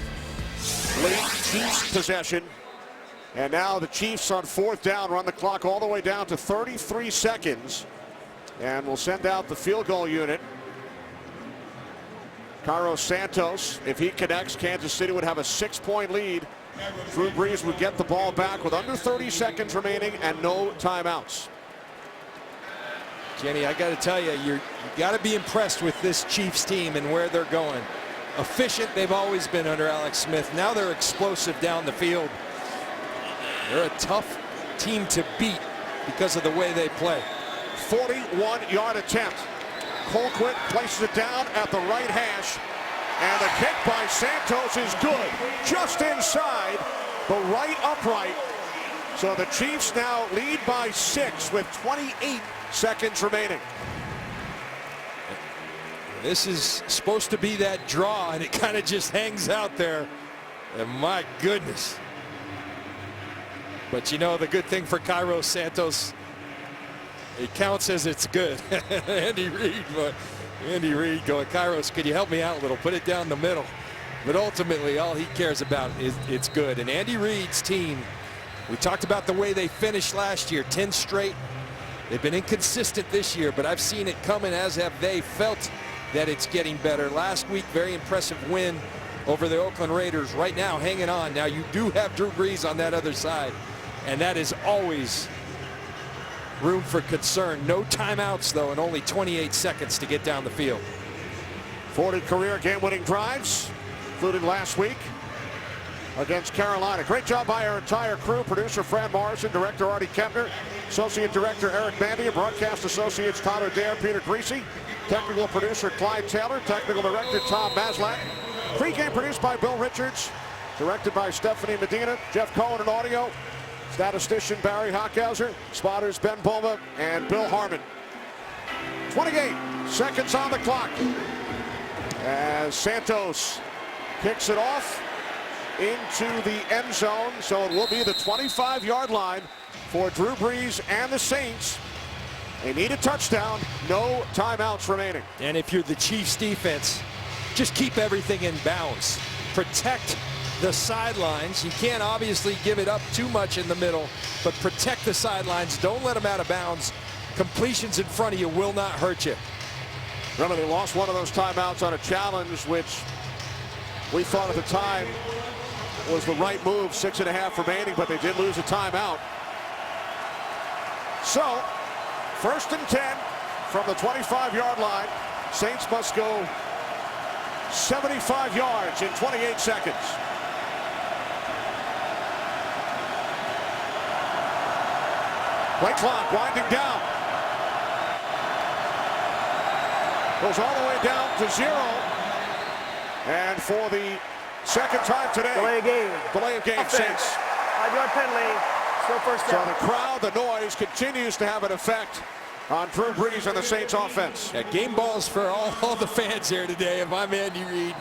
late Chiefs possession. And now the Chiefs on 4th down run the clock all the way down to 33 seconds. And will send out the field goal unit. Cairo Santos, if he connects, Kansas City would have a 6-point lead. Drew Brees would get the ball back with under 30 seconds remaining and no timeouts. Jenny, I got to tell you, you got to be impressed with this Chiefs team and where they're going. Efficient, they've always been under Alex Smith. Now they're explosive down the field. They're a tough team to beat because of the way they play. 41-yard attempt. Colquitt places it down at the right hash. And the kick by Santos is good. Just inside the right upright. So the Chiefs now lead by 6 with 28 seconds remaining. This is supposed to be that draw, and it kind of just hangs out there. And my goodness. But you know, the good thing for Cairo Santos, it counts as it's good. Andy Reid going, Kairos, could you help me out a little? Put it down the middle. But ultimately, all he cares about is it's good. And Andy Reid's team, we talked about the way they finished last year, 10 straight. They've been inconsistent this year, but I've seen it coming, as have they. Felt that it's getting better. Last week, very impressive win over the Oakland Raiders. Right now, hanging on. Now, you do have Drew Brees on that other side, and that is always room for concern. No timeouts, though, and only 28 seconds to get down the field. 40 career game-winning drives, including last week against Carolina. Great job by our entire crew. Producer Fran Morrison, director Artie Kempner, associate director Eric Bandy, broadcast associates Tyler Dare, Peter Greasy, technical producer Clyde Taylor, technical director Tom Maslak. Pre-game produced by Bill Richards, directed by Stephanie Medina, Jeff Cohen in audio, statistician Barry Hockhauser, spotters Ben Boma and Bill Harmon. 28 seconds on the clock as Santos kicks it off into the end zone. So it will be the 25-yard line for Drew Brees and the Saints. They need a touchdown, no timeouts remaining. And if you're the Chiefs defense, just keep everything in bounds. Protect the sidelines. You can't obviously give it up too much in the middle, but protect the sidelines. Don't let them out of bounds. Completions in front of you will not hurt you. Remember, they lost one of those timeouts on a challenge, which we thought at the time was the right move. 6.5 remaining, but they did lose a timeout. So, 1st and 10 from the 25-yard line. Saints must go 75 yards in 28 seconds. Play clock winding down. Goes all the way down to 0. And for the Second time today. Delay of game. Delay of game, Offense. Saints. 5-yard penalty. Still first So down. the crowd, the noise continues to have an effect on Drew Brees and the Saints offense. Yeah, game balls for all the fans here today, if I'm Andy Reid,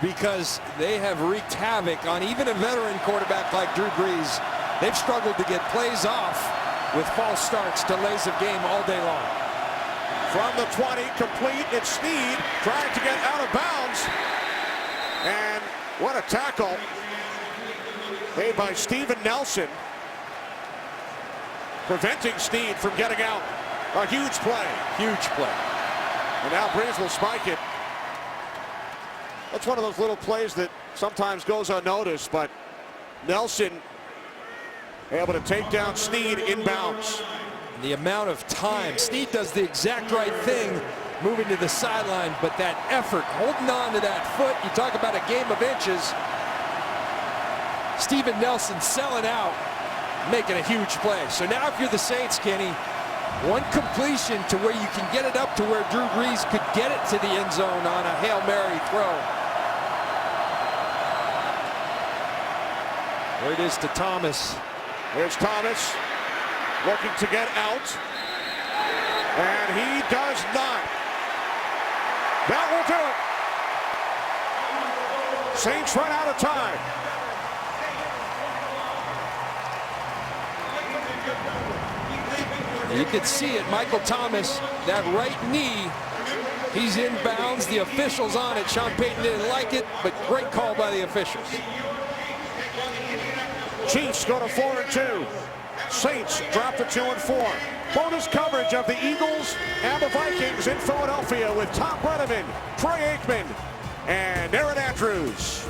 because they have wreaked havoc on even a veteran quarterback like Drew Brees. They've struggled to get plays off with false starts, delays of game all day long. From the 20, complete. It's Snead trying to get out of bounds. And what a tackle made by Steven Nelson, preventing Snead from getting out. A huge play. Huge play. And now Brees will spike it. That's one of those little plays that sometimes goes unnoticed, but Nelson able to take down Snead inbounds. The amount of time. Snead does the exact right thing, moving to the sideline, but that effort, holding on to that foot, you talk about a game of inches. Steven Nelson selling out, making a huge play. So now if you're the Saints, Kenny, one completion to where you can get it up to where Drew Brees could get it to the end zone on a Hail Mary throw. There it is to Thomas. There's Thomas looking to get out. And he does not. That will do it. Saints run out of time. You can see it, Michael Thomas, that right knee, he's inbounds, the official's on it. Sean Payton didn't like it, but great call by the officials. Chiefs go to 4-2. Saints drop to 2-4. Bonus coverage of the Eagles and the Vikings in Philadelphia with Tom Brenneman, Troy Aikman, and Aaron Andrews.